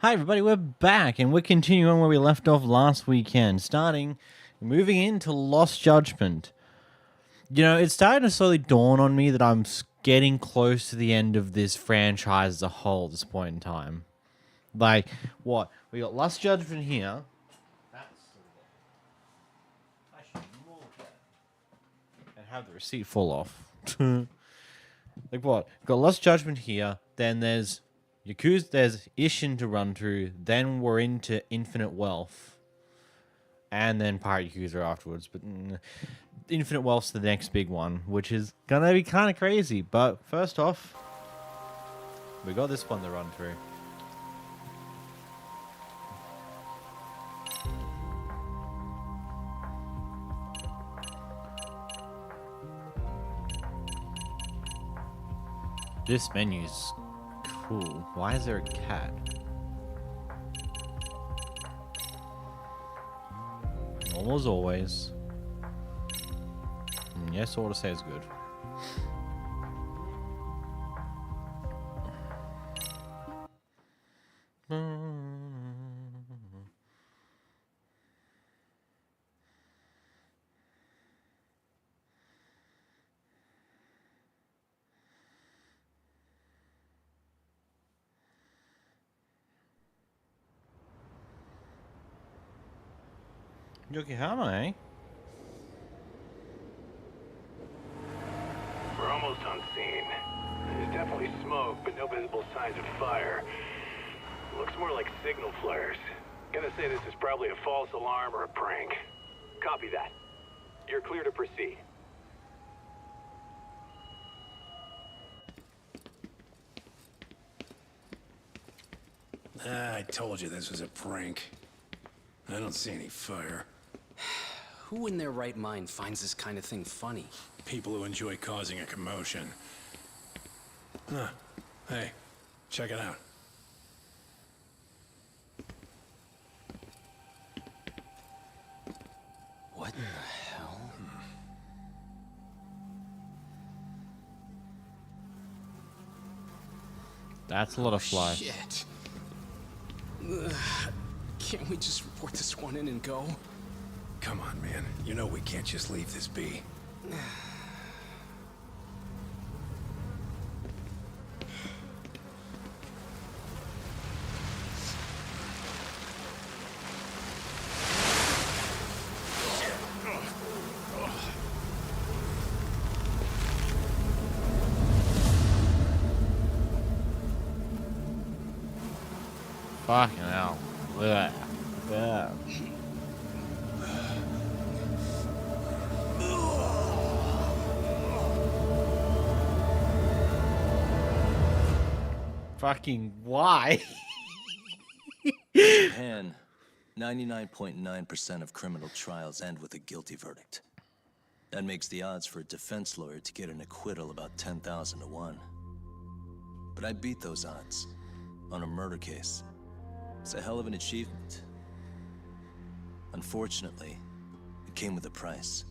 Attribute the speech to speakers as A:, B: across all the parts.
A: Hi everybody, we're back and we're continuing where we left off last weekend, moving into Lost Judgment. You know, it's starting to slowly dawn on me that I'm getting close to the end of this franchise as a whole at this point in time. Like, what? We got Lost Judgment here. I should move that and have the receipt fall off. Like what? We've got Lost Judgment here, then there's Yakuza, there's Ishin to run through, then we're into Infinite Wealth, and then Pirate Yakuza afterwards. But Infinite Wealth's the next big one, which is gonna be kind of crazy. But first off, we got this one to run through. This menu's cool. Why is there a cat? Normal as always. Yes, all to say is good. Yokohama, eh?
B: We're almost on scene. There's definitely smoke, but no visible signs of fire. Looks more like signal flares. Gonna say this is probably a false alarm or a prank. Copy that. You're clear to proceed.
C: I told you this was a prank. I don't see any fire.
D: Who in their right mind finds this kind of thing funny?
C: People who enjoy causing a commotion. Huh. Hey, check it out.
D: What in the hell?
A: That's a lot of fly.
D: Shit. Can't we just report this one in and go?
C: Come on, man. You know we can't just leave this be.
A: Fucking hell. Ugh. Yeah. Fucking why?
E: Japan, 99.9% of criminal trials end with a guilty verdict. That makes the odds for a defense lawyer to get an acquittal about 10,000 to 1. But I beat those odds on a murder case. It's a hell of an achievement. Unfortunately, it came with a price.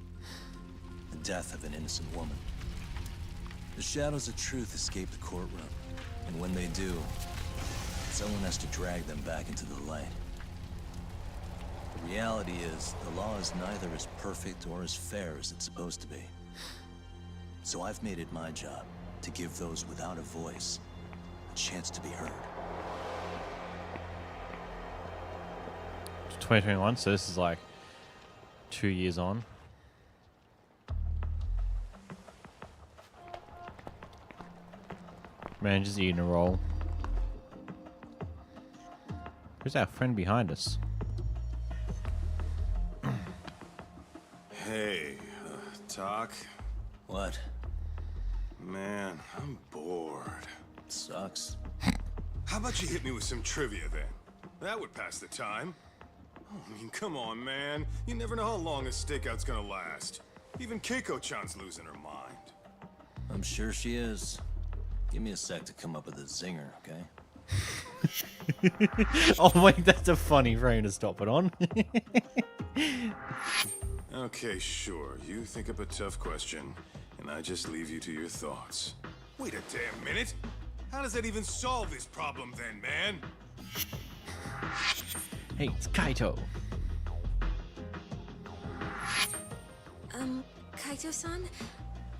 E: The death of an innocent woman. The shadows of truth escape the courtroom, and when they do, someone has to drag them back into the light. The reality is, the law is neither as perfect or as fair as it's supposed to be. So I've made it my job to give those without a voice a chance to be heard.
A: It's 2021, so this is like 2 years on. Man, just eating a roll. Who's our friend behind us?
F: Hey, Doc.
E: What?
F: Man, I'm bored.
E: Sucks.
F: How about you hit me with some trivia then? That would pass the time. I mean, come on, man. You never know how long a stakeout's gonna last. Even Keiko-chan's losing her mind.
E: I'm sure she is. Give me a sec to come up with a zinger, okay?
A: Oh wait, that's a funny frame to stop it on.
F: Okay, sure. You think up a tough question, and I just leave you to your thoughts. Wait a damn minute! How does that even solve this problem then, man?
A: Hey, it's Kaito.
G: Kaito-san?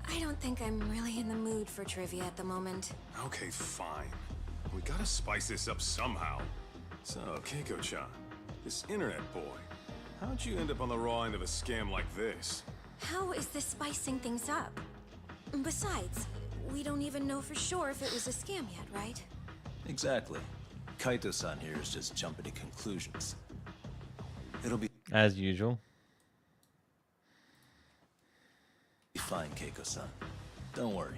G: I don't think I'm really in the mood for trivia at the moment.
F: Okay, fine. We gotta spice this up somehow. So, Keiko-chan, this internet boy, how'd you end up on the raw end of a scam like this?
G: How is this spicing things up? Besides, we don't even know for sure if it was a scam yet, right?
E: Exactly. Kaito-san here is just jumping to conclusions. It'll be
A: As usual.
E: fine, Keiko-san. Don't worry.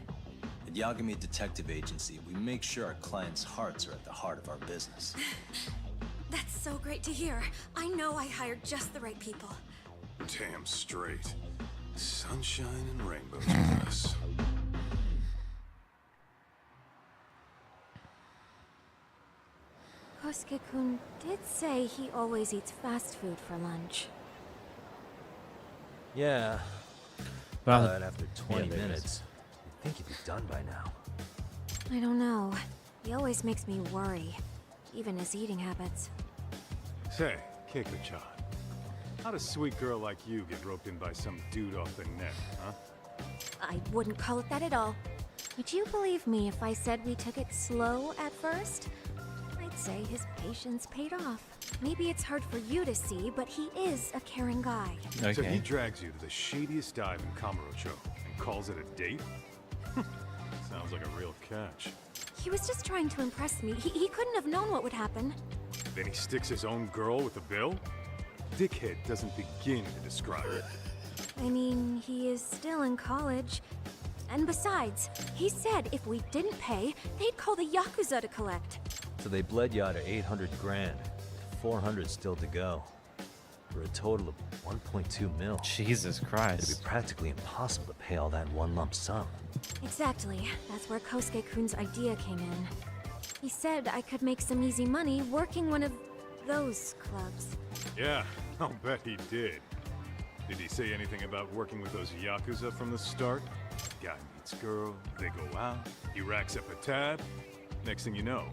E: At Yagami Detective Agency, we make sure our clients' hearts are at the heart of our business.
G: That's so great to hear. I know I hired just the right people.
F: Damn straight. Sunshine and rainbows with us.
G: Kosuke-kun did say he always eats fast food for lunch.
H: Yeah,
A: Well,
H: but after 20
A: there it is.
H: minutes, you'd think you'd be done by now.
G: I don't know. He always makes me worry. Even his eating habits.
F: Say, Keiko-chan, how'd a sweet girl like you get roped in by some dude off the net, huh?
G: I wouldn't call it that at all. Would you believe me if I said we took it slow at first? I'd say his patience paid off. Maybe it's hard for you to see, but he is a caring guy.
F: So he
A: Okay.
F: drags you to the shadiest dive in Kamurocho and calls it a date? Sounds like a real catch.
G: He was just trying to impress me. He couldn't have known what would happen.
F: Then he sticks his own girl with the bill? Dickhead doesn't begin to describe it.
G: I mean, he is still in college. And besides, he said if we didn't pay, they'd call the Yakuza to collect.
H: So they bled you out of 800 grand, 400 still to go, for a total of 1.2 mil.
A: Jesus
H: It'd
A: Christ.
H: be practically impossible to pay all that in one lump sum.
G: Exactly. That's where Kosuke-kun's idea came in. He said I could make some easy money working one of those clubs.
F: Yeah, I'll bet he did. Did he say anything about working with those Yakuza from the start? Guy meets girl, they go out, he racks up a tab. Next thing you know,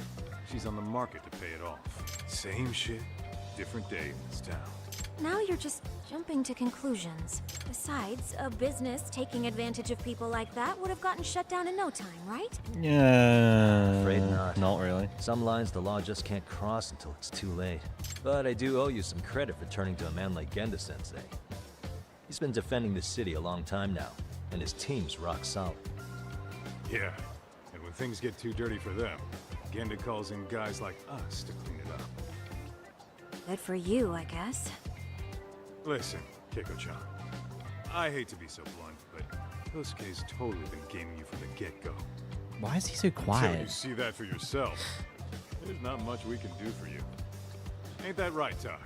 F: she's on the market to pay it off. Same shit, different day in this town.
G: Now you're just jumping to conclusions. Besides, a business taking advantage of people like that would have gotten shut down in no time, right?
A: Yeah.
H: Afraid not.
A: Not really.
H: Some lines the law just can't cross until it's too late. But I do owe you some credit for turning to a man like Genda-sensei. He's been defending the city a long time now, and his team's rock solid.
F: Yeah, and when things get too dirty for them, Genda calls in guys like us to clean it up.
G: Good for you, I guess.
F: Listen, Keiko-chan. I hate to be so blunt, but Kosuke's totally been gaming you from the get-go.
A: Why is he so
F: Until you
A: quiet?
F: see that for yourself, there's not much we can do for you. Ain't that right, Tak?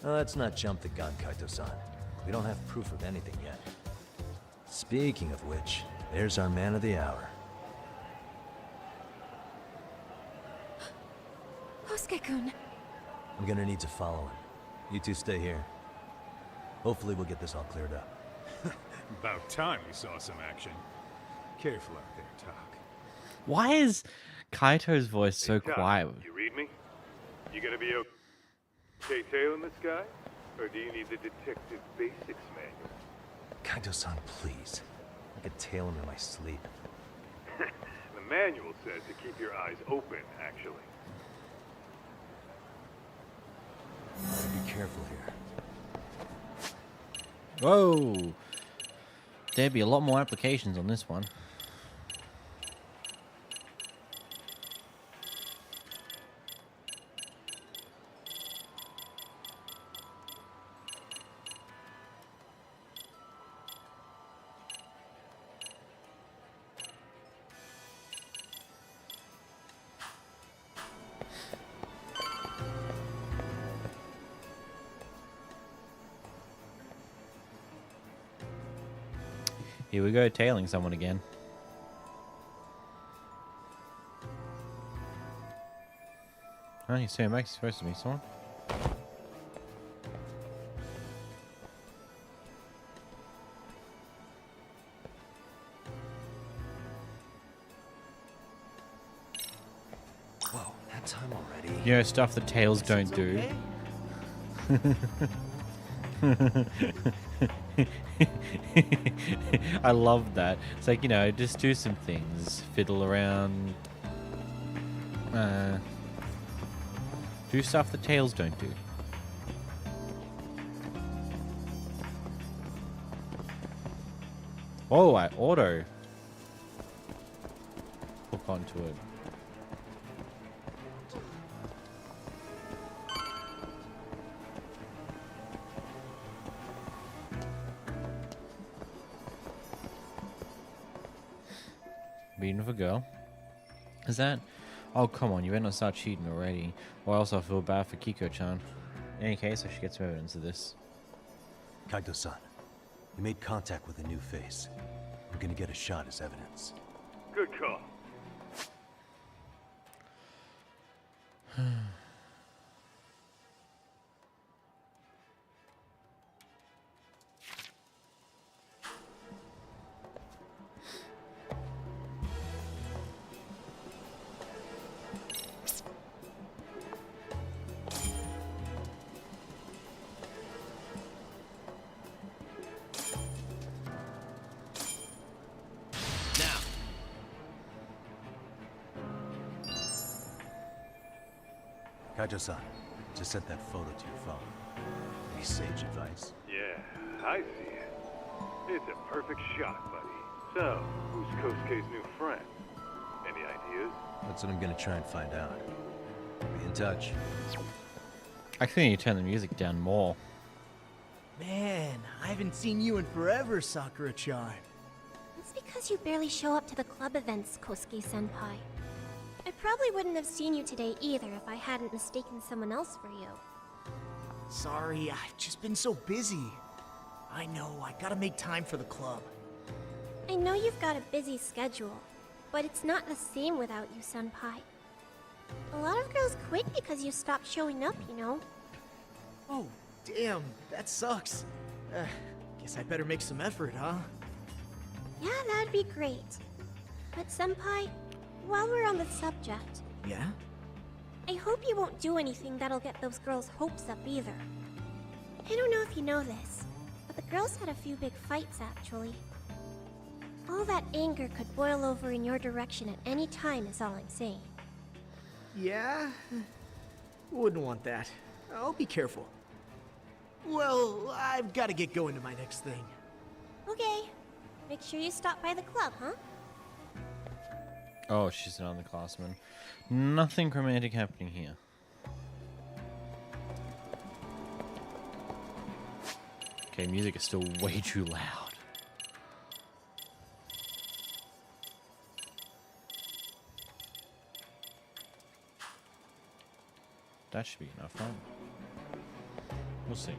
H: Now, let's not jump the gun, Kaito-san. We don't have proof of anything yet. Speaking of which, there's our man of the hour.
G: Kosuke-kun.
H: I'm gonna need to follow him. You two stay here. Hopefully we'll get this all cleared up.
F: About time we saw some action. Careful out there, Tak.
A: Why is Kaito's voice so
F: Hey, Tak,
A: quiet?
F: You read me? You gonna be okay tailing this guy? Or do you need the detective basics manual?
H: Kaito-san, please. I could tail him in my sleep.
F: The manual says to keep your eyes open, actually.
H: Be careful here.
A: Whoa! There'd be a lot more applications on this one. Here we go, tailing someone again. Oh, he's saying back. He's supposed to be someone.
H: Whoa, that time already?
A: You know, stuff the tails don't do. I love that. It's like, you know, just do some things. Fiddle around. Do stuff the tails don't do. Oh, I auto hook onto it. Beating with a girl. Is that? Oh, come on, you better not start cheating already. Or else I'll feel bad for Kiko-chan. In any case, I should get some evidence of this.
H: Kaito-san, you made contact with a new face. I'm gonna get a shot as evidence.
F: Good call.
H: Kaito-san, just sent that photo to your phone. Any sage advice?
F: Yeah, I see it. It's a perfect shot, buddy. So, who's Kosuke's new friend? Any ideas?
H: That's what I'm gonna try and find out. Be in touch.
A: I think you need to turn the music down more.
I: Man, I haven't seen you in forever, Sakura-chan.
G: It's because you barely show up to the club events, Kosuke-senpai. I probably wouldn't have seen you today either if I hadn't mistaken someone else for you.
I: Sorry, I've just been so busy. I know, I gotta make time for the club.
G: I know you've got a busy schedule, but it's not the same without you, senpai. A lot of girls quit because you stopped showing up, you know?
I: Oh, damn, that sucks. Guess I better make some effort, huh?
G: Yeah, that'd be great. But senpai, while we're on the subject,
I: Yeah?
G: I hope you won't do anything that'll get those girls' hopes up either. I don't know if you know this, but the girls had a few big fights actually. All that anger could boil over in your direction at any time is all I'm saying.
I: Yeah? Wouldn't want that. I'll be careful. Well, I've gotta get going to my next thing.
G: Okay, make sure you stop by the club, huh?
A: Oh, she's an underclassman. Nothing romantic happening here. Okay, music is still way too loud. That should be enough, right? We'll see.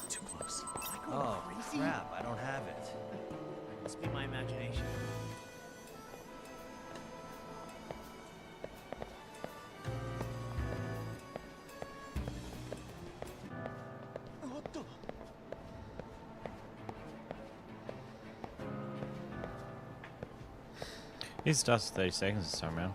E: Too close.
H: Oh, crap, I don't have it.
I: Must be my imagination.
A: It starts 30 seconds this time around.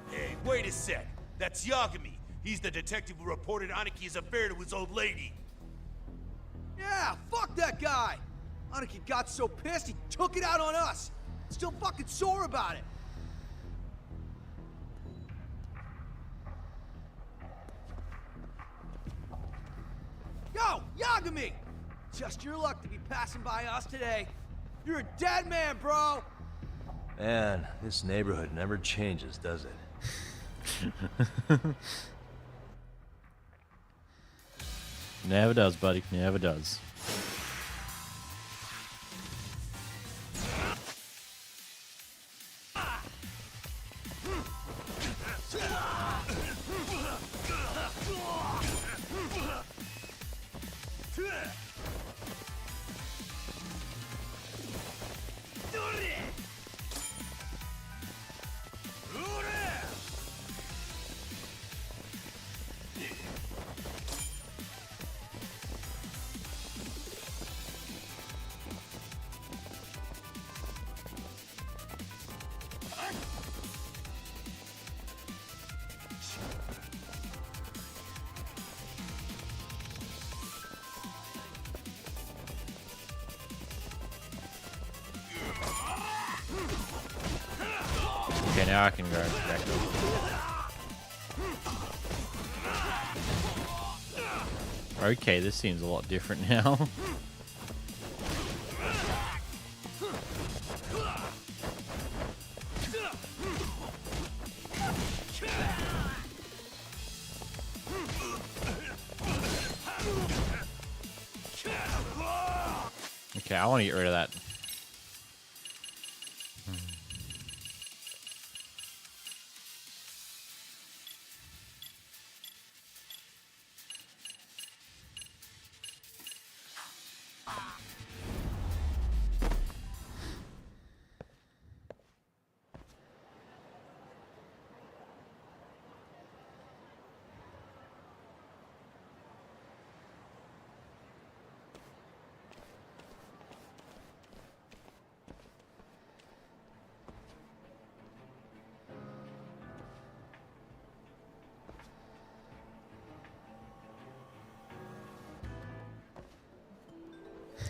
J: Hey, wait a sec. That's Yagami. He's the detective who reported Aniki's affair to his old lady.
I: Yeah, fuck that guy! Aniki got so pissed he took it out on us. Still fucking sore about it. Yo, Yagami! Just your luck to be passing by us today. You're a dead man, bro!
H: Man, this neighborhood never changes, does it?
A: Never does, buddy. Never does. Okay, now I can go back up. Okay, this seems a lot different now. Okay, I want to get rid of that.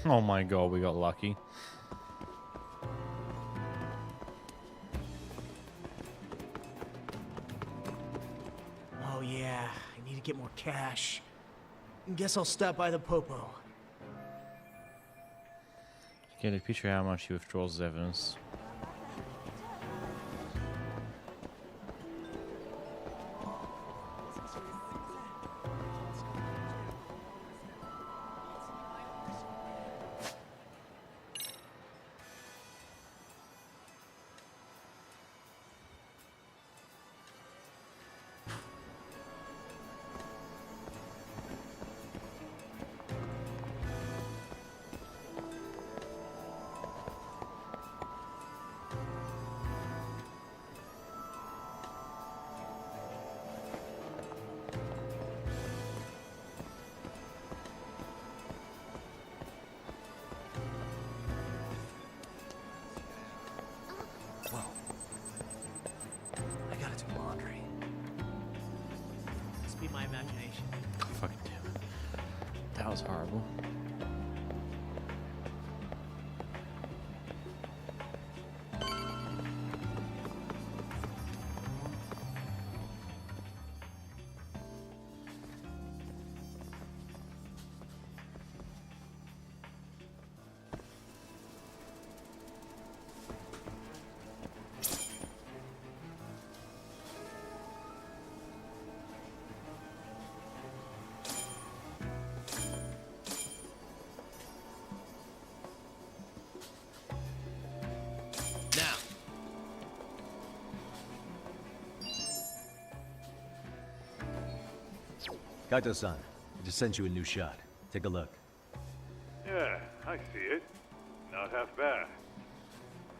A: Oh my god, we got lucky.
I: Oh yeah, I need to get more cash. Guess I'll stop by the Popo.
A: Get a picture of how much he withdraws as evidence.
I: be my imagination.
A: Fucking damn it. That was horrible.
D: Now,
H: Kaito-san, I just sent you a new shot. Take a look.
F: Yeah, I see it. Not half bad.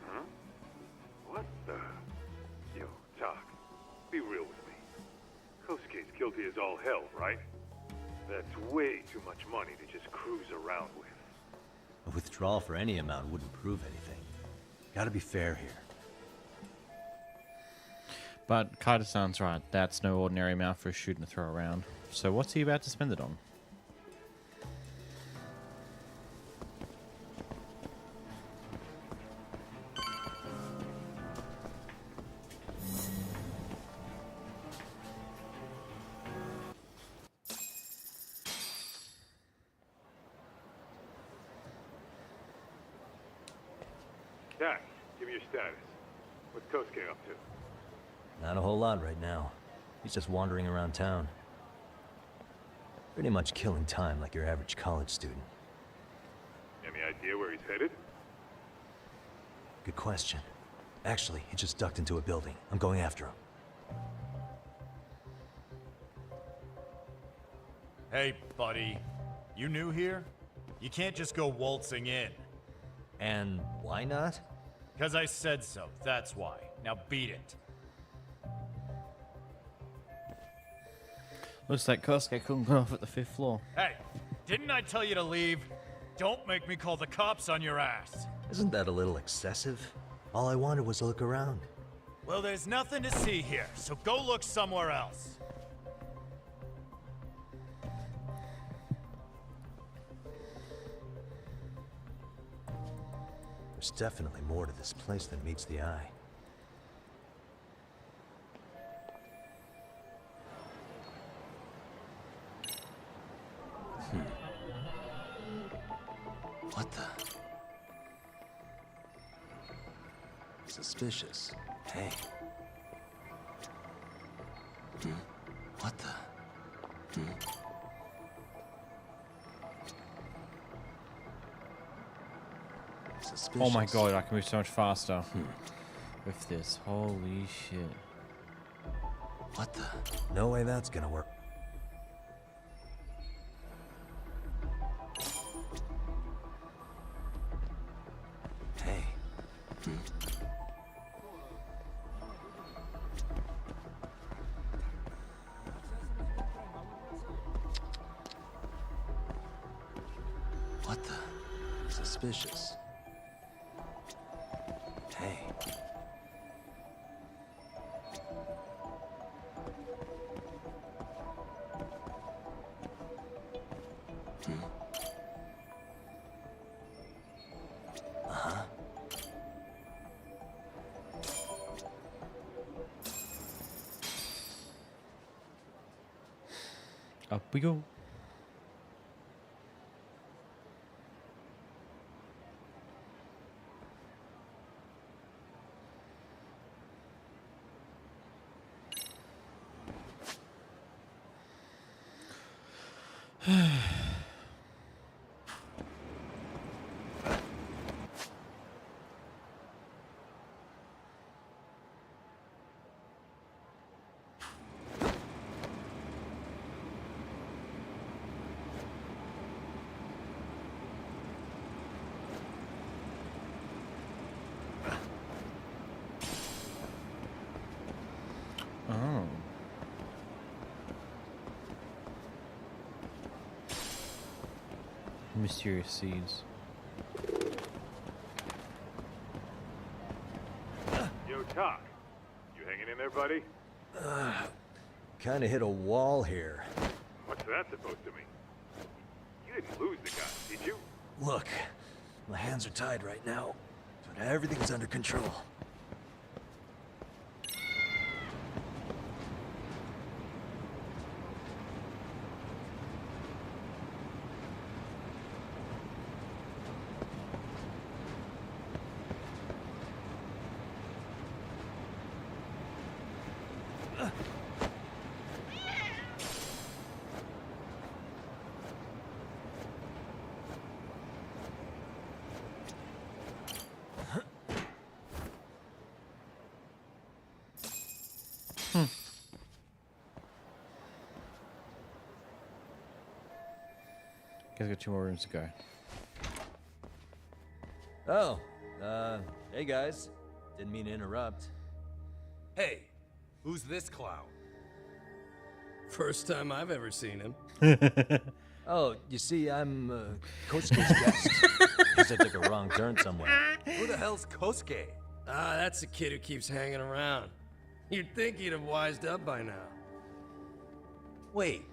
F: Huh? What the? Yo, Talk. Be real with me. Kosuke's guilty as all hell, right? That's way too much money to just cruise around with.
H: A withdrawal for any amount wouldn't prove anything. Gotta be fair here.
A: But Kaida-san's right. That's no ordinary amount for a shooting to throw around. So what's he about to spend it on?
F: Cat, give me your status. What's Kosuke up to?
H: Not a whole lot right now. He's just wandering around town. Pretty much killing time like your average college student.
F: Any idea where he's headed?
H: Good question. Actually, he just ducked into a building. I'm going after him.
K: Hey, buddy. You new here? You can't just go waltzing in.
H: And why not?
K: 'Cause I said so, that's why. Now beat it.
A: Looks like Kosuke couldn't go off at the 5th floor.
K: Hey, didn't I tell you to leave? Don't make me call the cops on your ass.
H: Isn't that a little excessive? All I wanted was to look around.
K: Well, there's nothing to see here, so go look somewhere else.
H: There's definitely more to this place than meets the eye.
E: What the? Suspicious. Hey. What the? Suspicious.
A: Oh my god, I can move so much faster with this. Holy shit.
E: What the?
H: No way that's gonna work.
E: Hey. What the? Suspicious. Hey. Uh-huh.
A: Up we go. Oh. Mysterious seeds.
F: Yo, Talk. You hanging in there, buddy?
H: kind of hit a wall here.
F: What's that supposed to mean? You didn't lose the guy, did you?
H: Look, my hands are tied right now, but everything's under control.
A: Guys got 2 more rooms to go.
H: Oh, hey guys. Didn't mean to interrupt.
J: Hey, who's this clown?
D: First time I've ever seen him.
H: Oh, you see, I'm Kosuke's guest. Guess I took a wrong turn somewhere.
J: Who the hell's Kosuke?
D: Ah, that's the kid who keeps hanging around. You'd think he'd have wised up by now.
J: Wait,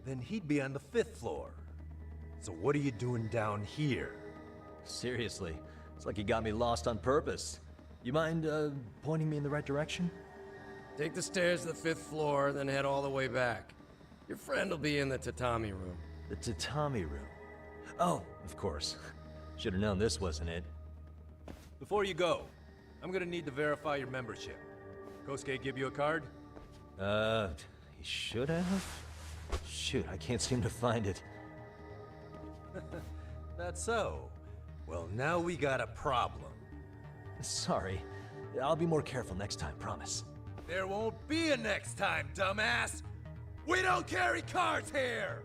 J: then he'd be on the 5th floor. So what are you doing down here?
H: Seriously, it's like you got me lost on purpose. You mind, pointing me in the right direction?
D: Take the stairs to the 5th floor, then head all the way back. Your friend will be in the tatami room.
H: The tatami room. Oh, of course. Should have known this wasn't it.
J: Before you go, I'm gonna need to verify your membership. Kosuke give you a card?
H: He should have? Shoot, I can't seem to find it.
J: That's so. Well, now we got a problem.
H: Sorry. I'll be more careful next time, promise.
J: There won't be a next time, dumbass! We don't carry cards here!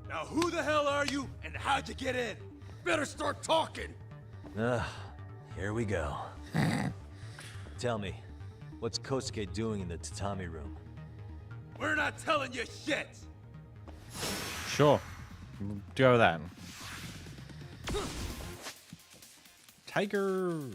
J: Now who the hell are you, and how'd you get in? Better start talking!
H: Here we go. Tell me, what's Kosuke doing in the tatami room?
J: We're not telling you shit!
A: Sure. Go with that. Tiger.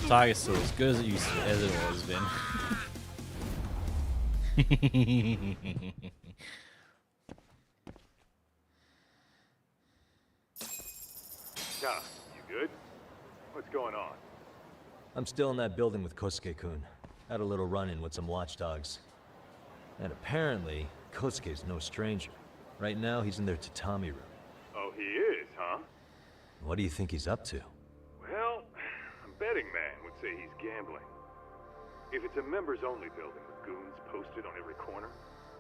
A: Tiger's still as good as it used to, as it has been.
F: Yeah, you good? What's going on?
H: I'm still in that building with Kosuke-kun. Had a little run-in with some watchdogs. And apparently, Kosuke's no stranger. Right now, he's in their tatami room.
F: Oh, he is, huh?
H: What do you think he's up to?
F: Well, a betting man would say he's gambling. If it's a members-only building with goons posted on every corner,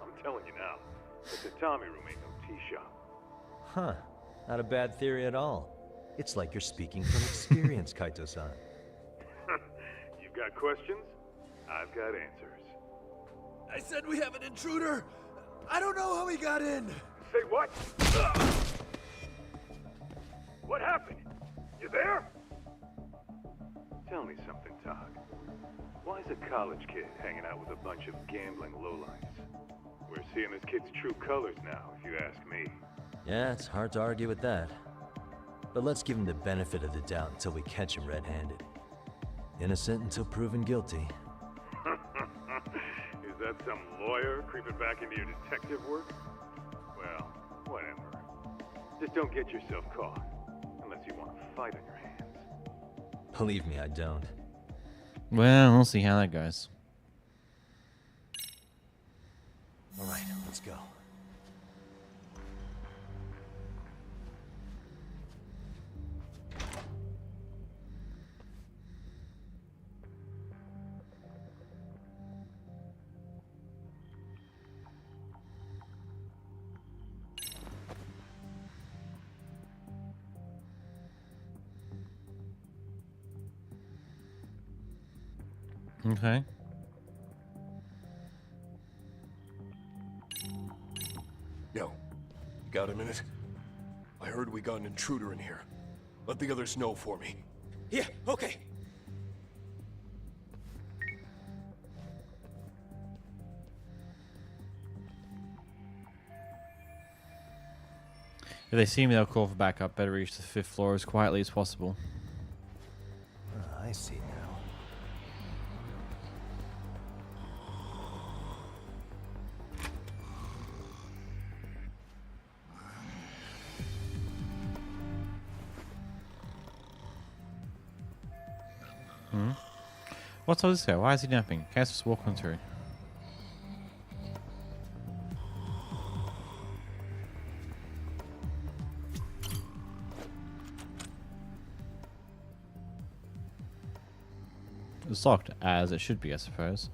F: I'm telling you now, the tatami room ain't no tea shop.
H: Huh. Not a bad theory at all. It's like you're speaking from experience, Kaito-san.
F: You've got questions? I've got answers.
J: I said we have an intruder! I don't know how he got in!
F: Say what? What happened? You there? Tell me something, Tog. Why is a college kid hanging out with a bunch of gambling lowlifes? We're seeing this kid's true colors now, if you ask me.
H: Yeah, it's hard to argue with that. But let's give him the benefit of the doubt until we catch him red-handed. Innocent until proven guilty.
F: Is that some lawyer creeping back into your detective work? Well, whatever. Just don't get yourself caught. Unless you want a fight on your hands.
H: Believe me, I don't.
A: Well, we'll see how that goes.
H: All right, let's go.
A: Okay.
J: Yo, you got a minute? I heard we got an intruder in here. Let the others know for me.
I: Yeah, okay.
A: If they see me, they'll call for backup. Better reach the 5th floor as quietly as possible.
H: I see now.
A: What's all this guy? Why is he napping? Can't just walk on through. It's locked, as it should be, I suppose.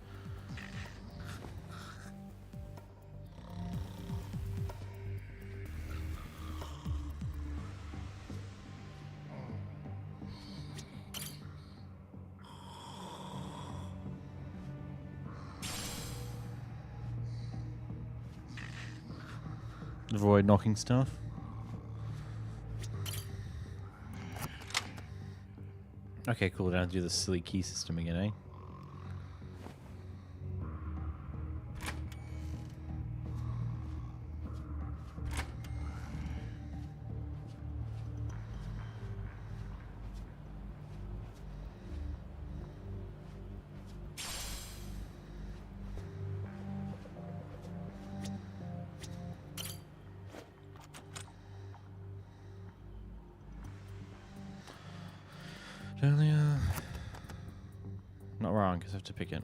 A: Avoid knocking stuff. Okay, cool. Don't have to do the silly key system again, eh? Not wrong, because I have to pick it.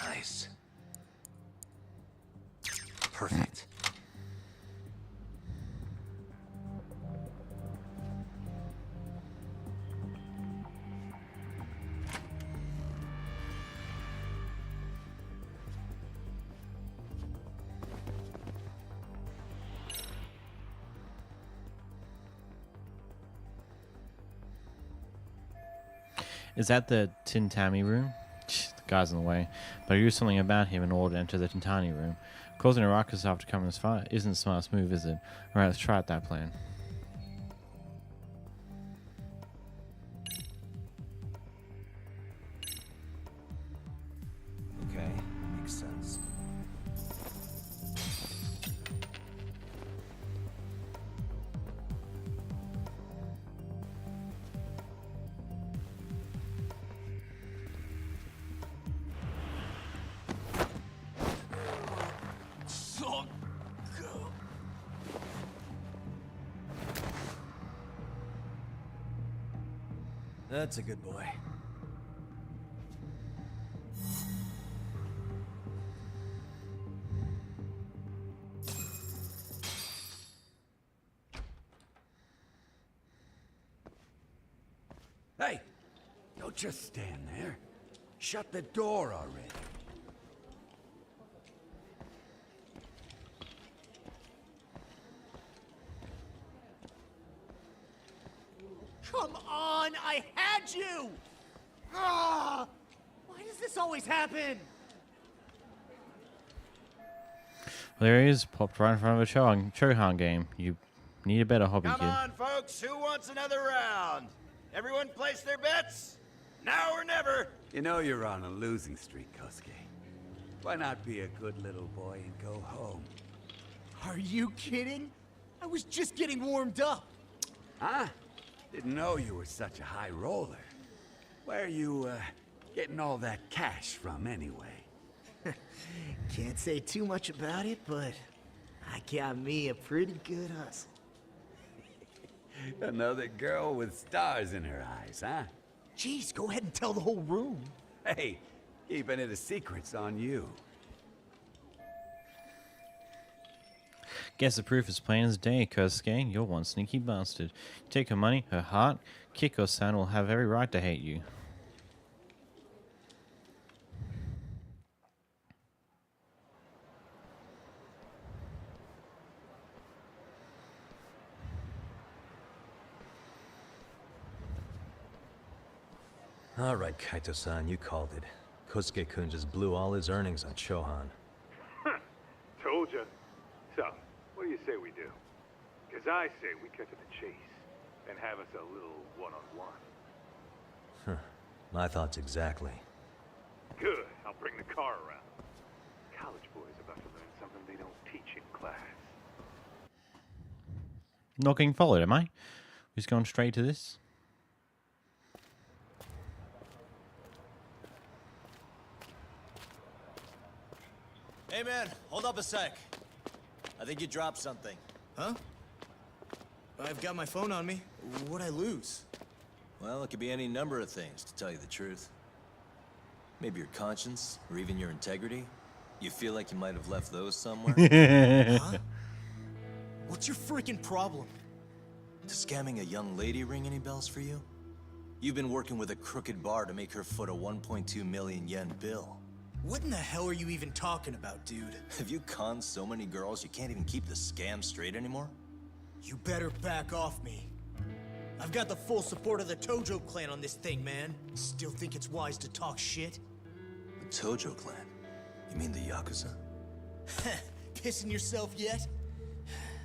J: Nice. Perfect.
A: Is that the Tintami room? The guy's in the way. But I used something about him in order to enter the Tintani room. Causing a ruckus after coming this far isn't the smartest move, is it? Alright, let's try out that plan.
H: Okay, makes sense. That's a good boy.
J: Hey, don't just stand there. Shut the door already.
I: Come on, I had you! Ah! Why does this always happen?
A: Well, there he is, popped right in front of a Chohan game. You need a better hobby,
L: Come
A: kid.
L: on, folks, who wants another round? Everyone place their bets? Now or never.
M: You know you're on a losing streak, Kosuke.
L: Why not be a good little boy and go home?
I: Are you kidding? I was just getting warmed up.
L: Huh? Didn't know you were such a high roller. Where are you, getting all that cash from anyway?
I: Can't say too much about it, but I got me a pretty good hustle.
L: Another girl with stars in her eyes, huh?
I: Jeez, go ahead and tell the whole room.
L: Hey, keeping it a secret's on you.
A: Guess the proof is plain as day, Krzair. You're one sneaky bastard. You take her money, her heart, Kiko-san will have every right to hate you.
H: All right, Kaito-san, you called it. Kosuke-kun just blew all his earnings on Shohan.
F: Told ya. So, what do you say we do? Because I say we cut to the chase and have us a little one-on-one.
H: My thoughts exactly.
F: Good. I'll bring the car around. College boys about to learn something they don't teach in class.
A: Not getting followed, am I? Who's going straight to this?
E: Hey man, hold up a sec. I think you dropped something.
I: Huh? I've got my phone on me. What'd I lose?
E: Well, it could be any number of things, to tell you the truth. Maybe your conscience, or even your integrity. You feel like you might have left those somewhere?
I: Huh? What's your freaking problem?
E: Does scamming a young lady ring any bells for you? You've been working with a crooked bar to make her foot a 1.2 million yen bill.
I: What in the hell are you even talking about, dude?
E: Have you conned so many girls you can't even keep the scam straight anymore?
I: You better back off me. I've got the full support of the Tojo clan on this thing, man. Still think it's wise to talk shit?
E: The Tojo clan? You mean the Yakuza?
I: Pissing yourself yet?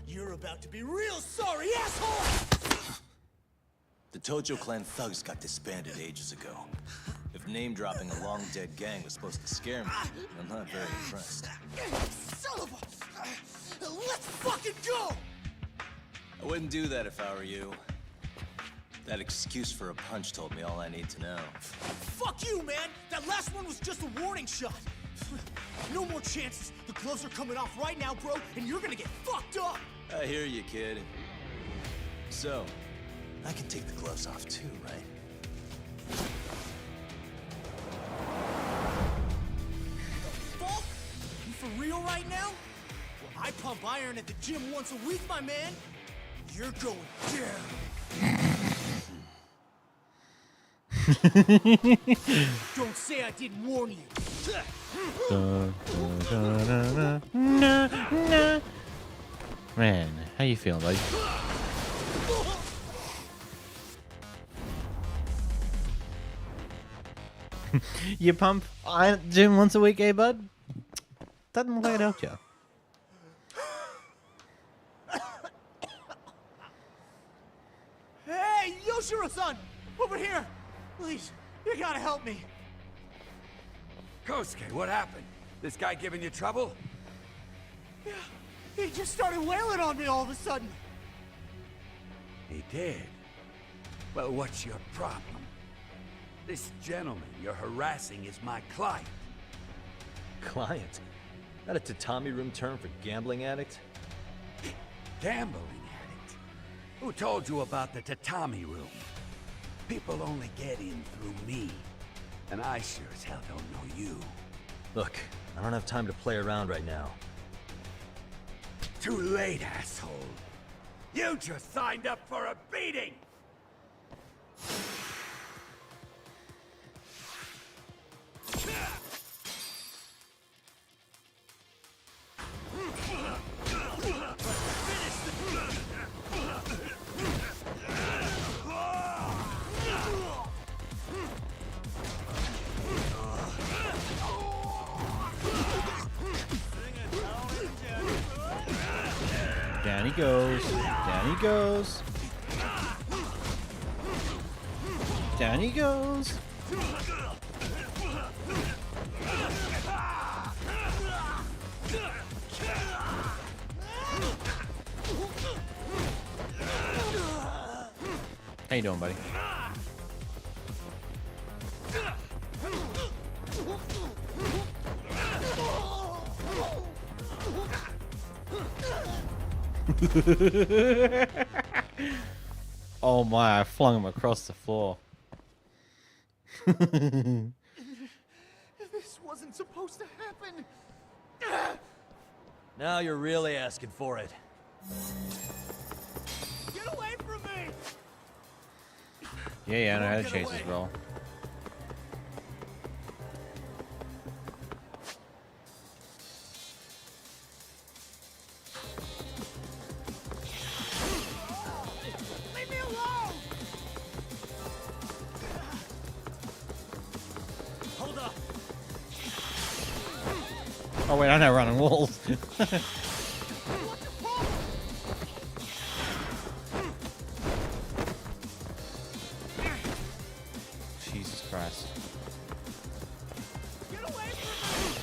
I: You're about to be real sorry, asshole!
E: The Tojo clan thugs got disbanded ages ago. If name-dropping a long-dead gang was supposed to scare me, I'm not very impressed.
I: Son of a... Let's fucking go!
E: I wouldn't do that if I were you. That excuse for a punch told me all I need to know.
I: Fuck you, man! That last one was just a warning shot! No more chances! The gloves are coming off right now, bro, and you're gonna get fucked up!
E: I hear you, kid. So, I can take the gloves off too, right?
I: Fuck? You for real right now? Well, I pump iron at the gym once a week, my man. You're going down. Don't say I didn't warn you.
A: Man, how you feeling, buddy? You pump gym once a week, eh, bud? Doesn't look like it helped you.
I: Hey, Yoshiro-san! Over here! Please, you gotta help me.
L: Kosuke, what happened? This guy giving you trouble?
I: Yeah, he just started wailing on me all of a sudden.
L: He did? Well, what's your problem? This gentleman you're harassing is my client.
H: Client? That a tatami room term for gambling addict?
L: Gambling addict? Who told you about the tatami room? People only get in through me. And I sure as hell don't know you.
H: Look, I don't have time to play around right now.
L: Too late, asshole. You just signed up for a beating!
A: Down he goes. Down he goes. Down he goes. you doing, buddy? Oh my, I flung him across the floor.
I: This wasn't supposed to happen.
H: Now you're really asking for it.
I: Get away from me!
A: Yeah, I know how to chase as well.
I: Leave me alone! Hold up!
A: Oh wait, I know running walls. Jesus Christ.
I: Get away from me!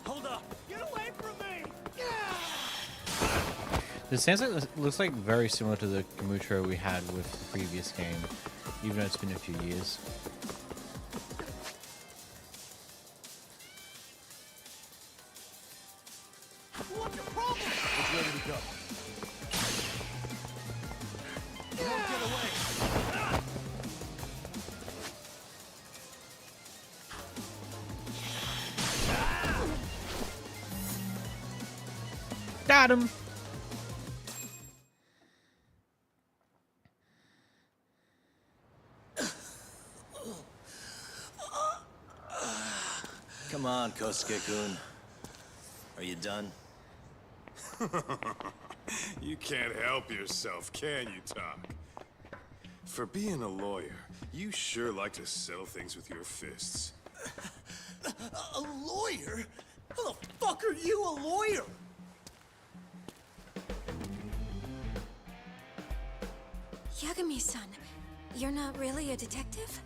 I: Hold up! Get away from me!
A: This sounds like looks like very similar to the Gamutro we had with the previous game, even though it's been a few years.
I: What's your problem? It's ready to go. You won't get away.
A: Got him.
E: Come on, Kosuke-kun. Are you done?
F: You can't help yourself, can you, Tak? For being a lawyer, you sure like to settle things with your fists.
I: A lawyer? How the fuck are you a lawyer?
G: Yagami-san, you're not really a detective?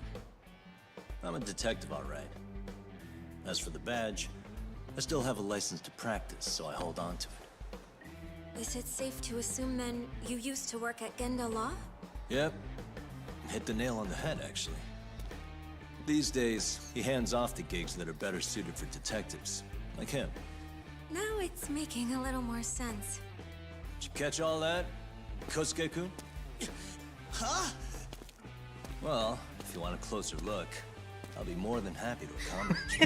E: I'm a detective, all right. As for the badge, I still have a license to practice, so I hold on to it.
G: Is it safe to assume then you used to work at Genda Law?
E: Yep. Hit the nail on the head, actually. These days, he hands off to gigs that are better suited for detectives, like him.
G: Now it's making a little more sense.
E: Did you catch all that, Kosuke-kun?
I: Huh?
E: Well, if you want a closer look, I'll be more than happy to accommodate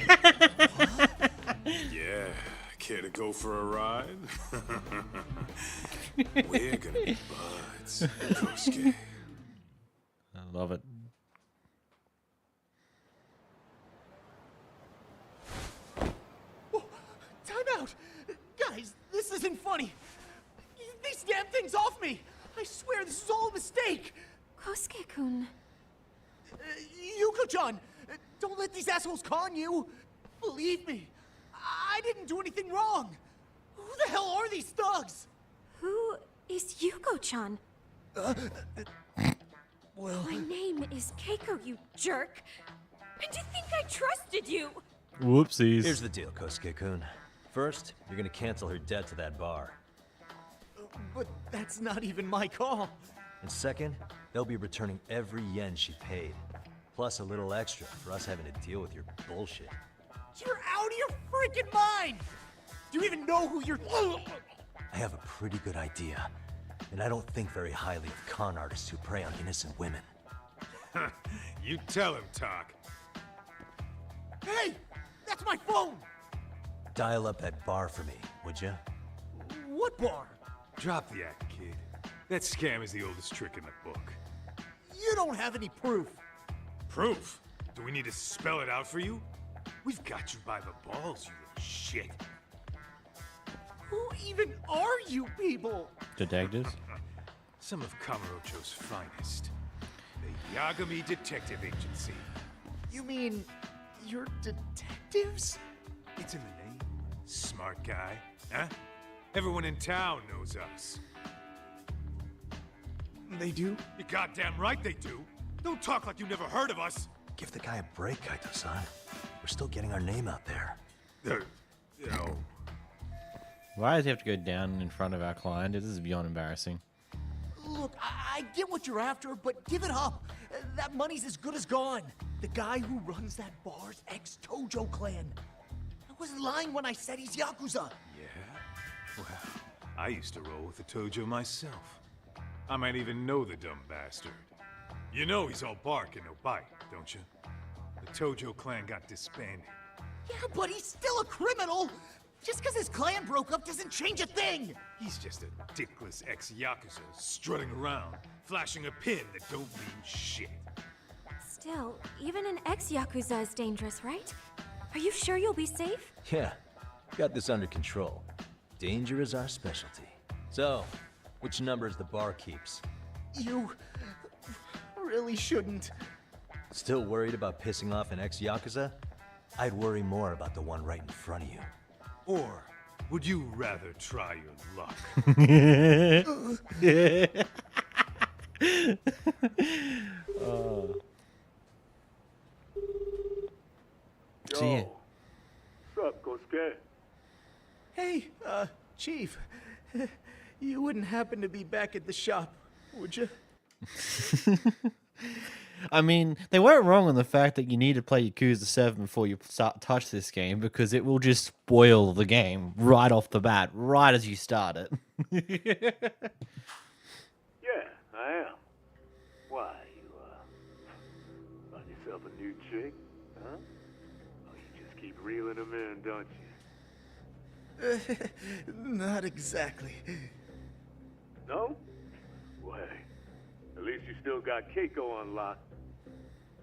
E: you.
F: Yeah, care to go for a ride? We're gonna be buds, Kosuke.
A: I love it.
I: Time out! Guys, this isn't funny. These damn things off me! I swear this is all a mistake!
G: Kosuke-kun.
I: Yuko-chan! Don't let these assholes con you! Believe me, I didn't do anything wrong! Who the hell are these thugs?
G: Who is Yuko-chan?
I: Well...
G: My name is Keiko, you jerk! And to think I trusted you!
A: Whoopsies.
H: Here's the deal, Kosuke-kun. First, you're gonna cancel her debt to that bar.
I: But that's not even my call.
H: And second, they'll be returning every yen she paid. Plus a little extra for us having to deal with your bullshit.
I: You're out of your freaking mind! Do you even know who you're...
H: I have a pretty good idea. And I don't think very highly of con artists who prey on innocent women.
F: You tell him, Tak.
I: Hey! That's my phone!
H: Dial up that bar for me, would ya?
I: What bar?
F: Drop the act, kid. That scam is the oldest trick in the book.
I: You don't have any proof.
F: Proof? Do we need to spell it out for you? We've got you by the balls, you little shit.
I: Who even are you people?
A: Detectives?
F: Some of Kamurocho's finest. The Yagami Detective Agency.
I: You mean you're detectives?
F: It's in the name. Smart guy, huh? Everyone in town knows us.
I: They do?
F: You goddamn right they do. Don't talk like you never heard of us.
H: Give the guy a break, Kaito-san. We're still getting our name out there.
F: You know,
A: Why does he have to go down in front of our client? This is beyond embarrassing.
I: Look, I get what you're after, but give it up. That money's as good as gone. The guy who runs that bar's ex-Tojo clan. I wasn't lying when I said he's Yakuza.
F: yeah? Well, I used to roll with the Tojo myself. I might even know the dumb bastard. You know he's all bark and no bite, don't you? The Tojo clan got disbanded.
I: Yeah, but he's still a criminal. Just because his clan broke up doesn't change a thing.
F: He's just a dickless ex-Yakuza strutting around, flashing a pin that don't mean shit.
G: Still, even an ex-Yakuza is dangerous, right? Are you sure you'll be safe?
H: Yeah, got this under control. Danger is our specialty. So, which numbers the bar keeps?
I: You really shouldn't.
H: Still worried about pissing off an ex-Yakuza? I'd worry more about the one right in front of you.
F: Or would you rather try your luck?
A: So, yeah.
B: What's up, Kosuke?
I: Hey, Chief. You wouldn't happen to be back at the shop, would you?
A: I mean, they weren't wrong on the fact that you need to play Yakuza 7 before you start touch this game, because it will just spoil the game right off the bat, right as you start it.
B: Yeah, I am. Why, you, find yourself a new chick, huh? Oh, you just keep reeling them in, don't you?
I: Not exactly.
B: No? Well, hey, at least you still got Keiko on lock.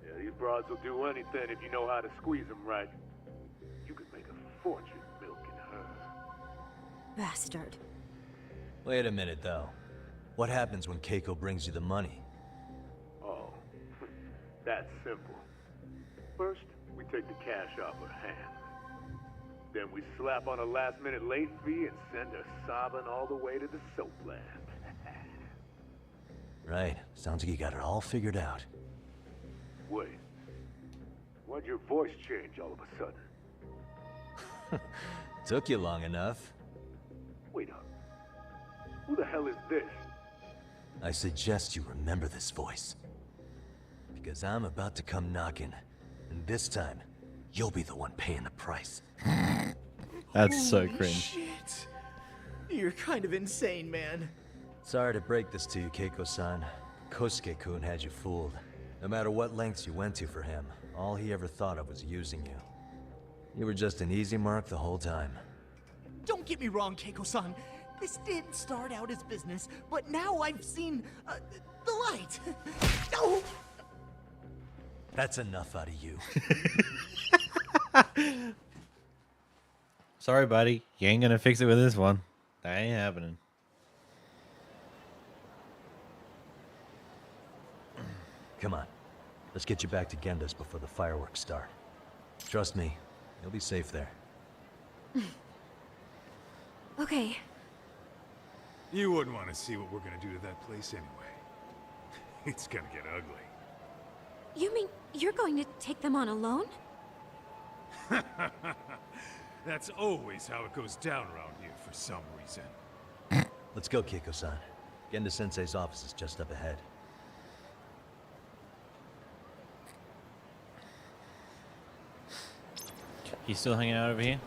B: Yeah, these broads will do anything if you know how to squeeze them right. You could make a fortune milking her.
G: Bastard.
H: Wait a minute, though. What happens when Keiko brings you the money?
B: Oh, that's simple. First, we take the cash off her hand. Then we slap on a last-minute late fee and send her sobbing all the way to the soapland.
H: Right. Sounds like you got it all figured out.
B: Wait. Why'd your voice change all of a sudden?
H: Took you long enough.
B: Wait up. Who the hell is this?
H: I suggest you remember this voice. Because I'm about to come knocking. And this time, you'll be the one paying the price.
A: That's so
I: Holy
A: cringe.
I: Shit. You're kind of insane, man.
H: Sorry to break this to you, Keiko-san. Kosuke-kun had you fooled. No matter what lengths you went to for him, all he ever thought of was using you. You were just an easy mark the whole time.
I: Don't get me wrong, Keiko-san. This did start out as business, but now I've seen the light. Oh!
H: That's enough out of you.
A: Sorry, buddy. You ain't gonna fix it with this one. That ain't happening.
H: Come on. Let's get you back to Genda's before the fireworks start. Trust me, you'll be safe there.
G: Okay.
F: You wouldn't want to see what we're gonna do to that place anyway. It's gonna get ugly.
G: You mean you're going to take them on alone?
F: That's always how it goes down around here for some reason.
H: Let's go, Keiko-san. Genda-sensei's office is just up ahead.
A: He's still hanging out over here?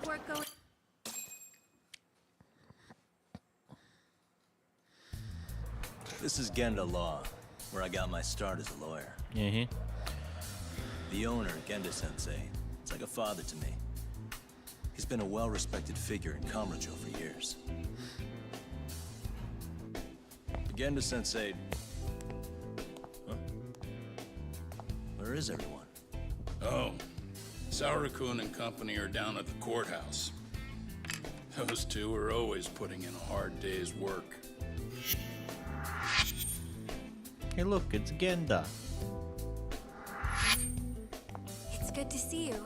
G: We're going.
E: This is Genda Law, where I got my start as a lawyer.
A: Mm-hmm.
E: The owner, Genda-sensei, is like a father to me. He's been a well-respected figure in Kamurocho for years. Genda-sensei... Huh? Where is everyone?
M: Oh, Saurakun and company are down at the courthouse. Those two are always putting in a hard day's work.
A: Hey, look, it's Genda.
G: Good to see you.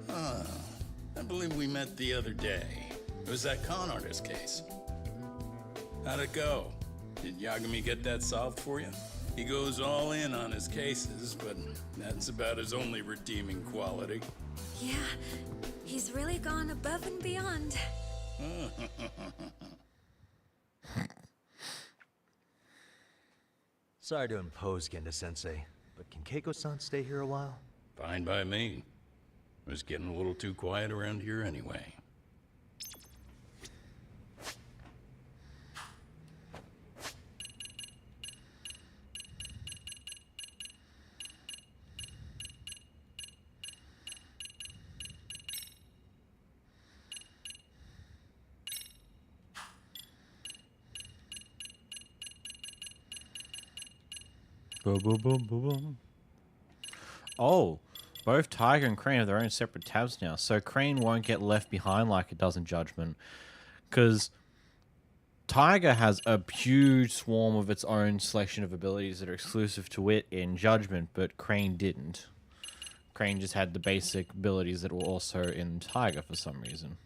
M: I believe we met the other day. It was that con artist case. How'd it go? Did Yagami get that solved for you? He goes all in on his cases, but that's about his only redeeming quality.
G: Yeah, he's really gone above and beyond.
H: Sorry to impose, Genda-sensei, but can Keiko-san stay here a while?
M: Fine by me. It was getting a little too quiet around here anyway.
A: Boom, boom, boom, boom, boom. Oh, both Tiger and Crane have their own separate tabs now, so Crane won't get left behind like it does in Judgment. Because Tiger has a huge swarm of its own selection of abilities that are exclusive to it in Judgment, but Crane didn't. Crane just had the basic abilities that were also in Tiger for some reason.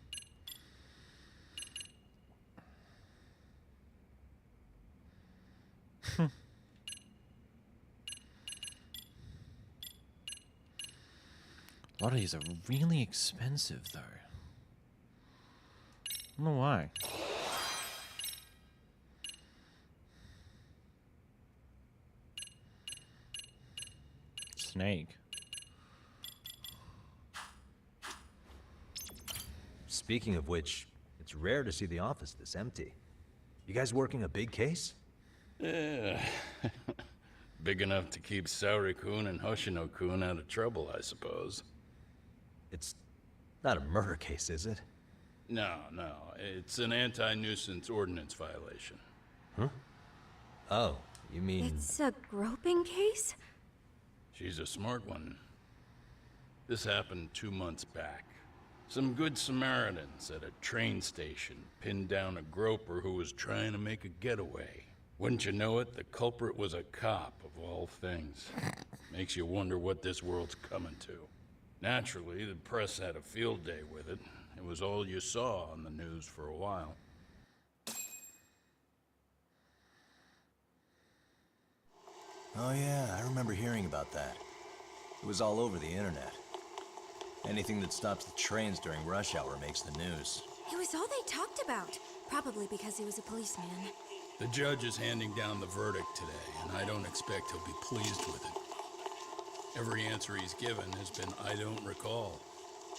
A: A lot of these are really expensive, though. I don't know why. Snake.
H: Speaking of which, it's rare to see the office this empty. You guys working a big case?
M: Yeah. Big enough to keep Saori-kun and Hoshino-kun out of trouble, I suppose.
H: It's not a murder case, is it?
M: No, it's an anti-nuisance ordinance violation.
H: Huh? Oh, you mean...
G: It's a groping case?
M: She's a smart one. This happened 2 months back. Some good Samaritans at a train station pinned down a groper who was trying to make a getaway. Wouldn't you know it, the culprit was a cop, of all things. Makes you wonder what this world's coming to. Naturally, the press had a field day with it. It was all you saw on the news for a while.
E: Oh yeah, I remember hearing about that. It was all over the internet. Anything that stops the trains during rush hour makes the news.
G: It was all they talked about. Probably because he was a policeman.
M: The judge is handing down the verdict today, and I don't expect he'll be pleased with it. Every answer he's given has been, I don't recall.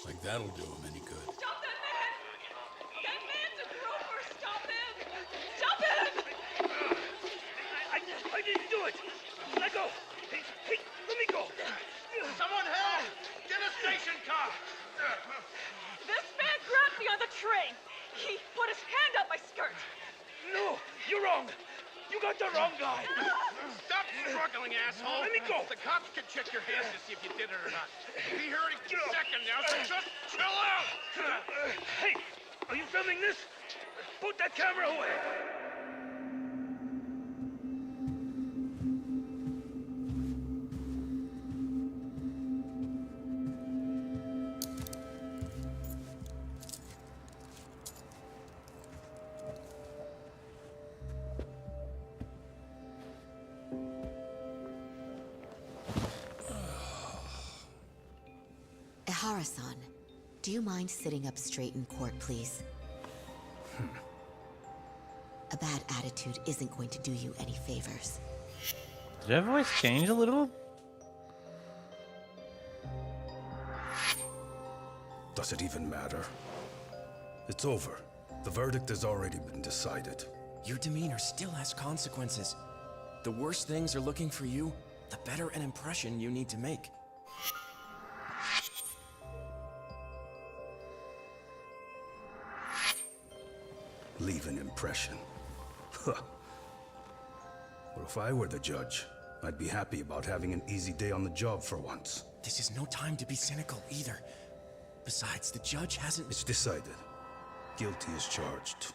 M: Like that'll do him any good.
N: Stop that man! That man's a groper! Stop him! Stop him!
O: I didn't do it! Let go! Hey, let me go!
N: Someone help! Get a station car! This man grabbed me on the train! He put his hand up my skirt!
O: No! You're wrong! You got the wrong guy!
N: Stop struggling, asshole!
O: Let me go!
N: The cops can check your hands to see if you did it or not. Be here any second now, so just chill out!
O: Hey! Are you filming this? Put that camera away!
P: Ehara-san, do you mind sitting up straight in court, please? A bad attitude isn't going to do you any favors.
A: Did her voice change a little?
C: Does it even matter? It's over. The verdict has already been decided.
Q: Your demeanor still has consequences. The worse things are looking for you, the better an impression you need to make.
C: Leave an impression. Well, if I were the judge, I'd be happy about having an easy day on the job for once.
Q: This is no time to be cynical either. Besides, the judge hasn't...
C: It's decided. Guilty is charged.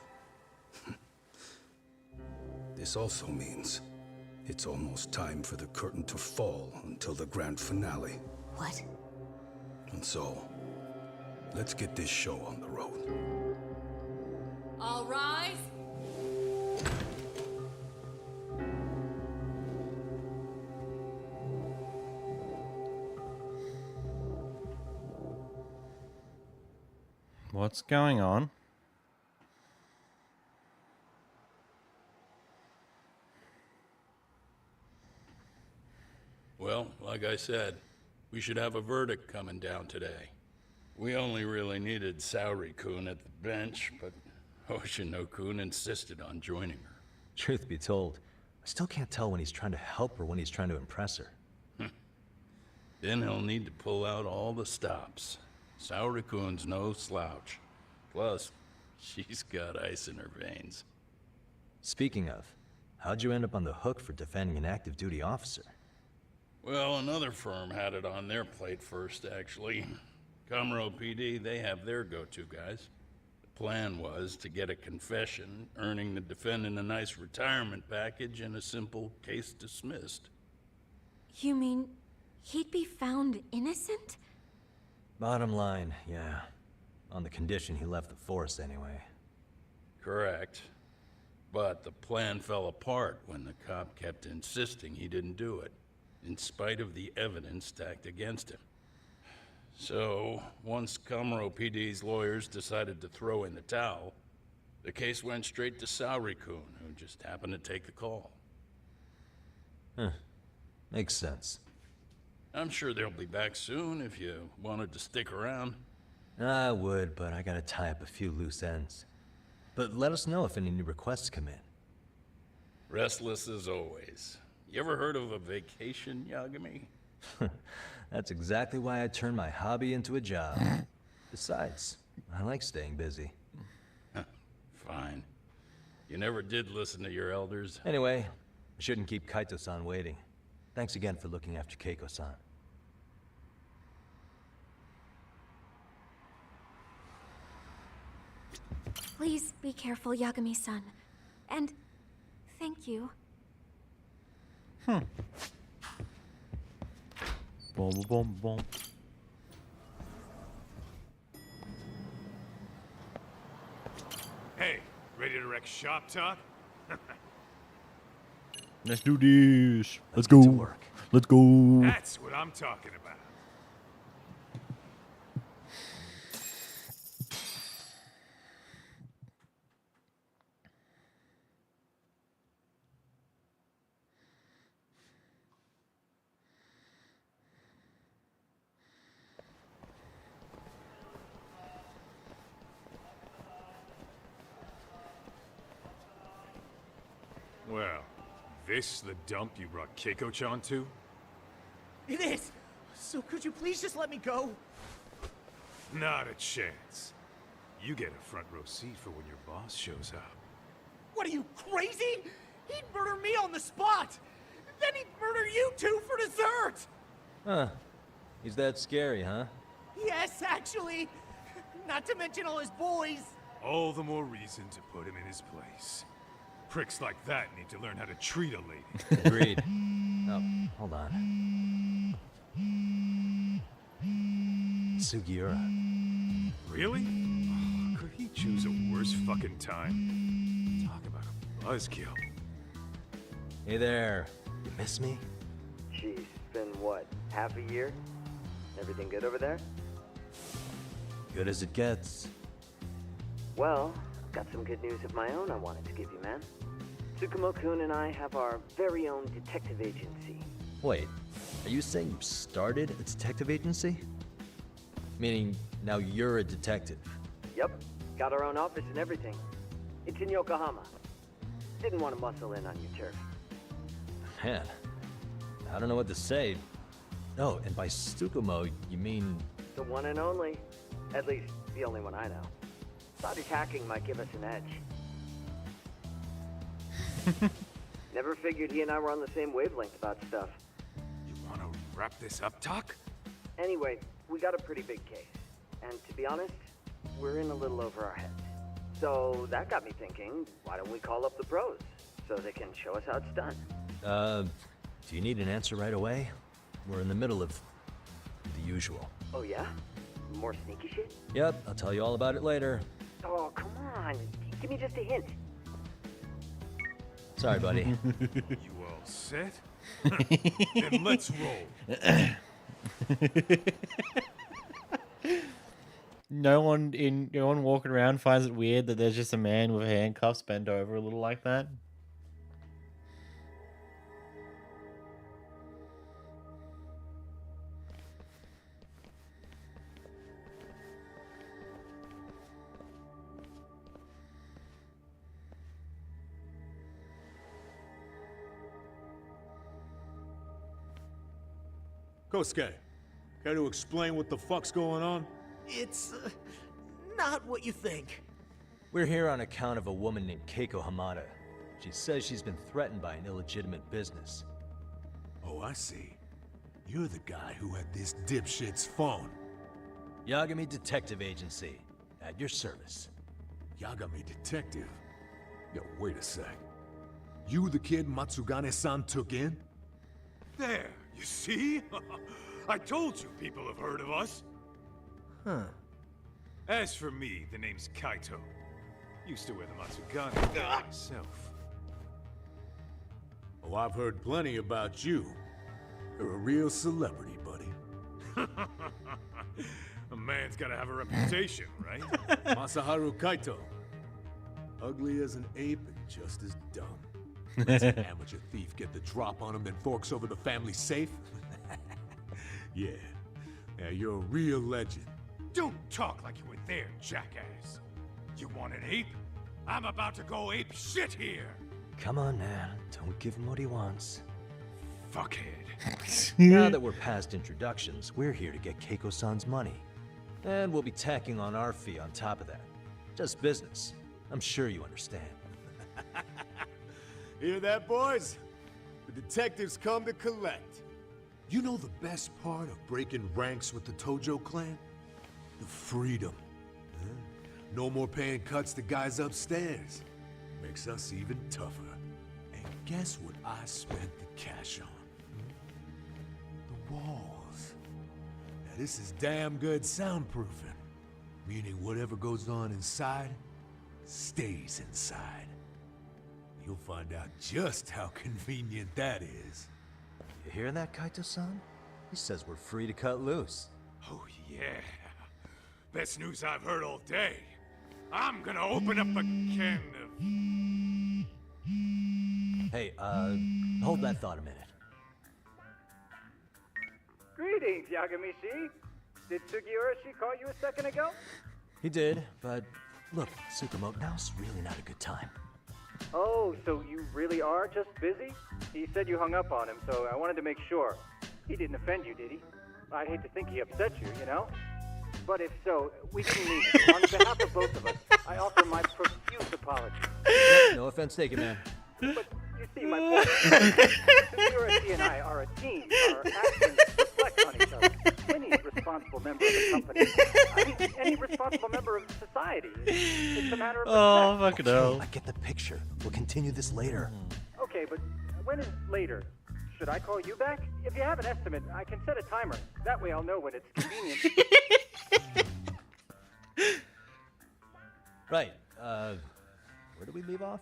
C: This also means it's almost time for the curtain to fall until the grand finale.
P: What?
C: And so, let's get this show on the road.
R: All rise.
A: What's going on?
M: Well, like I said, we should have a verdict coming down today. We only really needed Saori-kun at the bench, but Hoshino-kun insisted on joining her.
H: Truth be told, I still can't tell when he's trying to help or when he's trying to impress her.
M: Then he'll need to pull out all the stops. Saori-kun's no slouch. Plus, she's got ice in her veins.
H: Speaking of, how'd you end up on the hook for defending an active duty officer?
M: Well, another firm had it on their plate first, actually. Comro PD, they have their go-to guys. The plan was to get a confession, earning the defendant a nice retirement package and a simple case dismissed.
G: You mean he'd be found innocent?
H: Bottom line, yeah. On the condition he left the force anyway.
M: Correct. But the plan fell apart when the cop kept insisting he didn't do it, in spite of the evidence stacked against him. So, once Comro PD's lawyers decided to throw in the towel, the case went straight to Saori-kun, who just happened to take the call.
H: Huh. Makes sense.
M: I'm sure they'll be back soon if you wanted to stick around.
H: I would, but I gotta tie up a few loose ends. But let us know if any new requests come in.
M: Restless as always. You ever heard of a vacation, Yagami?
H: That's exactly why I turned my hobby into a job. Besides, I like staying busy.
M: Fine. You never did listen to your elders.
H: Anyway, I shouldn't keep Kaito-san waiting. Thanks again for looking after Keiko-san.
G: Please be careful, Yagami-san. And thank you.
A: Boom, boom, boom, boom.
F: Hey, ready to wreck shop talk?
A: Let's do this. Let's go. Let's go.
F: That's what I'm talking about. Well, this the dump you brought Keiko-chan to?
I: It is! So could you please just let me go?
F: Not a chance. You get a front row seat for when your boss shows up.
I: What are you, crazy? He'd murder me on the spot! Then he'd murder you two for dessert!
H: Huh. He's that scary, huh?
I: Yes, actually. Not to mention all his boys.
F: All the more reason to put him in his place. Pricks like that need to learn how to treat a lady.
H: Agreed. Oh, hold on. Sugiura.
F: Really? Could he choose a worse fucking time? Talk about a buzzkill.
H: Hey there. You miss me?
S: She's been, what, half a year? Everything good over there?
H: Good as it gets.
S: Well, I've got some good news of my own I wanted to give you, man. Tsukumo-kun and I have our very own detective agency.
H: Wait, are you saying you started a detective agency? Meaning, now you're a detective?
S: Yep, got our own office and everything. It's in Yokohama. Didn't want to muscle in on your turf.
H: Man, I don't know what to say. Oh, and by Tsukumo, you mean...
S: The one and only. At least, the only one I know. Thought his hacking might give us an edge. Never figured he and I were on the same wavelength about stuff.
F: You want to wrap this up, Doc?
S: Anyway, we got a pretty big case. And to be honest, we're in a little over our heads. So that got me thinking, why don't we call up the pros so they can show us how it's done?
H: Do you need an answer right away? We're in the middle of the usual.
S: Oh yeah? More sneaky shit?
H: Yep, I'll tell you all about it later.
S: Oh, come on. Give me just a hint.
H: Sorry, buddy.
F: You all set? Then let's roll.
A: No one walking around finds it weird that there's just a man with handcuffs bent over a little like that.
T: Kosuke, care to explain what the fuck's going on?
I: It's not what you think.
H: We're here on account of a woman named Keiko Hamada. She says she's been threatened by an illegitimate business.
T: Oh, I see. You're the guy who had this dipshit's phone.
H: Yagami Detective Agency, at your service.
T: Yagami Detective? Yo, wait a sec. You the kid Matsugane-san took in?
F: There, you see? I told you people have heard of us.
I: Huh.
F: As for me, the name's Kaito. Used to wear the Matsugane myself.
T: Oh, I've heard plenty about you. You're a real celebrity, buddy.
F: A man's gotta have a reputation, right?
T: Masaharu Kaito. Ugly as an ape and just as dumb. Lets an amateur thief get the drop on him, then forks over the family safe? Yeah. Yeah, you're a real legend.
F: Don't talk like you were there, jackass. You want an ape? I'm about to go ape shit here.
H: Come on, man. Don't give him what he wants.
F: Fuckhead.
H: Now that we're past introductions, we're here to get Keiko-san's money. And we'll be tacking on our fee on top of that. Just business. I'm sure you understand.
T: Hear that, boys? The detectives come to collect. You know the best part of breaking ranks with the Tojo clan? The freedom. Huh? No more paying cuts to guys upstairs. Makes us even tougher. And guess what I spent the cash on? The walls. Now this is damn good soundproofing. Meaning whatever goes on inside, stays inside. You'll find out just how convenient that is.
H: You hear that, Kaito-san? He says we're free to cut loose.
F: Oh, yeah. Best news I've heard all day. I'm gonna open up a can of...
H: Hey, hold that thought a minute.
S: Greetings, Yagami-shi. Did Sugiura-shi call you a second ago?
H: He did, but look, Tsukumo, now's really not a good time.
S: Oh, so you really are just busy? He said you hung up on him, so I wanted to make sure. He didn't offend you, did he? I'd hate to think he upset you, you know? But if so, we didn't mean it. On behalf of both of us, I offer my profuse apologies.
H: No offense taken, man.
S: But you see my point. Sugiura-shi and I are a team. Our actions reflect on each other. Any responsible member of the company, I mean, any responsible member of society. It's a matter of respect.
A: Oh, fucking hell.
H: I get the picture. We'll continue this later.
S: Okay, but when is later? Should I call you back? If you have an estimate, I can set a timer. That way I'll know when it's convenient.
H: Right, where do we leave off?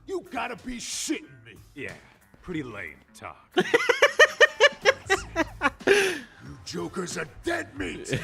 T: You gotta be shitting me.
F: Yeah, pretty lame talk.
T: You jokers are dead meat.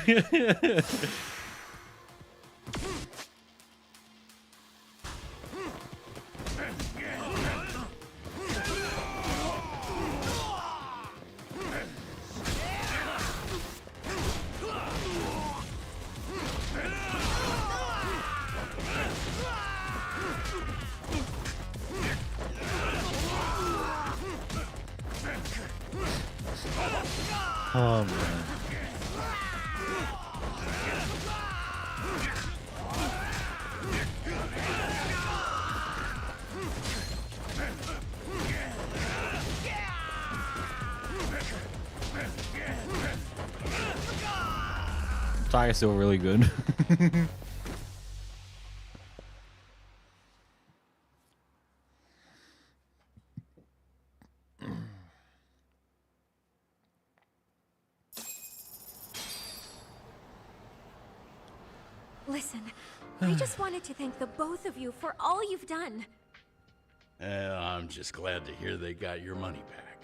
A: Oh, man. Tiger's still really good.
G: Listen, I just wanted to thank the both of you for all you've done.
M: I'm just glad to hear they got your money back.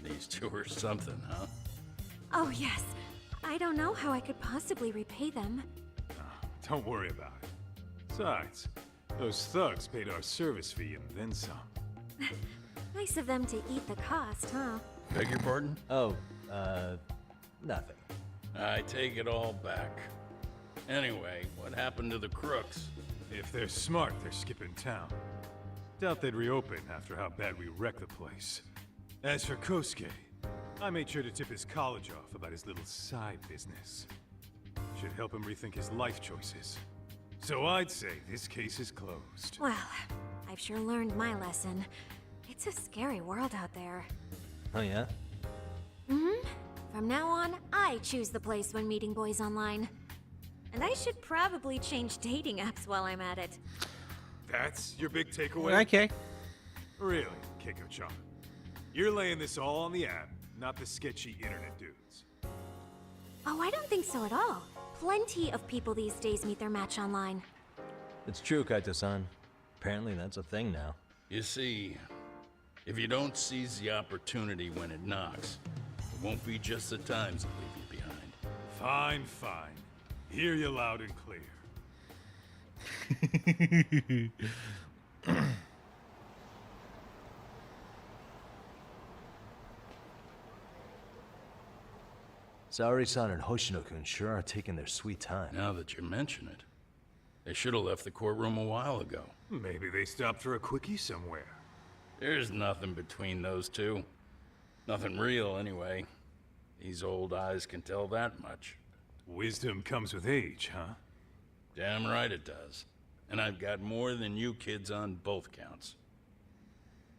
M: These two are something, huh?
G: Oh, yes. I don't know how I could possibly repay them.
F: Don't worry about it. Besides, those thugs paid our service fee and then some.
G: Nice of them to eat the cost, huh?
M: Beg your pardon?
H: Oh, nothing.
M: I take it all back. Anyway, what happened to the crooks?
F: If they're smart, they're skipping town. Doubt they'd reopen after how bad we wrecked the place. As for Kosuke, I made sure to tip his college off about his little side business. Should help him rethink his life choices. So I'd say this case is closed.
G: Well, I've sure learned my lesson. It's a scary world out there.
H: Oh, yeah?
G: Mm-hmm. From now on, I choose the place when meeting boys online. And I should probably change dating apps while I'm at it.
F: That's your big takeaway?
A: Okay.
F: Really, Keiko-chan? You're laying this all on the app, not the sketchy internet dudes.
G: Oh, I don't think so at all. Plenty of people these days meet their match online.
H: It's true, Kaito-san. Apparently that's a thing now.
M: You see, if you don't seize the opportunity when it knocks, it won't be just the times that leave you behind.
F: Fine, fine. Hear you loud and clear.
H: Saori-san and Hoshino-kun sure are taking their sweet time.
M: Now that you mention it, they should have left the courtroom a while ago.
F: Maybe they stopped for a quickie somewhere.
M: There's nothing between those two. Nothing real, anyway. These old eyes can tell that much.
F: Wisdom comes with age, huh?
M: Damn right it does. And I've got more than you kids on both counts.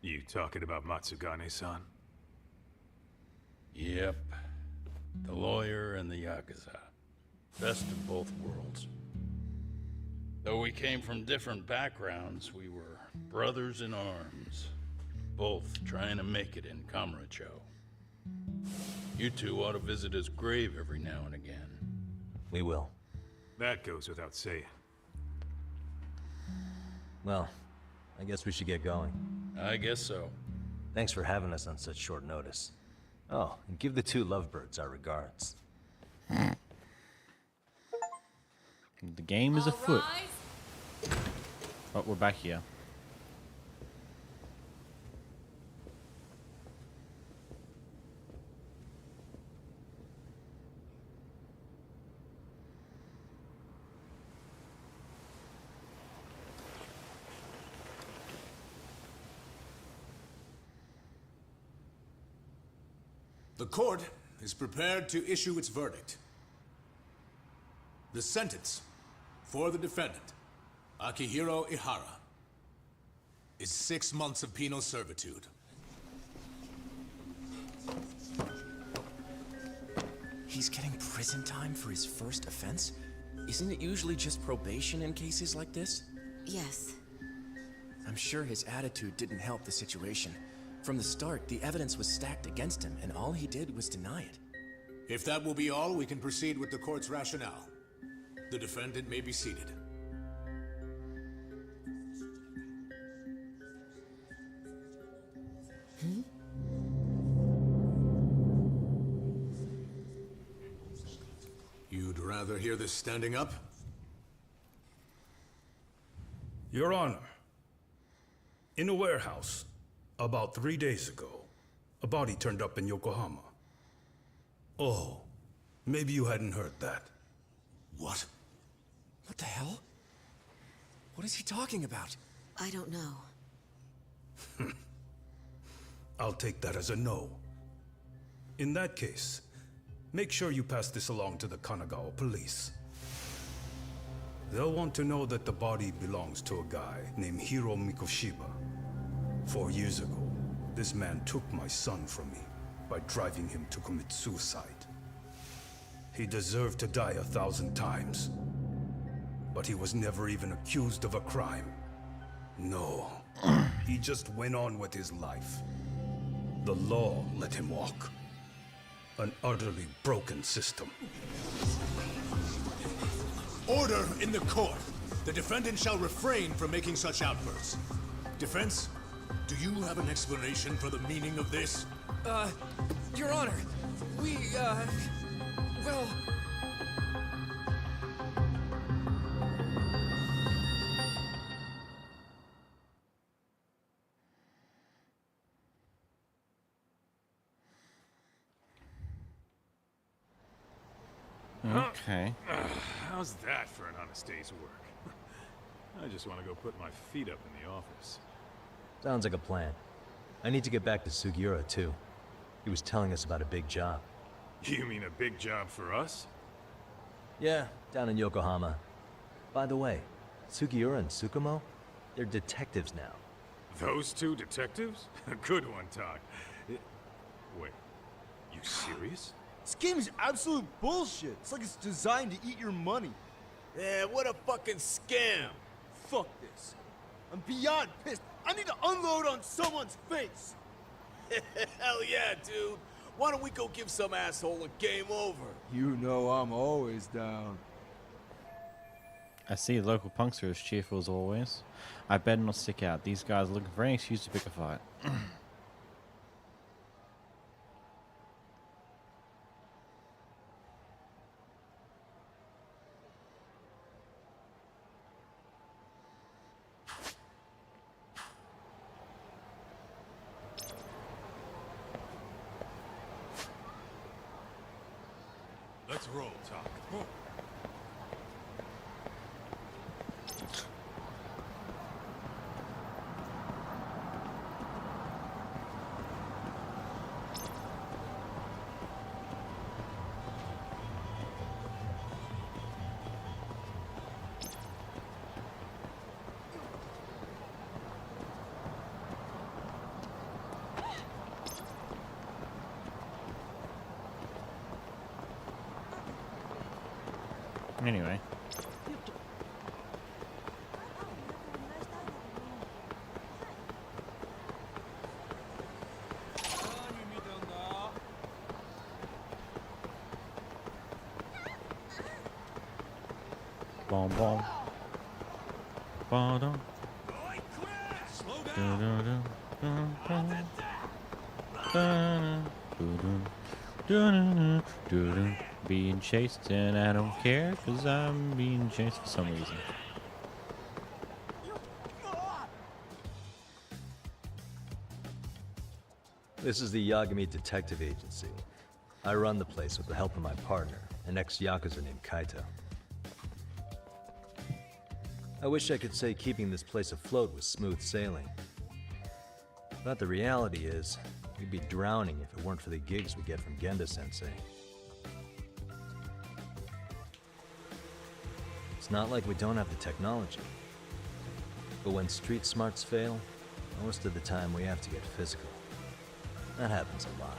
F: You talking about Matsugane-san?
M: Yep. The lawyer and the Yakuza. Best of both worlds. Though we came from different backgrounds, we were brothers in arms. Both trying to make it in Kamurocho. You two ought to visit his grave every now and again.
H: We will.
F: That goes without saying.
H: Well, I guess we should get going.
M: I guess so.
H: Thanks for having us on such short notice. Oh, and give the two lovebirds our regards.
A: The game is afoot. Oh, we're back here.
T: The court is prepared to issue its verdict. The sentence for the defendant, Akihiro Ihara, is 6 months of penal servitude.
Q: He's getting prison time for his first offense? Isn't it usually just probation in cases like this?
P: Yes.
Q: I'm sure his attitude didn't help the situation. From the start, the evidence was stacked against him, and all he did was deny it.
T: If that will be all, we can proceed with the court's rationale. The defendant may be seated. You'd rather hear this standing up?
U: Your Honor, in a warehouse, about 3 days ago, a body turned up in Yokohama. Oh, maybe you hadn't heard that.
T: What?
Q: What the hell? What is he talking about?
P: I don't know.
U: I'll take that as a no. In that case, make sure you pass this along to the Kanagawa police. They'll want to know that the body belongs to a guy named Hiro Mikoshiba. 4 years ago, this man took my son from me by driving him to commit suicide. He deserved to die 1,000 times, but he was never even accused of a crime. No, he just went on with his life. The law let him walk. An utterly broken system.
T: Order in the court. The defendant shall refrain from making such outbursts. Defense, do you have an explanation for the meaning of this?
J: Your Honor, well...
A: Okay.
F: How's that for an honest day's work? I just want to go put my feet up in the office.
H: Sounds like a plan. I need to get back to Sugiura, too. He was telling us about a big job.
F: You mean a big job for us?
H: Yeah, down in Yokohama. By the way, Sugiura and Tsukumo, they're detectives now.
F: Those two detectives? Good one, Todd. Wait, you serious?
I: This game is absolute bullshit. It's like it's designed to eat your money.
J: Yeah, what a fucking scam!
I: Fuck this. I'm beyond pissed. I need to unload on someone's face.
J: Hell yeah, dude. Why don't we go give some asshole a game over?
I: You know I'm always down.
A: I see local punks are as cheerful as always. I better not stick out. These guys are looking for any excuse to pick a fight.
F: Let's roll, Talk.
A: Anyway. Boom, boom. Ba-dum. Da-da-da. Da-da. Da-da. Doo-doo. Da-da-da. Doo-doo. Being chased and I don't care because I'm being chased for some reason.
H: This is the Yagami Detective Agency. I run the place with the help of my partner, an ex-Yakuza named Kaito. I wish I could say keeping this place afloat was smooth sailing. But the reality is, we'd be drowning if it weren't for the gigs we get from Genda-sensei. It's not like we don't have the technology. But when street smarts fail, most of the time we have to get physical. That happens a lot.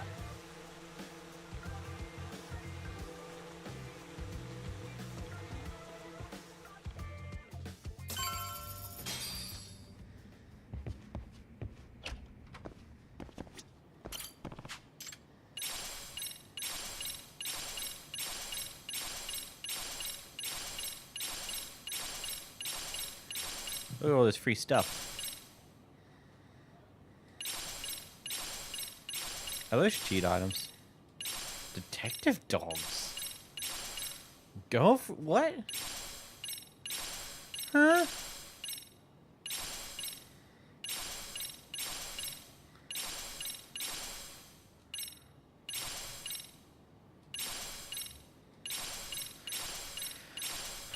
A: Look at all this free stuff. Are those cheat items? Detective dogs. Go for what? Huh?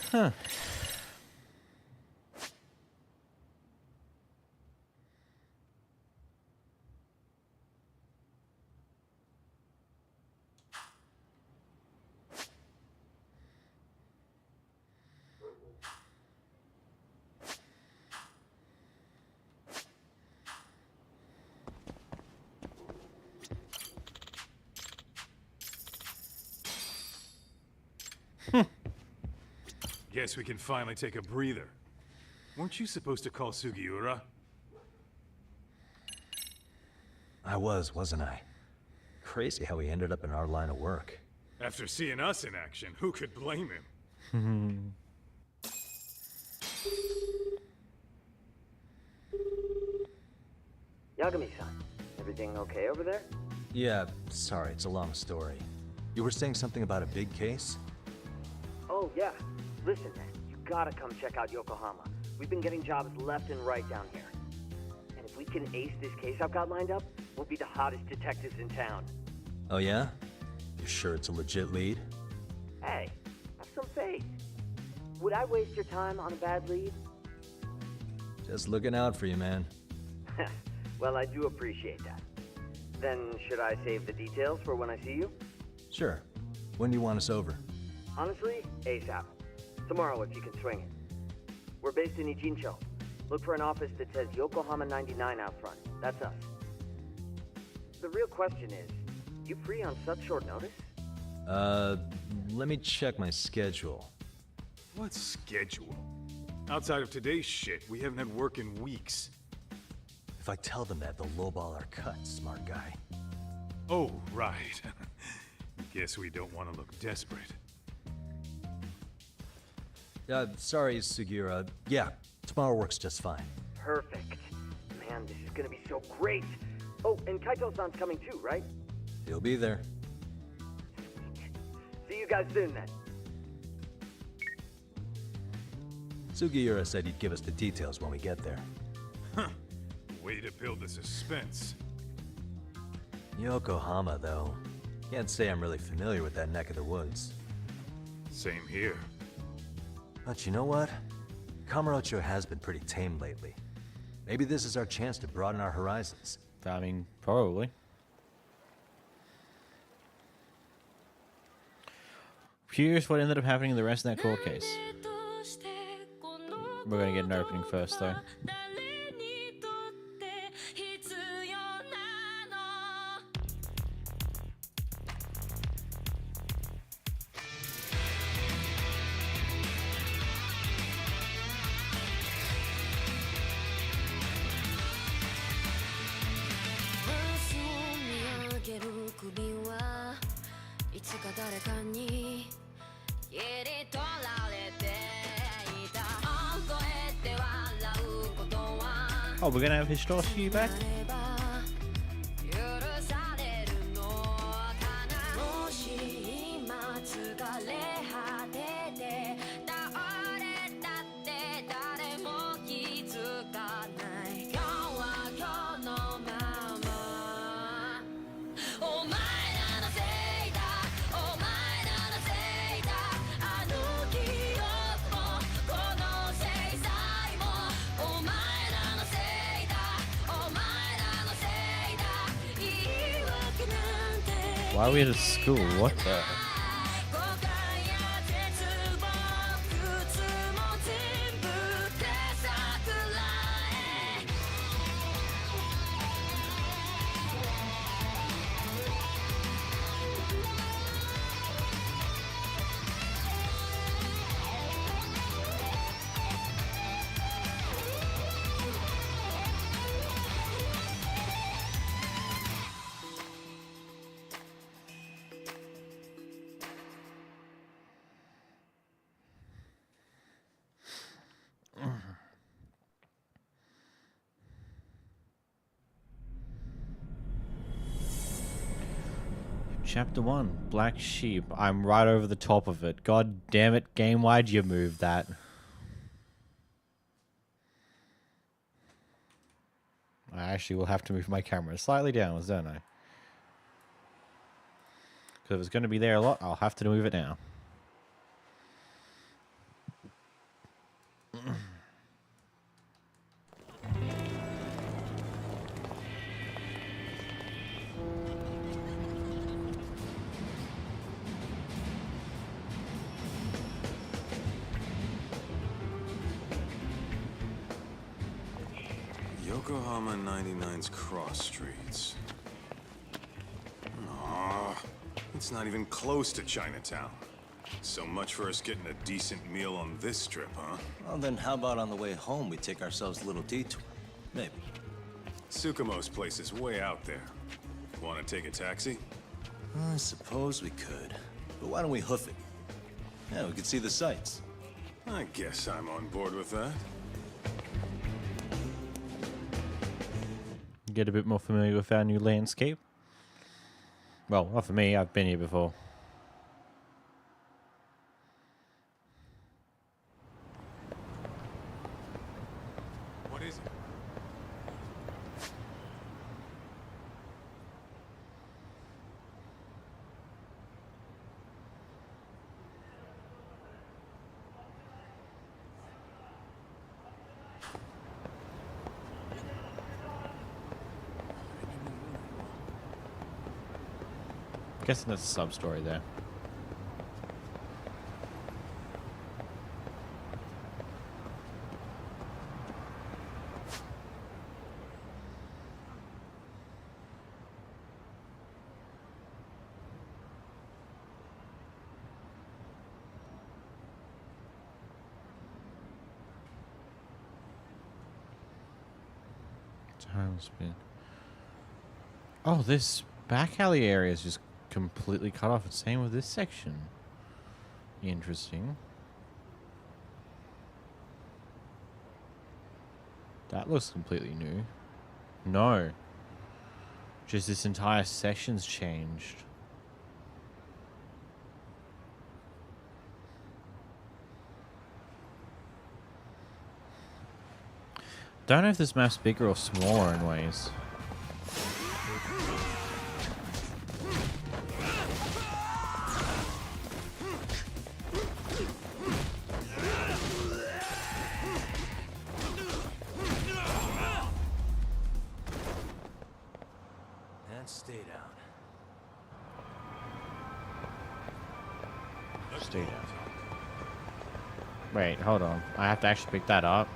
A: Huh.
F: Guess we can finally take a breather. Weren't you supposed to call Sugiura?
H: I wasn't I? Crazy how he ended up in our line of work.
F: After seeing us in action, who could blame him?
K: Yagami-san, everything okay over there?
H: Yeah, sorry, it's a long story. You were saying something about a big case?
K: Oh, yeah. Listen, man, you gotta come check out Yokohama. We've been getting jobs left and right down here. And if we can ace this case I've got lined up, we'll be the hottest detectives in town.
H: Oh yeah? You sure it's a legit lead?
K: Hey, have some faith. Would I waste your time on a bad lead?
H: Just looking out for you, man.
K: Well, I do appreciate that. Then, should I save the details for when I see you?
H: Sure. When do you want us over?
K: Honestly, ASAP. Tomorrow if you can swing it. We're based in Ijincho. Look for an office that says Yokohama 99 out front. That's us. The real question is, you free on such short notice?
H: Let me check my schedule.
F: What schedule? Outside of today's shit, we haven't had work in weeks.
H: If I tell them that, they'll lowball our cut, smart guy.
F: Oh, right. Guess we don't want to look desperate.
H: Sorry, Sugiura. Yeah, tomorrow works just fine.
K: Perfect. Man, this is gonna be so great. Oh, and Kaito-san's coming too, right?
H: He'll be there.
K: See you guys soon then.
H: Sugiura said he'd give us the details when we get there.
F: Huh. Way to build the suspense.
H: Yokohama, though. Can't say I'm really familiar with that neck of the woods.
F: Same here.
H: But you know what? Kamurocho has been pretty tame lately. Maybe this is our chance to broaden our horizons.
A: I mean, probably. Curious what ended up happening in the rest of that court case. We're gonna get an opening first, though. Oh, we're gonna have Hitoshi back? Why are we at a school? What the? Chapter 1, Black Sheep. I'm right over the top of it. God damn it, game, why'd you move that? I actually will have to move my camera slightly downwards, don't I? Because if it's going to be there a lot, I'll have to move it down.
F: Yokohama 99's cross streets. Aw, it's not even close to Chinatown. So much for us getting a decent meal on this strip, huh?
E: Well, then how about on the way home we take ourselves a little detour? Maybe.
F: Tsukumo's place is way out there. Want to take a taxi?
E: I suppose we could. But why don't we hoof it? Yeah, we could see the sights.
F: Oh, I guess I'm on board with that.
A: Get a bit more familiar with our new landscape. Well, not for me, I've been here before.
F: What is it?
A: Guessing that's a sub-story there. Tailspin. Oh, this back alley area is just completely cut off. Same with this section. Interesting. That looks completely new. No. Just this entire section's changed. Don't know if this map's bigger or smaller in ways.
H: And stay down.
A: Stay down. Wait, hold on. I have to actually pick that up.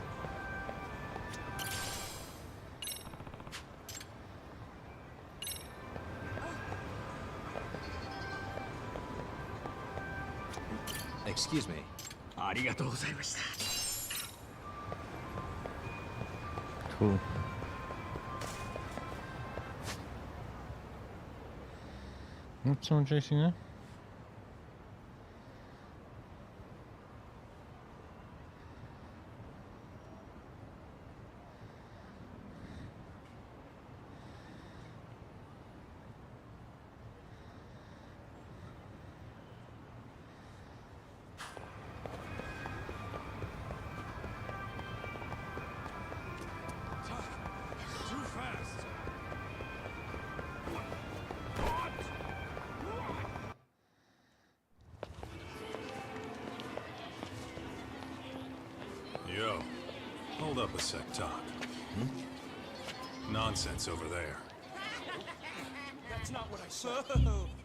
H: Excuse me.
A: Cool. What's someone chasing there?
F: Too fast. Yo, hold up a sec, Doc. Nonsense over there.
O: That's not what I said.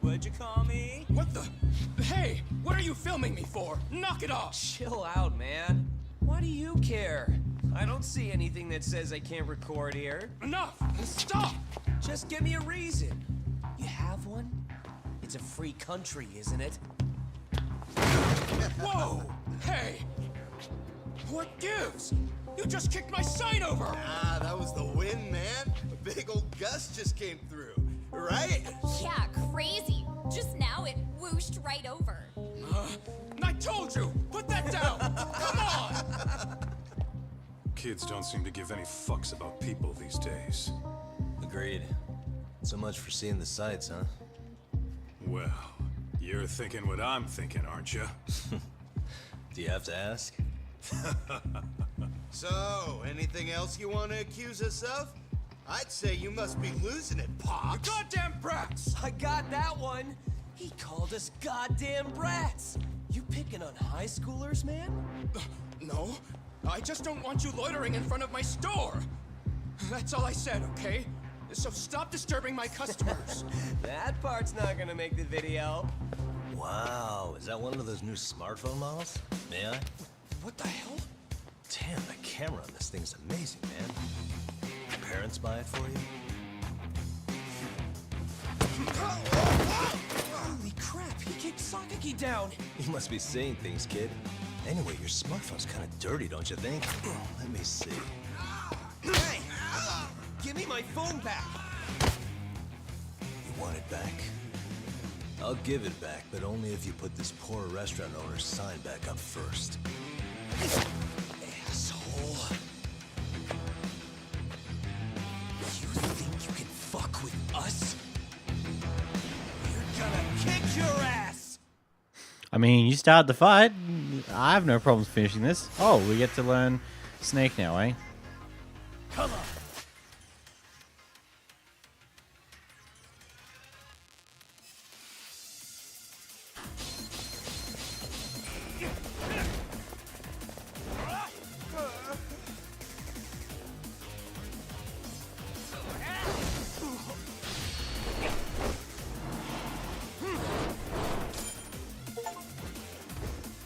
O: What'd you call me? What the? Hey, what are you filming me for? Knock it off!
D: Chill out, man. Why do you care? I don't see anything that says I can't record here.
O: Enough! Stop!
D: Just give me a reason. You have one? It's a free country, isn't it?
O: Whoa! Hey! What gives? You just kicked my sign over!
J: Ah, that was the wind, man. A big old gust just came through, right?
V: Yeah, crazy. Just now it whooshed right over.
O: I told you! Put that down! Come on!
F: Kids don't seem to give any fucks about people these days.
E: Agreed. So much for seeing the sights, huh?
F: Well, you're thinking what I'm thinking, aren't you?
E: Do you have to ask?
J: So, anything else you want to accuse us of? I'd say you must be losing it, Pops.
O: You goddamn brats!
D: I got that one. He called us goddamn brats. You picking on high schoolers, man?
O: No, I just don't want you loitering in front of my store. That's all I said, okay? So stop disturbing my customers.
D: That part's not gonna make the video.
E: Wow, is that one of those new smartphone models? May I?
O: What the hell?
E: Damn, the camera on this thing's amazing, man. Your parents buy it for you?
D: Holy crap, he kicked Sakaki down.
E: You must be seeing things, kid. Anyway, your smartphone's kind of dirty, don't you think? Let me see.
D: Hey! Give me my phone back!
E: You want it back? I'll give it back, but only if you put this poor restaurant owner's sign back up first.
D: Asshole. You think you can fuck with us? We're gonna kick your ass!
A: I mean, you started the fight. I have no problems finishing this. Oh, we get to learn Snake now, eh?
D: Come on.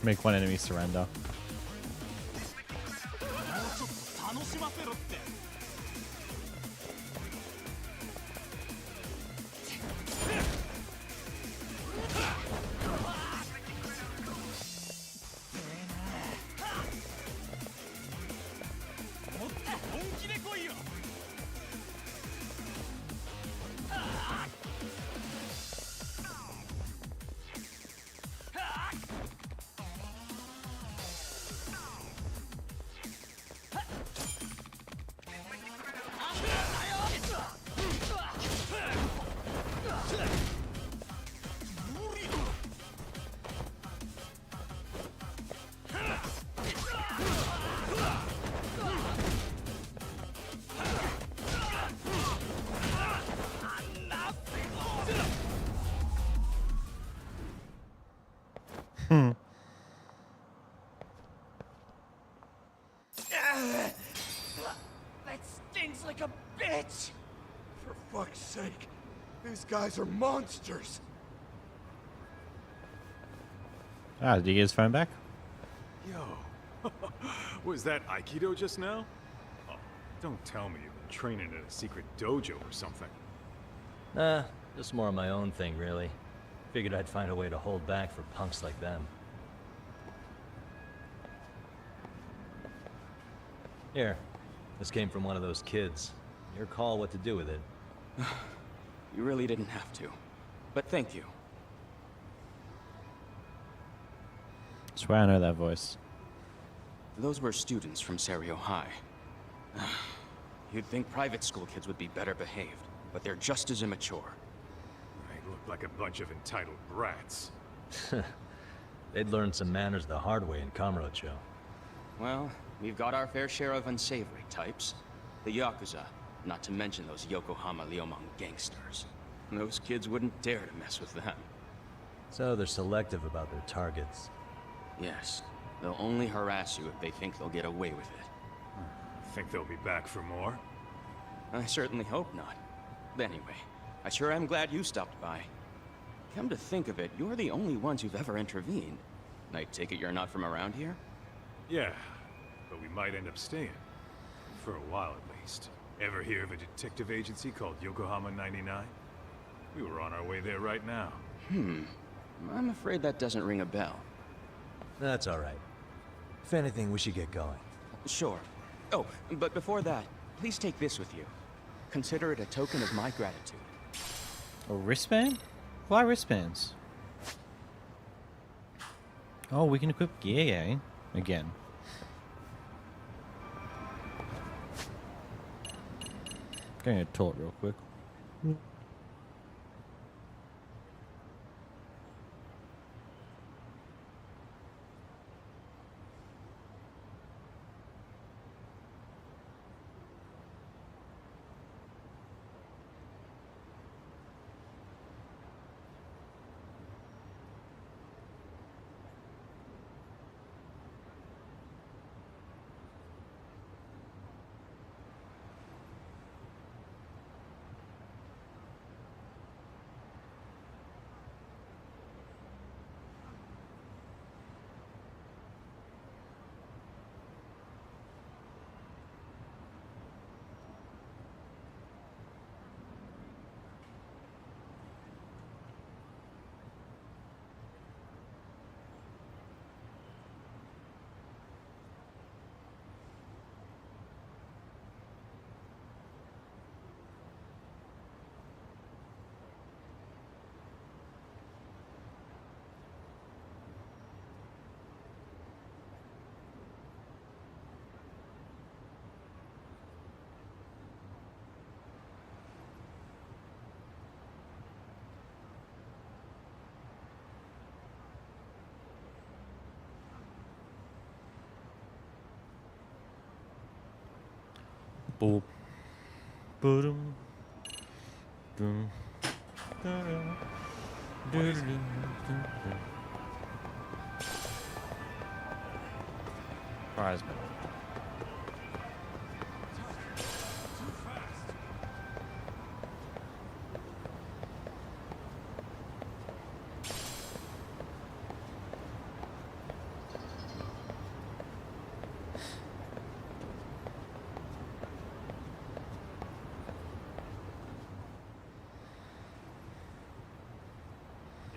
A: Make one enemy surrender.
I: That stings like a bitch! For fuck's sake, these guys are monsters!
A: Ah, did he get his phone back?
F: Yo. Was that Aikido just now? Oh, don't tell me you've been training at a secret dojo or something.
H: Just more of my own thing, really. Figured I'd find a way to hold back for punks like them. Here, this came from one of those kids. Your call what to do with it.
Q: You really didn't have to. But thank you.
A: I swear I know that voice.
Q: Those were students from Serio High. You'd think private school kids would be better behaved, but they're just as immature.
F: They look like a bunch of entitled brats.
H: They'd learned some manners the hard way in Kamurocho.
Q: Well, we've got our fair share of unsavory types. The Yakuza, not to mention those Yokohama Liomang gangsters. Those kids wouldn't dare to mess with them.
H: So they're selective about their targets.
Q: Yes. They'll only harass you if they think they'll get away with it.
F: Think they'll be back for more?
Q: I certainly hope not. But anyway, I sure am glad you stopped by. Come to think of it, you're the only ones who've ever intervened. I take it you're not from around here?
F: Yeah, but we might end up staying. For a while at least. Ever hear of a detective agency called Yokohama 99? We were on our way there right now.
Q: I'm afraid that doesn't ring a bell.
H: That's all right. If anything, we should get going.
Q: Sure. Oh, but before that, please take this with you. Consider it a token of my gratitude.
A: A wristband? Why wristbands? Oh, we can equip gear, eh? Again. Going to talk real quick. boop. Boom. Boom. Prizeman.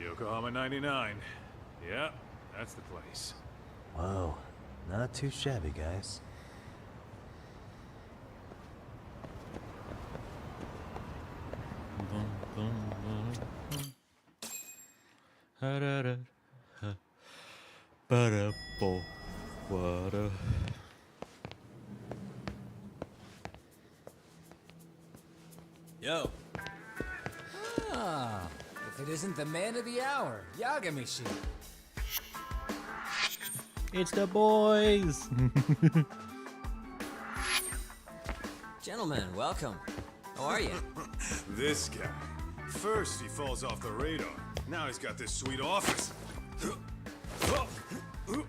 F: Yokohama 99. Yeah, that's the place.
H: Whoa, not too shabby, guys.
J: Yo. Ah, if it isn't the man of the hour, Yagami-shi.
A: It's the boys.
B: Gentlemen, welcome. How are you?
F: This guy. First he falls off the radar. Now he's got this sweet office. Little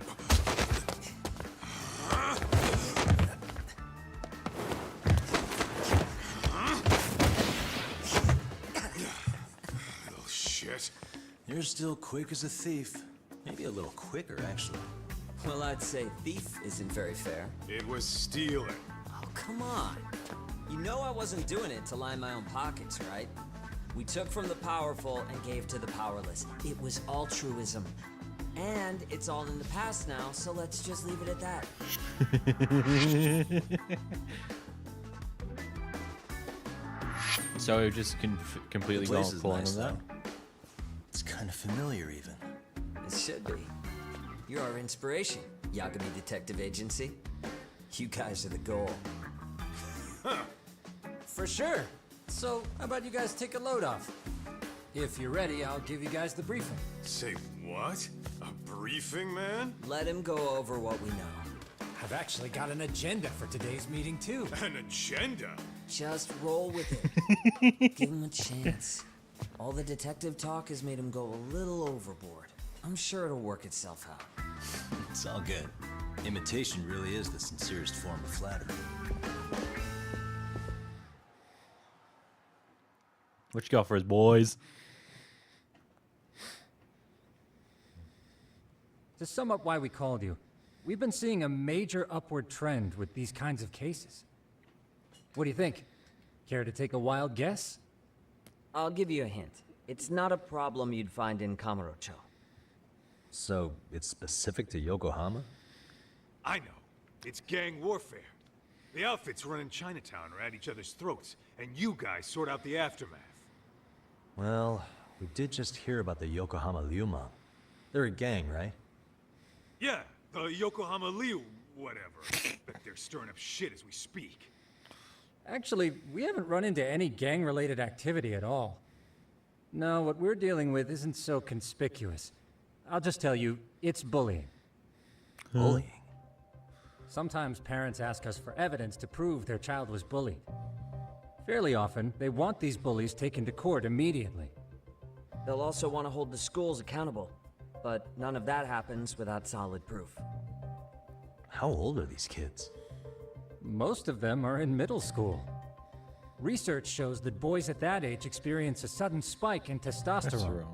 F: shit.
E: You're still quick as a thief. Maybe a little quicker, actually.
B: Well, I'd say thief isn't very fair.
F: It was stealing.
B: Oh, come on. You know I wasn't doing it to line my own pockets, right? We took from the powerful and gave to the powerless. It was altruism. And it's all in the past now, so let's just leave it at that.
A: So we've just completely
E: The
A: gone
E: place is
A: calling
E: nice,
A: them that.
E: though. It's kind of familiar, even.
B: It should be. You're our inspiration, Yagami Detective Agency. You guys are the goal.
J: For sure. So, how about you guys take a load off? If you're ready, I'll give you guys the briefing.
F: Say what? A briefing, man?
B: Let him go over what we know.
J: I've actually got an agenda for today's meeting, too.
F: An agenda?
B: Just roll with it. Give him a chance. All the detective talk has made him go a little overboard. I'm sure it'll work itself out.
E: It's all good. Imitation really is the sincerest form of flattery.
A: What you got for us, boys?
L: To sum up why we called you, we've been seeing a major upward trend with these kinds of cases. What do you think? Care to take a wild guess?
B: I'll give you a hint. It's not a problem you'd find in Kamurocho.
H: So, it's specific to Yokohama?
F: I know. It's gang warfare. The outfits running Chinatown are at each other's throats, and you guys sort out the aftermath.
H: Well, we did just hear about the Yokohama Liumang. They're a gang, right?
F: Yeah, the Yokohama Liu, whatever. Bet they're stirring up shit as we speak.
L: Actually, we haven't run into any gang-related activity at all. No, what we're dealing with isn't so conspicuous. I'll just tell you, it's bullying.
H: Bullying?
L: Sometimes parents ask us for evidence to prove their child was bullied. Fairly often, they want these bullies taken to court immediately.
B: They'll also want to hold the schools accountable, but none of that happens without solid proof.
H: How old are these kids?
L: Most of them are in middle school. Research shows that boys at that age experience a sudden spike in testosterone.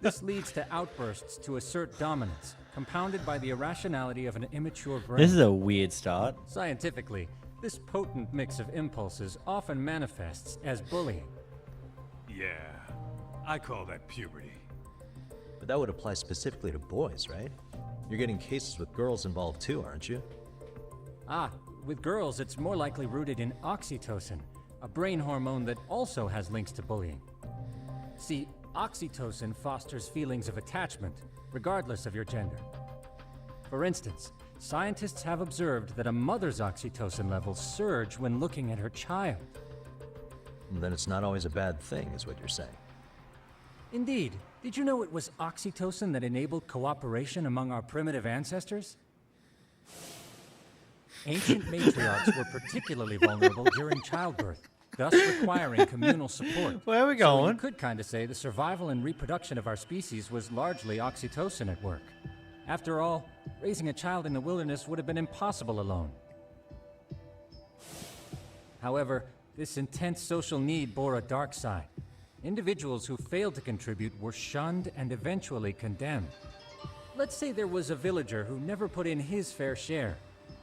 L: This leads to outbursts to assert dominance, compounded by the irrationality of an immature brain.
A: This is a weird start.
L: Scientifically, this potent mix of impulses often manifests as bullying.
F: Yeah, I call that puberty.
H: But that would apply specifically to boys, right? You're getting cases with girls involved too, aren't you?
L: Ah, with girls, it's more likely rooted in oxytocin, a brain hormone that also has links to bullying. See, oxytocin fosters feelings of attachment, regardless of your gender. For instance, scientists have observed that a mother's oxytocin levels surge when looking at her child.
H: Then it's not always a bad thing, is what you're saying.
L: Indeed. Did you know it was oxytocin that enabled cooperation among our primitive ancestors? Ancient matriarchs were particularly vulnerable during childbirth, thus requiring communal support.
A: Where are we
L: So
A: going?
L: you could kind of say the survival and reproduction of our species was largely oxytocin at work. After all, raising a child in the wilderness would have been impossible alone. However, this intense social need bore a dark side. Individuals who failed to contribute were shunned and eventually condemned. Let's say there was a villager who never put in his fair share.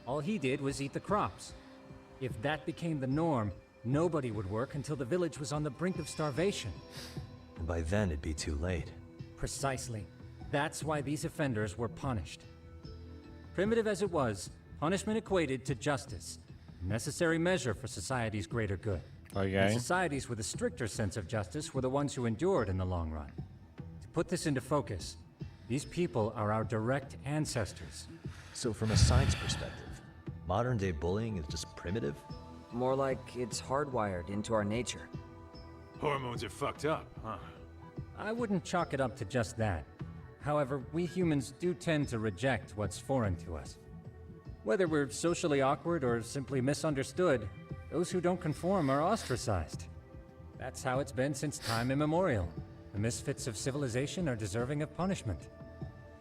L: All he did was eat the crops. If that became the norm, nobody would work until the village was on the brink of starvation.
H: And by then, it'd be too late.
L: Precisely. That's why these offenders were punished. Primitive as it was, punishment equated to justice, a necessary measure for society's greater good.
A: Okay.
L: And societies with a stricter sense of justice were the ones who endured in the long run. To put this into focus, these people are our direct ancestors.
H: So from a science perspective, modern-day bullying is just primitive?
B: More like it's hardwired into our nature.
F: Hormones are fucked up, huh?
L: I wouldn't chalk it up to just that. However, we humans do tend to reject what's foreign to us. Whether we're socially awkward or simply misunderstood, those who don't conform are ostracized. That's how it's been since time immemorial. The misfits of civilization are deserving of punishment.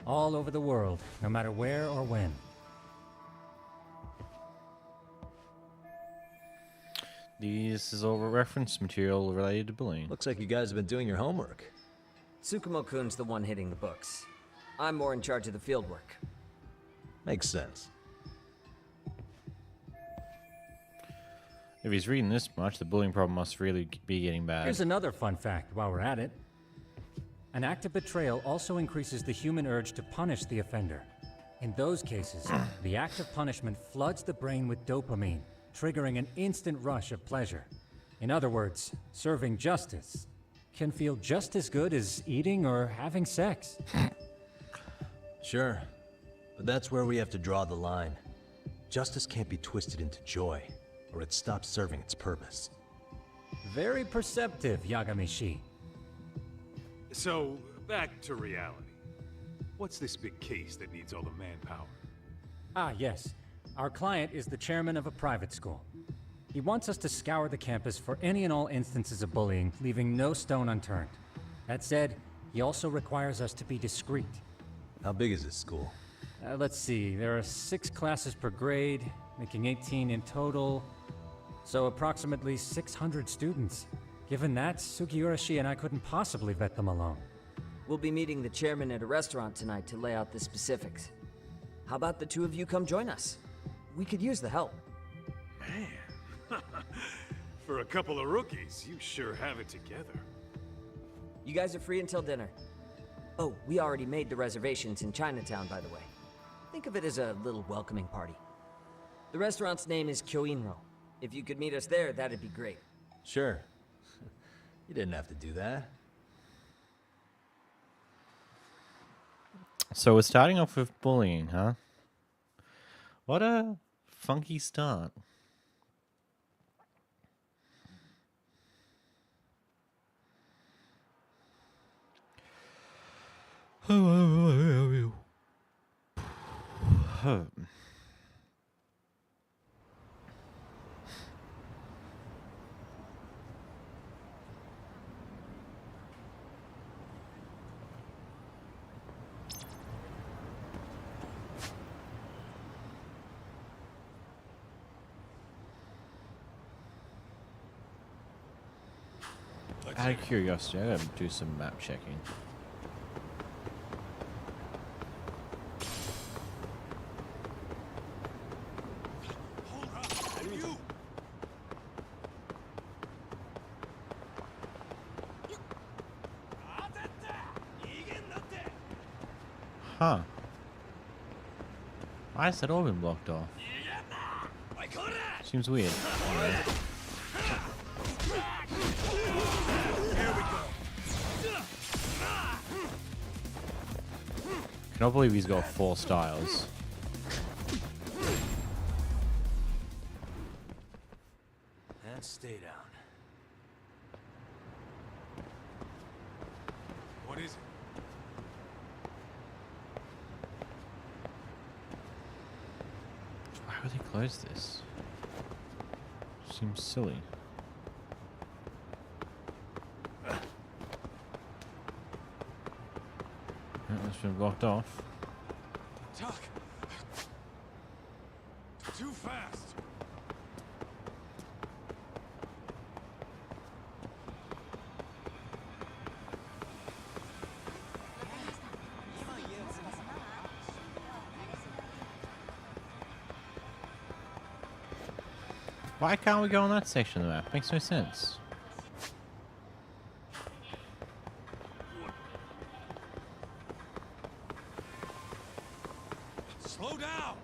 L: All over the world, no matter where or when.
A: This is all reference material related to bullying.
H: Looks like you guys have been doing your homework.
B: Tsukumo-kun's the one hitting the books. I'm more in charge of the field work.
H: Makes sense.
A: If he's reading this much, the bullying problem must really be getting bad.
L: Here's another fun fact while we're at it. An act of betrayal also increases the human urge to punish the offender. In those cases, the act of punishment floods the brain with dopamine, triggering an instant rush of pleasure. In other words, serving justice can feel just as good as eating or having sex.
H: Sure, but that's where we have to draw the line. Justice can't be twisted into joy, or it stops serving its purpose.
L: Very perceptive, Yagamishi.
F: So, back to reality. What's this big case that needs all the manpower?
L: Ah, yes. Our client is the chairman of a private school. He wants us to scour the campus for any and all instances of bullying, leaving no stone unturned. That said, he also requires us to be discreet.
H: How big is this school?
L: Let's see, there are 6 classes per grade, making 18 in total. So approximately 600 students. Given that, Sugiurashi and I couldn't possibly vet them alone.
B: We'll be meeting the chairman at a restaurant tonight to lay out the specifics. How about the two of you come join us? We could use the help.
F: Man, for a couple of rookies, you sure have it together.
B: You guys are free until dinner. Oh, we already made the reservations in Chinatown, by the way. Think of it as a little welcoming party. The restaurant's name is Kyoinro. If you could meet us there, that'd be great.
H: Sure. You didn't have to do that.
A: So we're starting off with bullying, huh? What a funky start. Out of curiosity, I gotta do some map checking. Huh. Why is that all been blocked off? Seems weird. Cannot believe he's got 4 styles.
H: And stay down.
F: What is it?
A: would they close this? Seems silly. It's been blocked off.
F: Tuck! Too fast!
A: Why can't we go on that section of the map? Makes no sense.
F: Slow down!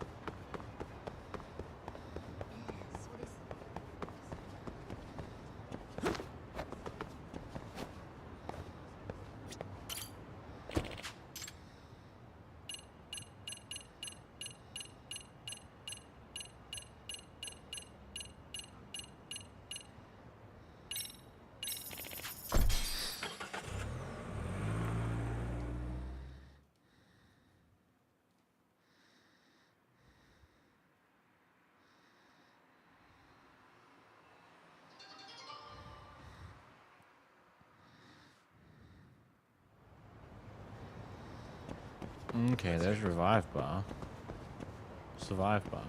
A: Okay, there's revive bar. Survive bar.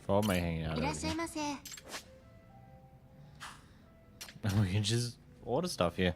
A: Frog may hanging out over here. We can just order stuff here.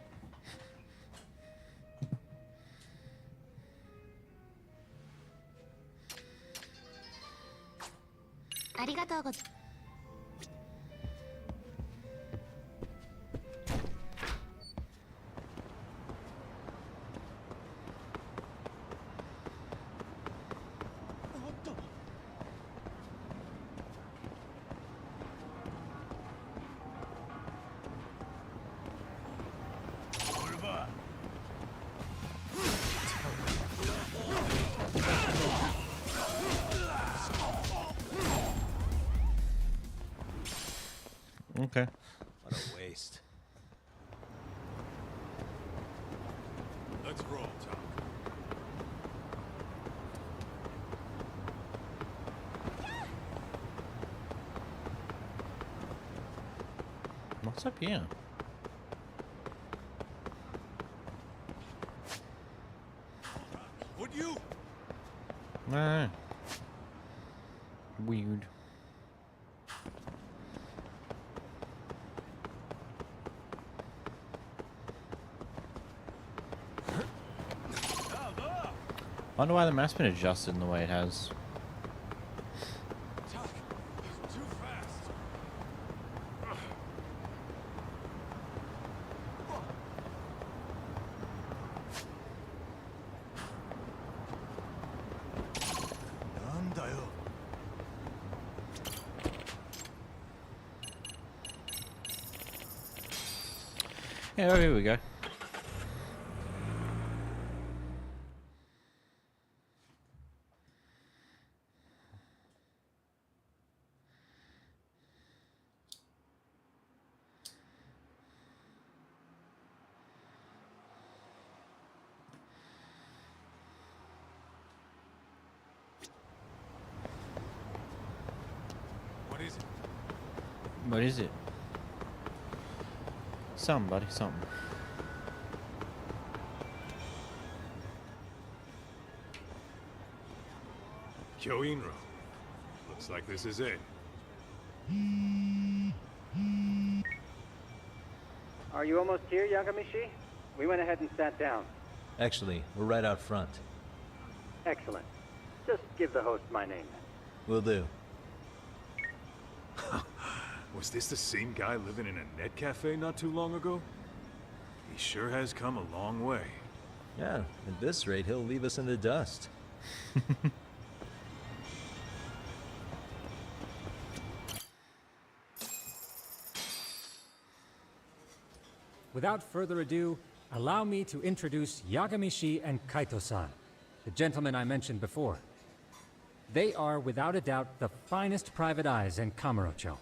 A: Okay.
H: What a waste.
F: Let's roll, Tom.
A: What's up here?
F: Would you?
A: Nah. Weird. I wonder why the map's been adjusted in the way it has.
F: Tuck, too fast.
A: Yeah, here we go.
F: What is it?
A: What is it? Somebody, something.
F: Kyoinro. Looks like this is it.
S: Are you almost here, Yagamishi? We went ahead and sat down.
H: Actually, we're right out front.
S: Excellent. Just give the host my name.
H: Will do.
F: Was this the same guy living in a net cafe not too long ago? He sure has come a long way.
H: Yeah, at this rate, he'll leave us in the dust.
L: Without further ado, allow me to introduce Yagamishi and Kaito-san, the gentlemen I mentioned before. They are, without a doubt, the finest private eyes in Kamurocho.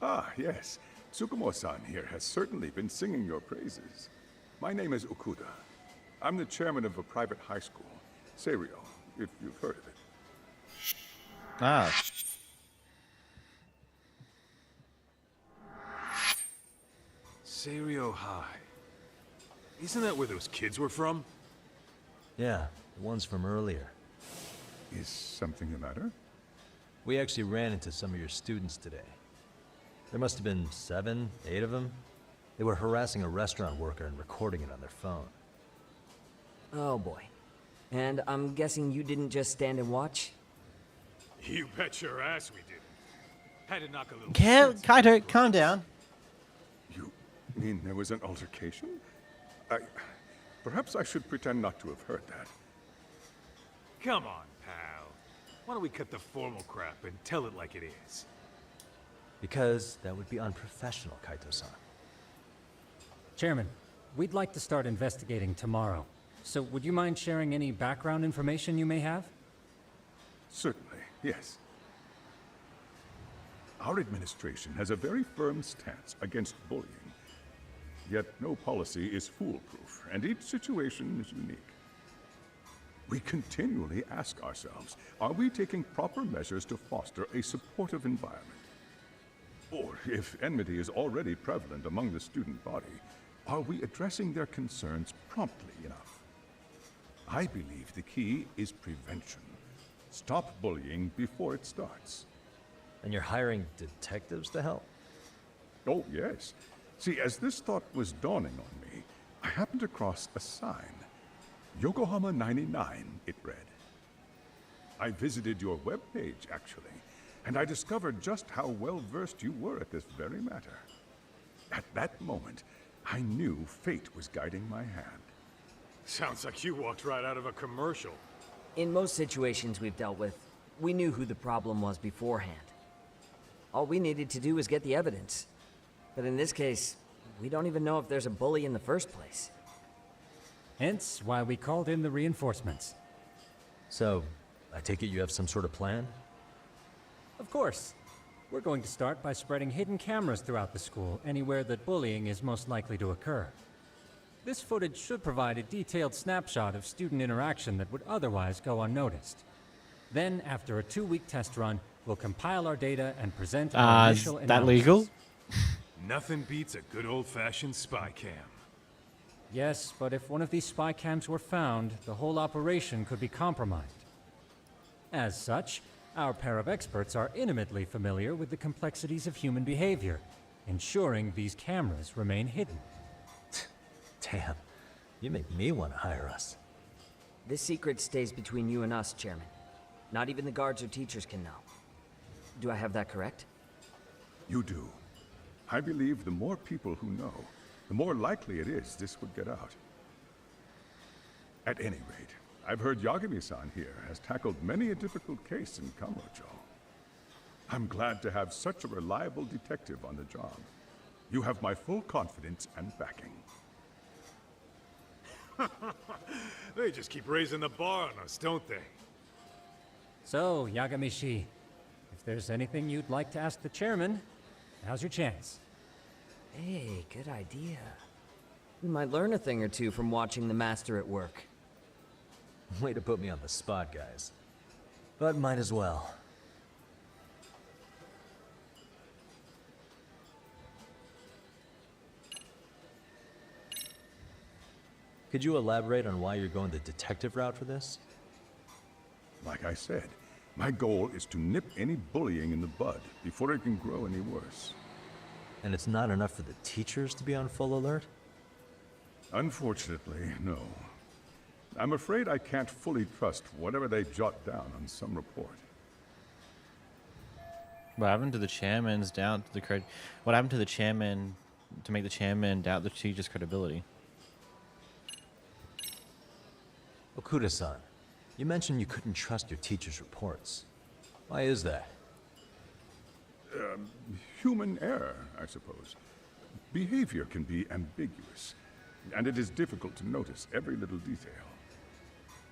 C: Ah, yes. Tsukumo-san here has certainly been singing your praises. My name is Okuda. I'm the chairman of a private high school, Serio, if you've heard of it.
A: Ah.
F: Serio High. Isn't that where those kids were from?
H: Yeah, the ones from earlier.
C: Is something the matter?
H: We actually ran into some of your students today. There must have been 7, 8 of them. They were harassing a restaurant worker and recording it on their phone.
B: Oh boy. And I'm guessing you didn't just stand and watch?
F: You bet your ass we didn't. Had to knock a little...
A: Kaito, calm down.
C: You mean there was an altercation? Perhaps I should pretend not to have heard that.
F: Come on, pal. Why don't we cut the formal crap and tell it like it is?
H: Because that would be unprofessional, Kaito-san.
L: Chairman, we'd like to start investigating tomorrow. So would you mind sharing any background information you may have?
C: Certainly, yes. Our administration has a very firm stance against bullying. Yet no policy is foolproof, and each situation is unique. We continually ask ourselves, are we taking proper measures to foster a supportive environment? Or, if enmity is already prevalent among the student body, are we addressing their concerns promptly enough? I believe the key is prevention. Stop bullying before it starts.
H: And you're hiring detectives to help?
C: Oh, yes. See, as this thought was dawning on me, I happened across a sign. Yokohama 99, it read. I visited your webpage, actually, and I discovered just how well-versed you were at this very matter. At that moment, I knew fate was guiding my hand.
F: Sounds like you walked right out of a commercial.
B: In most situations we've dealt with, we knew who the problem was beforehand. All we needed to do was get the evidence. But in this case, we don't even know if there's a bully in the first place.
L: Hence why we called in the reinforcements.
H: So, I take it you have some sort of plan?
L: Of course. We're going to start by spreading hidden cameras throughout the school, anywhere that bullying is most likely to occur. This footage should provide a detailed snapshot of student interaction that would otherwise go unnoticed. Then, after a 2-week test run, we'll compile our data and present our initial
A: is that
L: analysis.
A: legal?
F: Nothing beats a good old-fashioned spy cam.
L: Yes, but if one of these spy cams were found, the whole operation could be compromised. As such, our pair of experts are intimately familiar with the complexities of human behavior, ensuring these cameras remain hidden.
H: Damn, you make me want to hire us.
B: This secret stays between you and us, Chairman. Not even the guards or teachers can know. Do I have that correct?
C: You do. I believe the more people who know, the more likely it is this would get out. At any rate, I've heard Yagami-san here has tackled many a difficult case in Kamurocho. I'm glad to have such a reliable detective on the job. You have my full confidence and backing.
F: They just keep raising the bar on us, don't they?
L: So, Yagami-shi, if there's anything you'd like to ask the chairman, now's your chance.
B: Hey, good idea. We might learn a thing or two from watching the master at work.
H: Way to put me on the spot, guys. But might as well. Could you elaborate on why you're going the detective route for this?
C: Like I said, my goal is to nip any bullying in the bud before it can grow any worse.
H: And it's not enough for the teachers to be on full alert?
C: Unfortunately, no. I'm afraid I can't fully trust whatever they jot down on some report.
A: What happened to the chairman's doubt the What happened to the chairman to make the chairman doubt the teacher's credibility?
H: Okuda-san, you mentioned you couldn't trust your teacher's reports. Why is that?
C: Human error, I suppose. Behavior can be ambiguous, and it is difficult to notice every little detail.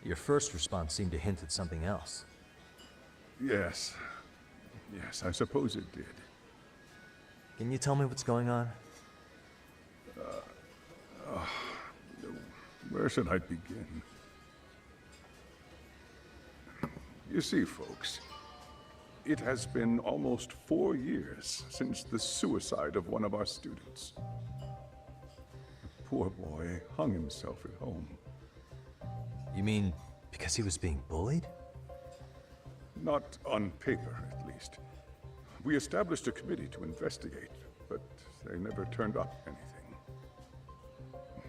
H: Your first response seemed to hint at something else.
C: Yes. Yes, I suppose it did.
H: Can you tell me what's going on?
C: Where should I begin? You see, folks, it has been almost 4 years since the suicide of one of our students. The poor boy hung himself at home.
H: You mean because he was being bullied?
C: Not on paper, at least. We established a committee to investigate, but they never turned up anything.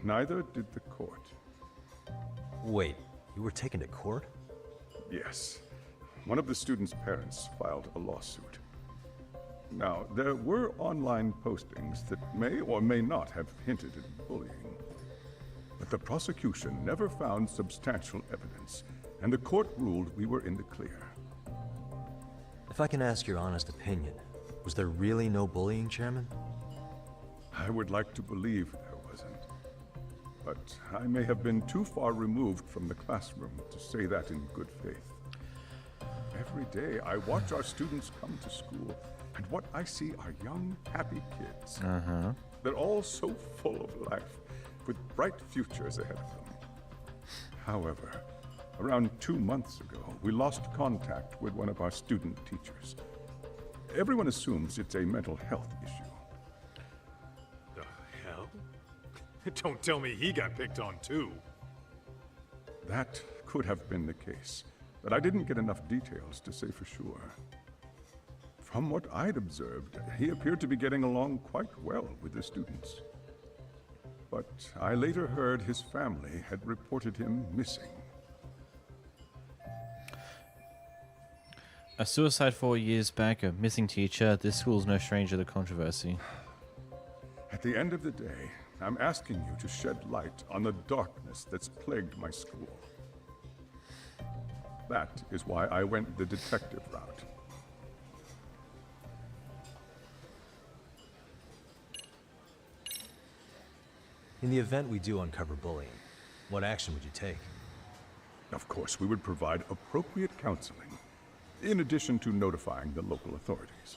C: Neither did the court.
H: Wait, you were taken to court?
C: Yes. One of the students' parents filed a lawsuit. Now, there were online postings that may or may not have hinted at bullying. But the prosecution never found substantial evidence, and the court ruled we were in the clear.
H: If I can ask your honest opinion, was there really no bullying, Chairman?
C: I would like to believe there wasn't. But I may have been too far removed from the classroom to say that in good faith. Every day, I watch our students come to school, and what I see are young, happy kids. They're all so full of life, with bright futures ahead of them. However, around 2 months ago, we lost contact with one of our student teachers. Everyone assumes it's a mental health issue.
F: The hell? Don't tell me he got picked on too.
C: That could have been the case, but I didn't get enough details to say for sure. From what I'd observed, he appeared to be getting along quite well with the students. But I later heard his family had reported him missing.
A: A suicide 4 years back, a missing teacher. This school's no stranger to controversy.
C: At the end of the day, I'm asking you to shed light on the darkness that's plagued my school. That is why I went the detective route.
H: In the event we do uncover bullying, what action would you take?
C: Of course, we would provide appropriate counseling, in addition to notifying the local authorities.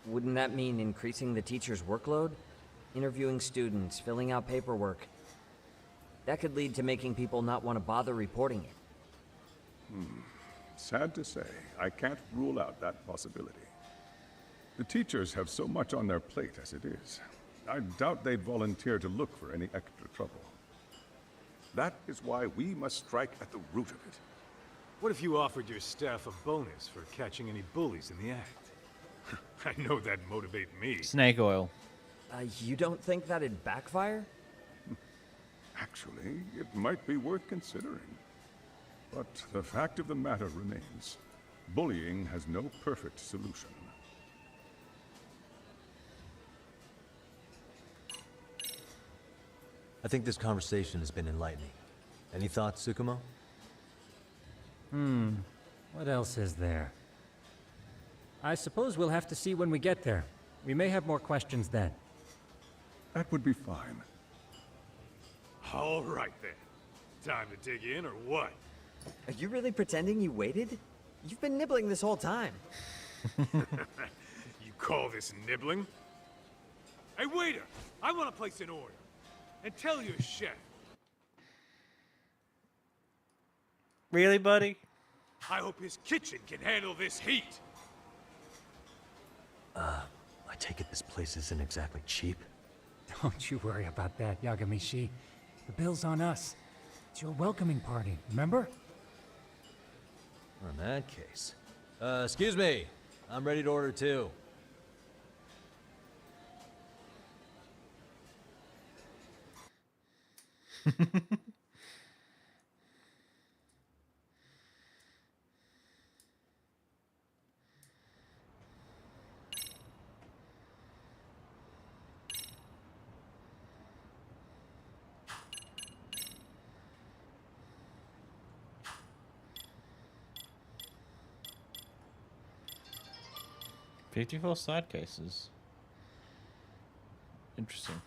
B: Wouldn't that mean increasing the teacher's workload? Interviewing students, filling out paperwork. That could lead to making people not want to bother reporting it.
C: Sad to say, I can't rule out that possibility. The teachers have so much on their plate as it is. I doubt they'd volunteer to look for any extra trouble. That is why we must strike at the root of it.
F: What if you offered your staff a bonus for catching any bullies in the act? I know that'd motivate me.
A: Snake oil.
B: You don't think that'd backfire?
C: Actually, it might be worth considering. But the fact of the matter remains, bullying has no perfect solution.
H: I think this conversation has been enlightening. Any thoughts, Tsukumo?
L: What else is there? I suppose we'll have to see when we get there. We may have more questions then.
C: That would be fine.
F: All right then. Time to dig in or what?
B: Are you really pretending you waited? You've been nibbling this whole time.
F: You call this nibbling? Hey waiter, I want to place an order. And tell your chef.
A: Really, buddy?
F: I hope his kitchen can handle this heat.
H: I take it this place isn't exactly cheap?
L: Don't you worry about that, Yagamishi. The bill's on us. It's your welcoming party, remember?
H: In that case. Excuse me. I'm ready to order too.
A: $54 side cases. Interesting.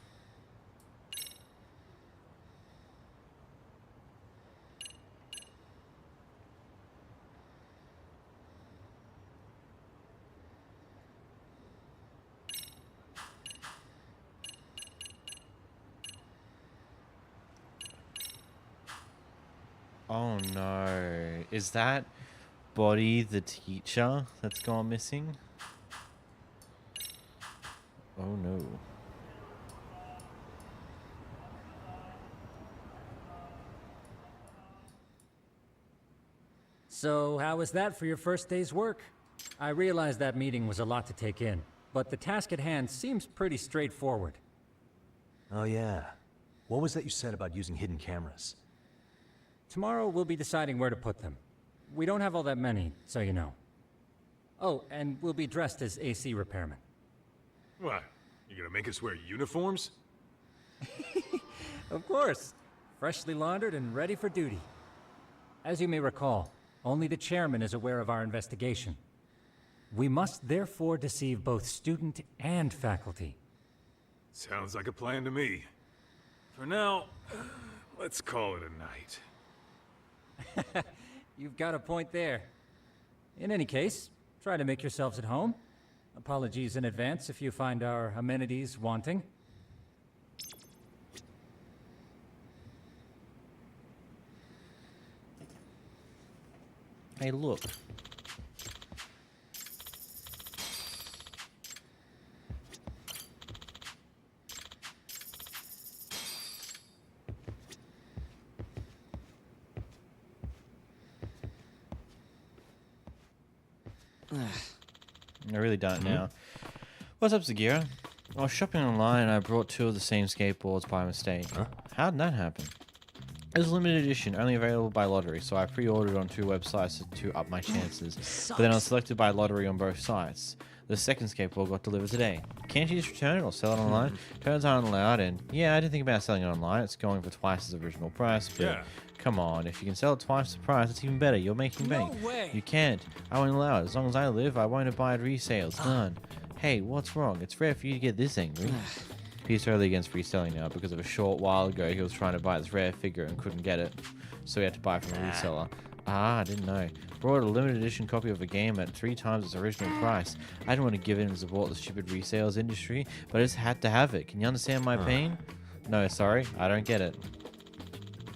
A: Oh no. Is that Body the teacher that's gone missing? Oh no.
L: So, how was that for your first day's work? I realize that meeting was a lot to take in, but the task at hand seems pretty straightforward.
H: Oh yeah. What was that you said about using hidden cameras?
L: Tomorrow we'll be deciding where to put them. We don't have all that many, so you know. Oh, and we'll be dressed as AC repairmen.
F: What? You gonna make us wear uniforms?
L: Of course. Freshly laundered and ready for duty. As you may recall, only the chairman is aware of our investigation. We must therefore deceive both student and faculty.
F: Sounds like a plan to me. For now, let's call it a night.
L: You've got a point there. In any case, try to make yourselves at home. Apologies in advance if you find our amenities wanting.
A: Hey, look. I really don't now. What's up, Zagira? I was shopping online and I brought 2 of the same skateboards by mistake. Huh? How did that happen? It was a limited edition, only available by lottery, so I pre-ordered on 2 websites to up my chances. But then I was selected by lottery on both sites. The second skateboard got delivered today. Can't you just return it or sell it online? Returns aren't allowed, and yeah, I didn't think about selling it online. It's going for twice its original price, but
F: Yeah.
A: come on, if you can sell it twice the price, it's even better. You're making bank.
B: way.
A: You can't. I won't allow it. As long as I live, I won't buy it resales. None. Hey, what's wrong? It's rare for you to get this angry. He's totally against reselling now because of a short while ago he was trying to buy this rare figure and couldn't get it, so he had to buy it from a reseller. Ah, I didn't know. Brought a limited edition copy of a game at 3 times its original price. I didn't want to give in and support the stupid resales industry, but I just had to have it. Can you understand my pain? No, sorry, I don't get it.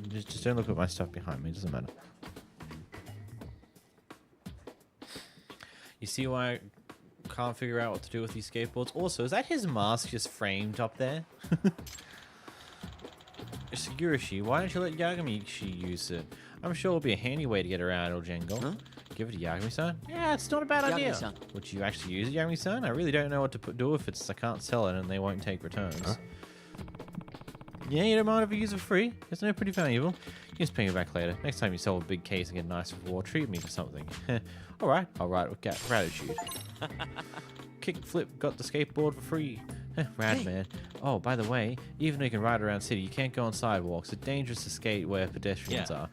A: Just don't look at my stuff behind me. It doesn't matter. You see why I can't figure out what to do with these skateboards? Also, is that his mask just framed up there? Sagurashi, why don't you let Yagami-shi use it? I'm sure it'll be a handy way to get around El Jangle. Huh? Give it to Yagami-san? Yeah, it's not a bad idea.
B: Yagami-san.
A: Would you actually use it, Yagami-san? I really don't know what to do if I can't sell it and they won't take returns. Huh? Yeah, you don't mind if I use it for free? It's no pretty valuable. You can just pay me back later. Next time you sell a big case and get a nice reward, treat me to something. Alright, I'll write with gratitude. Kickflip got the skateboard for free. Rad man. Oh, by the way, even though you can ride around city, you can't go on sidewalks. It's dangerous to skate where pedestrians are.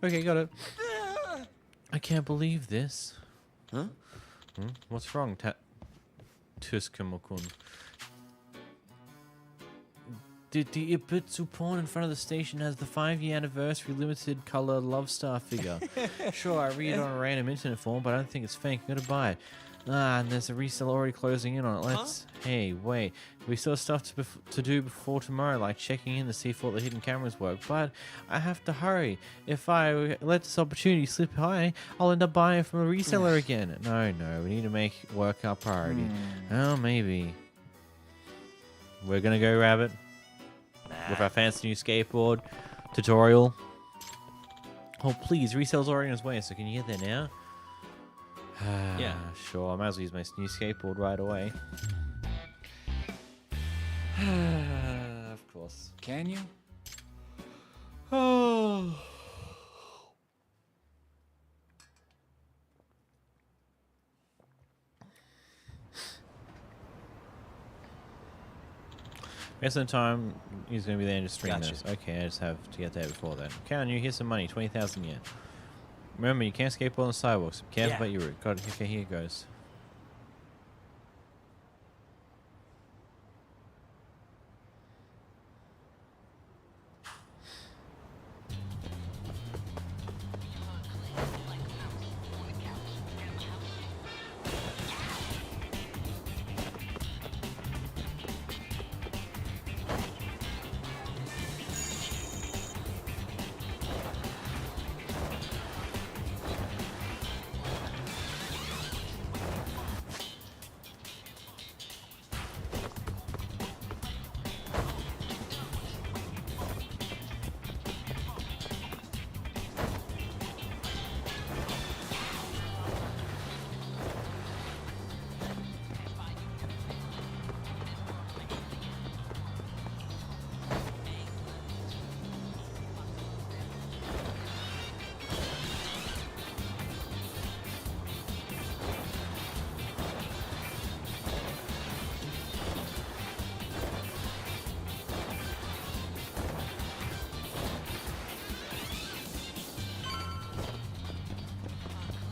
A: Okay, got it. I can't believe this.
B: Huh?
A: What's wrong, Tuskamo-kun? The Ibutsu pawn in front of the station has the 5-year anniversary limited color Love Star figure. Sure, I read it on a random internet form, but I don't think it's fake. I'm gonna buy it. Ah, and there's a resale already closing in on it. Let's... Hey, wait. We still have stuff to do before tomorrow, like checking in to see if all the hidden cameras work. But I have to hurry. If I let this opportunity slip by, I'll end up buying it from a reseller again. No, we need to make work our priority. Oh, maybe. We're gonna go, Rabbit. With our fancy new skateboard tutorial. Oh, please. Resale's already on its way, so can you get there now? Yeah. Sure, I might as well use my new skateboard right away. Of course.
L: Can you?
A: Oh. Rest of the time, he's going to be there and just stream this. Okay, I just have to get there before then. Count on you, here's some money, 20,000 yen. Remember, you can't skateboard on the sidewalks. Be careful about your route. Got it. Okay, here it goes.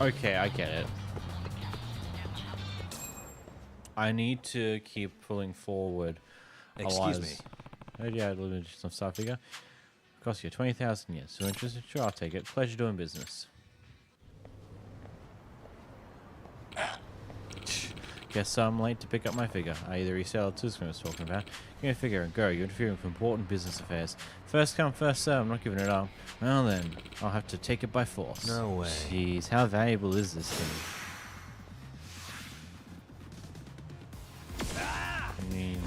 A: Okay, I get it. I need to keep pulling forward.
H: Excuse me.
A: Oh, yeah, a little interesting stuff figure. Cost you 20,000 years. So interested? Sure, I'll take it. Pleasure doing business. Guess I'm late to pick up my figure. I either resell it to I was talking about. Give me a figure and go. You're interfering with important business affairs. First come, first serve. I'm not giving it up. Well then, I'll have to take it by force.
H: No way.
A: Jeez, how valuable is this thing? I mean...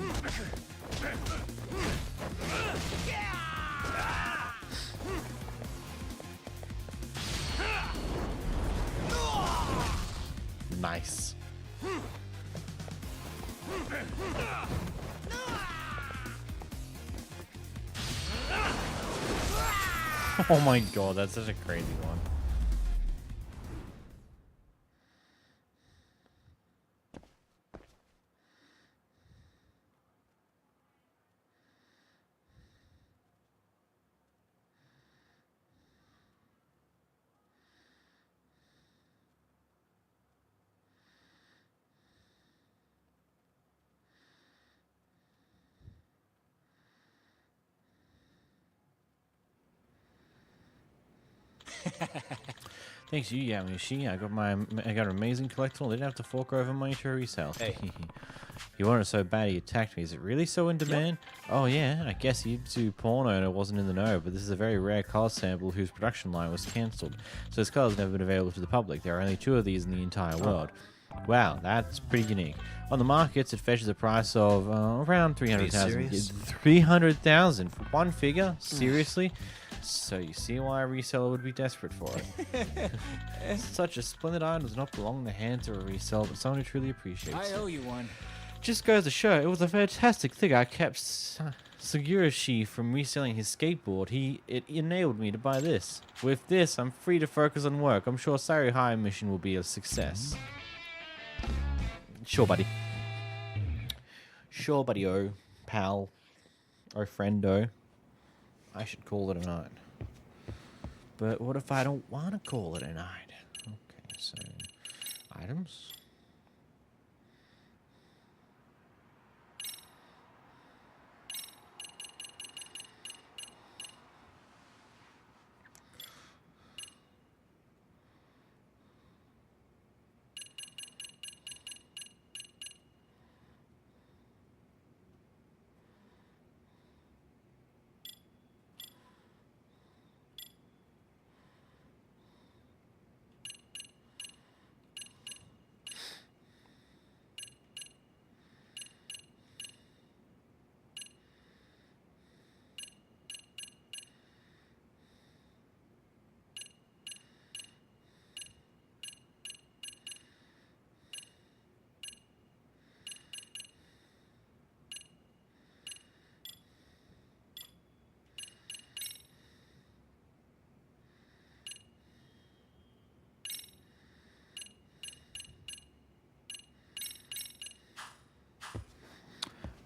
A: Nice. Oh my god, that's such a crazy one. Thanks you, Yamishi. I got an amazing collectible. Didn't have to fork over money to resell.
H: Hey.
A: You wanted it so bad he attacked me. Is it really so in demand? Oh yeah, I guess Yibzu porn owner wasn't in the know, but this is a very rare car sample whose production line was cancelled. So this car has never been available to the public. There are only 2 of these in the entire world. Wow, that's pretty unique. On the markets, it fetches a price of around 300,000. 300,000 for one figure? Seriously? So you see why a reseller would be desperate for it. Such a splendid item does not belong in the hands of a reseller, but someone who truly appreciates it.
L: I owe you one.
A: Just goes to show, it was a fantastic thing. I kept Sagurashi from reselling his skateboard. It enabled me to buy this. With this, I'm free to focus on work. I'm sure Sari High mission will be a success. Sure, buddy. Sure, buddy-o. Pal. Or friendo. I should call it a night. But what if I don't want to call it a night? Okay, so... items?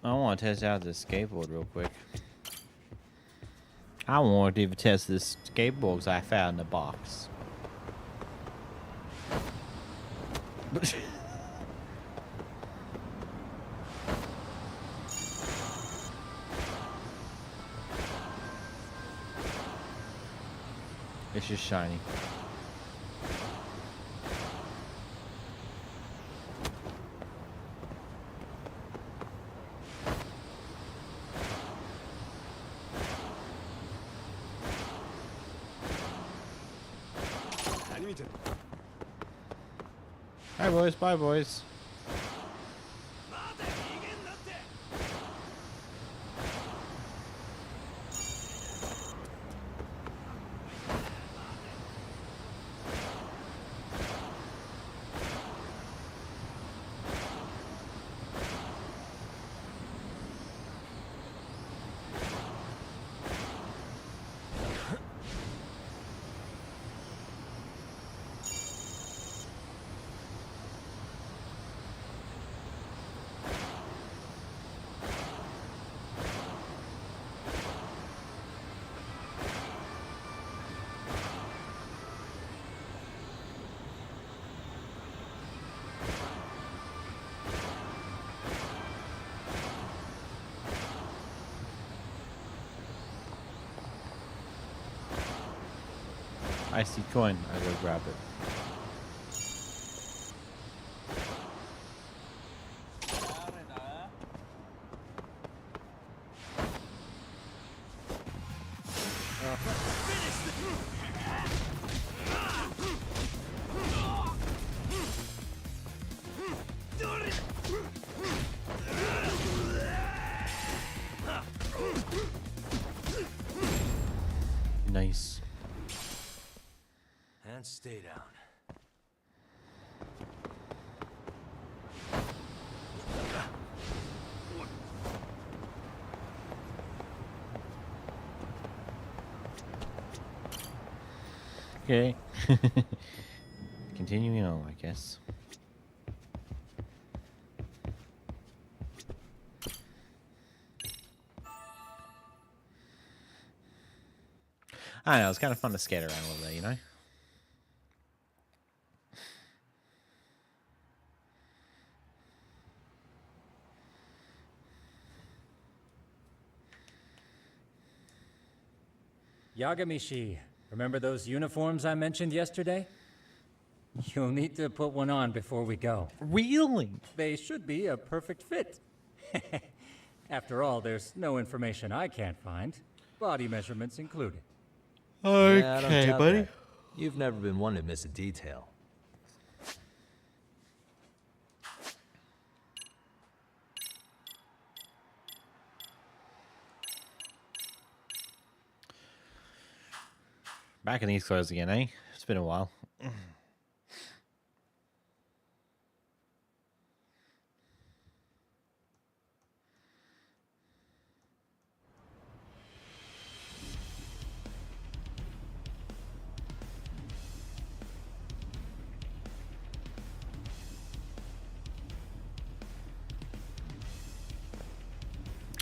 A: I want to test out this skateboard real quick. I want to even test this skateboards I found in the box. It's just shiny. Hi boys, bye boys. Icy coin. I go grab it. Nice.
H: And stay down.
A: Okay. Continuing on, I guess. I don't know, it's kind of fun to skate around a little bit, you know?
L: Yagamishi, remember those uniforms I mentioned yesterday? You'll need to put one on before we go.
A: Really?
L: They should be a perfect fit. After all, there's no information I can't find, body measurements included.
H: Yeah, I don't doubt that. You've never been one to miss a detail.
A: Back in these clothes again, eh? It's been a while.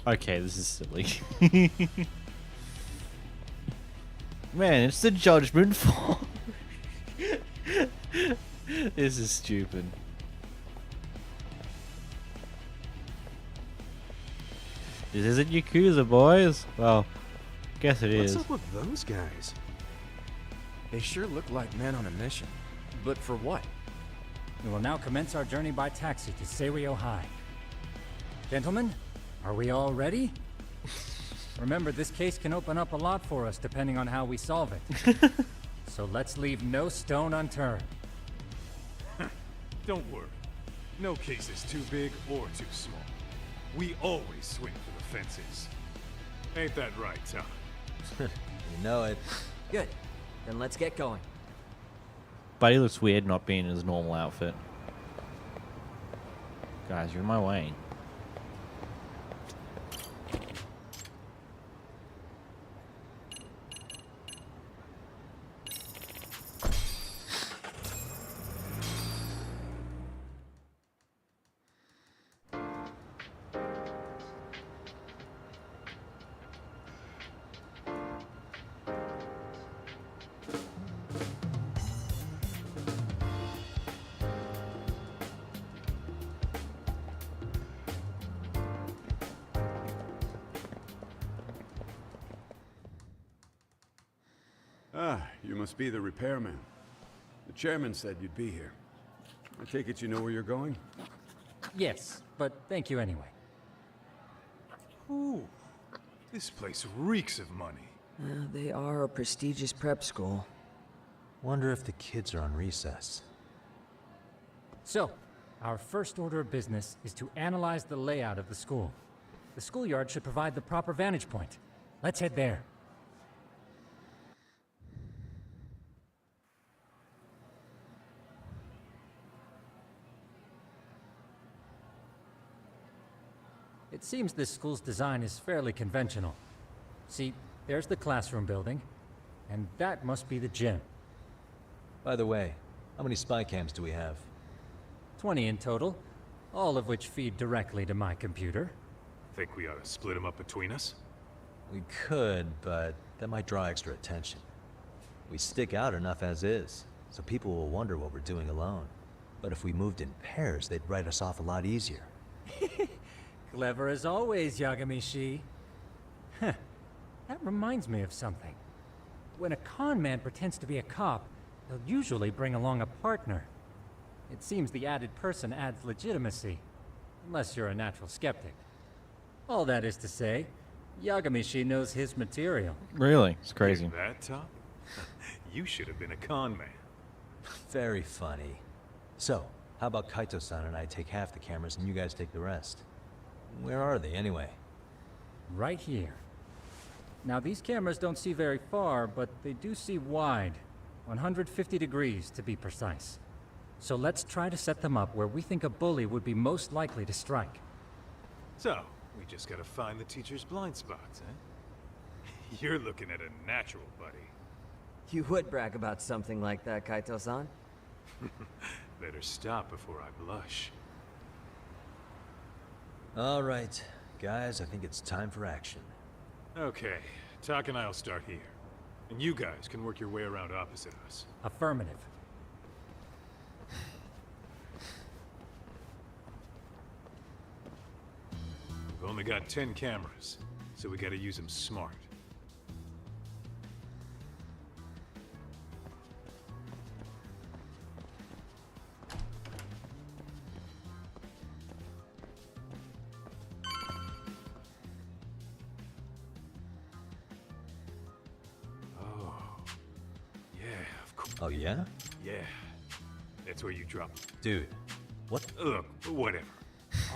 A: Okay, this is silly. Man, it's the Judgment Fall. This is stupid. This isn't Yakuza, boys. Well, guess it is.
N: What's up with those guys? They sure look like men on a mission. But for what?
L: We will now commence our journey by taxi to Seiryo High. Gentlemen, are we all ready? Remember, this case can open up a lot for us depending on how we solve it. So let's leave no stone unturned.
F: Don't worry. No case is too big or too small. We always swing for the fences. Ain't that right, Tom?
H: You know it.
B: Good. Then let's get going.
A: But he looks weird not being in his normal outfit. Guys, you're in my way.
R: Ah, you must be the repairman. The chairman said you'd be here. I take it you know where you're going?
L: Yes, but thank you anyway.
F: Ooh, this place reeks of money.
B: They are a prestigious prep school.
H: Wonder if the kids are on recess.
L: So, our first order of business is to analyze the layout of the school. The schoolyard should provide the proper vantage point. Let's head there. It seems this school's design is fairly conventional. See, there's the classroom building, and that must be the gym.
H: By the way, how many spy cams do we have?
L: 20 in total, all of which feed directly to my computer.
F: Think we ought to split them up between us?
H: We could, but that might draw extra attention. We stick out enough as is, so people will wonder what we're doing alone. But if we moved in pairs, they'd write us off a lot easier.
L: Clever as always, Yagamishi. Huh. That reminds me of something. when a con man pretends to be a cop, they'll usually bring along a partner. It seems the added person adds legitimacy, unless you're a natural skeptic. All that is to say, Yagamishi knows his material.
A: Really? It's crazy.
F: Get that, Top? You should have been a con man.
H: Very funny. So, how about Kaito-san and I take half the cameras and you guys take the rest? Where are they, anyway?
L: Right here. Now, these cameras don't see very far, but they do see wide. 150 degrees, to be precise. So let's try to set them up where we think a bully would be most likely to strike.
F: So, we just gotta find the teacher's blind spots, eh? You're looking at a natural, buddy.
B: You would brag about something like that, Kaito-san.
F: Better stop before I blush.
H: All right, guys, I think it's time for action.
F: Okay, Tak and I'll start here. And you guys can work your way around opposite us.
L: Affirmative.
F: We've only got 10 cameras, so we gotta use them smart.
H: Oh, yeah?
F: Yeah. That's where you drop.
H: Dude, what?
F: Look, whatever.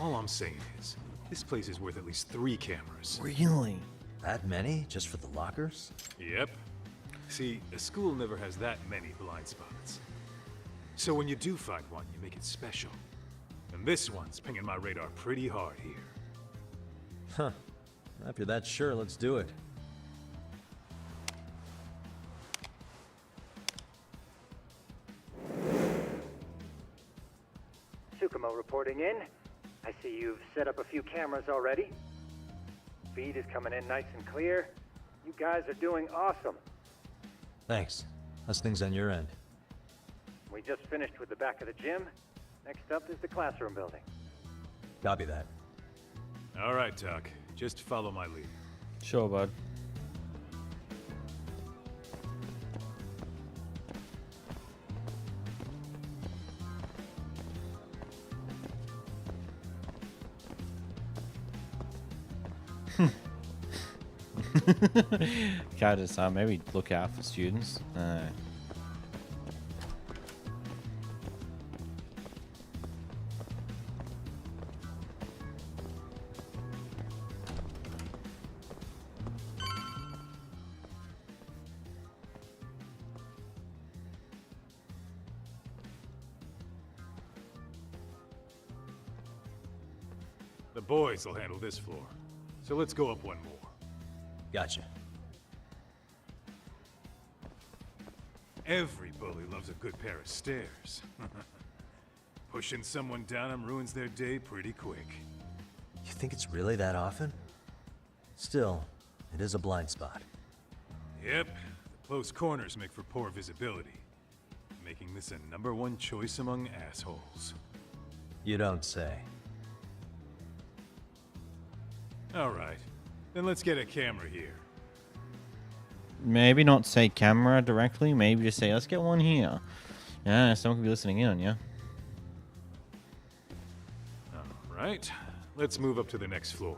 F: All I'm saying is, this place is worth at least 3 cameras.
A: Really?
H: That many? Just for the lockers?
F: Yep. See, a school never has that many blind spots. So when you do find one, you make it special. And this one's pinging my radar pretty hard here.
H: Huh. If you're that sure, let's do it.
S: Tsukumo reporting in. I see you've set up a few cameras already. Feed is coming in nice and clear. You guys are doing awesome.
H: Thanks. How's things on your end?
S: We just finished with the back of the gym. Next up is the classroom building.
H: Copy that.
F: All right, Tak. Just follow my lead.
A: Sure, bud. Gotta just maybe look out for students.
F: The boys will handle this floor. So let's go up one more.
H: Gotcha.
F: Every bully loves a good pair of stairs. Pushing someone down them ruins their day pretty quick.
H: You think it's really that often? Still, it is a blind spot.
F: Yep, the close corners make for poor visibility, making this a #1 choice among assholes.
H: You don't say.
F: All right, then let's get a camera here.
A: Maybe not say camera directly. Maybe just say, let's get one here. Yeah, someone could be listening in on you.
F: All right, let's move up to the next floor.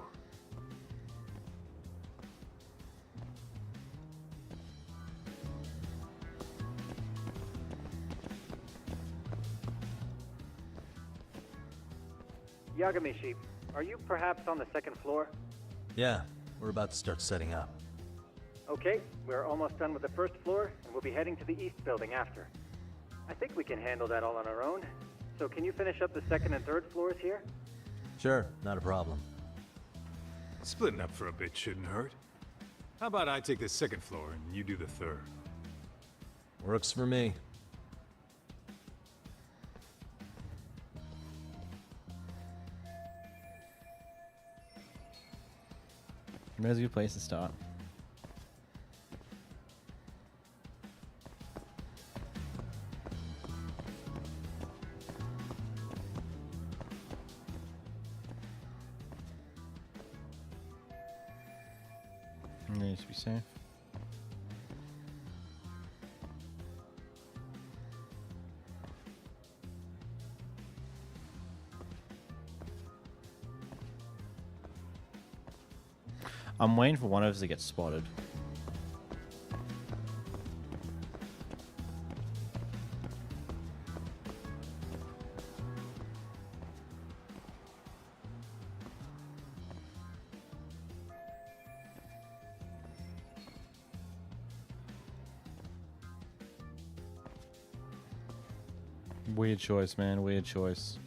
S: Yagamishi, are you perhaps on the second floor?
H: Yeah, we're about to start setting up.
S: Okay, we're almost done with the first floor, and we'll be heading to the east building after. I think we can handle that all on our own. So can you finish up the second and third floors here?
H: Sure, not a problem.
F: Splitting up for a bit shouldn't hurt. How about I take the second floor and you do the third?
H: Works for me.
A: Where's a good place to start? Needs to be safe. I'm waiting for one of us to get spotted. Weird choice, man. Weird choice.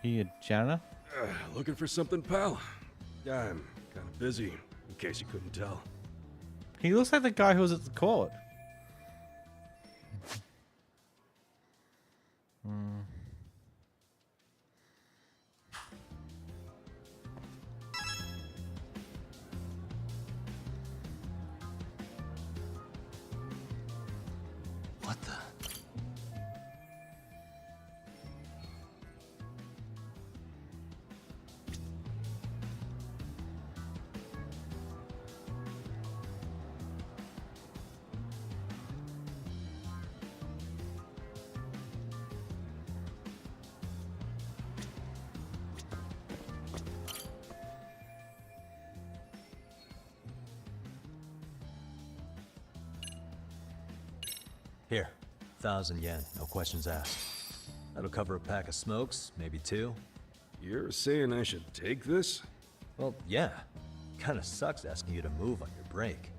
A: You janitor?
G: Looking for something, pal? Yeah, I'm kind of busy, in case you couldn't tell.
A: He looks like the guy who was at the court.
E: What the? Here, 1,000 yen, no questions asked. That'll cover a pack of smokes, maybe 2.
G: You're saying I should take this?
E: Well, yeah. Kinda sucks asking you to move on your break.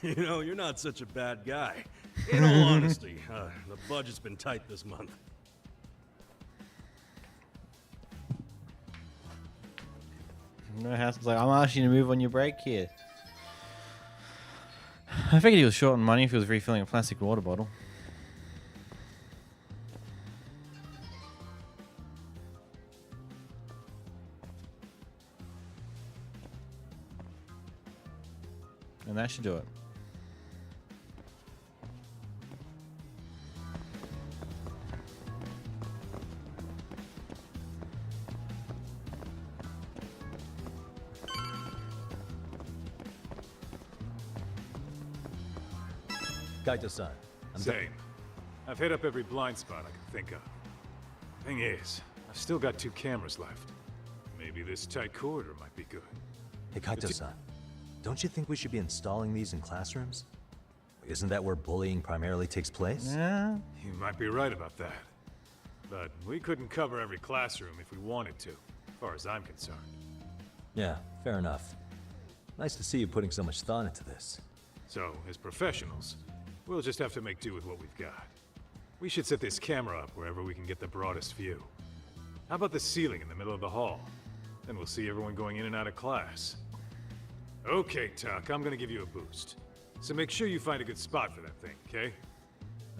G: You know, you're not such a bad guy. In all honesty, the budget's been tight this month.
A: No hassles. Like, I'm asking you to move on your break here. I figured he was short on money if he was refilling a plastic water bottle. And that should do it.
E: Kaito-san,
F: Same. I've hit up every blind spot I can think of. Thing is, I've still got 2 cameras left. Maybe this tight corridor might be good.
E: Hey, Kaito-san, don't you think we should be installing these in classrooms? Isn't that where bullying primarily takes place?
A: Yeah.
F: You might be right about that. But we couldn't cover every classroom if we wanted to, as far as I'm concerned.
E: Yeah, fair enough. Nice to see you putting so much thought into this.
F: So, as professionals, we'll just have to make do with what we've got. We should set this camera up wherever we can get the broadest view. How about the ceiling in the middle of the hall? Then we'll see everyone going in and out of class. Okay, Tuck, I'm gonna give you a boost. So make sure you find a good spot for that thing, okay?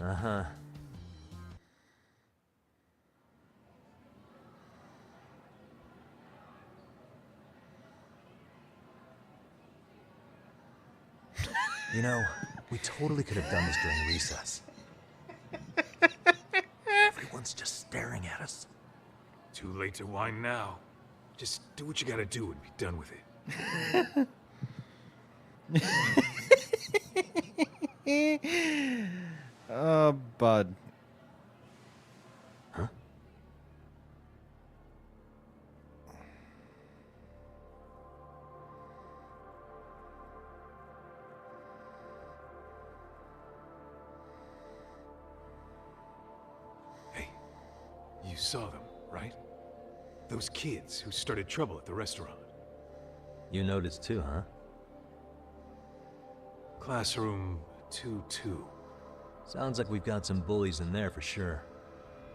E: Uh-huh. You know, we totally could have done this during recess. Everyone's just staring at us.
F: Too late to whine now. Just do what you gotta do and be done with it.
A: Oh, bud.
E: Huh?
F: You saw them, right? Those kids who started trouble at the restaurant.
E: You noticed too, huh?
F: Classroom 2-2.
E: Sounds like we've got some bullies in there for sure.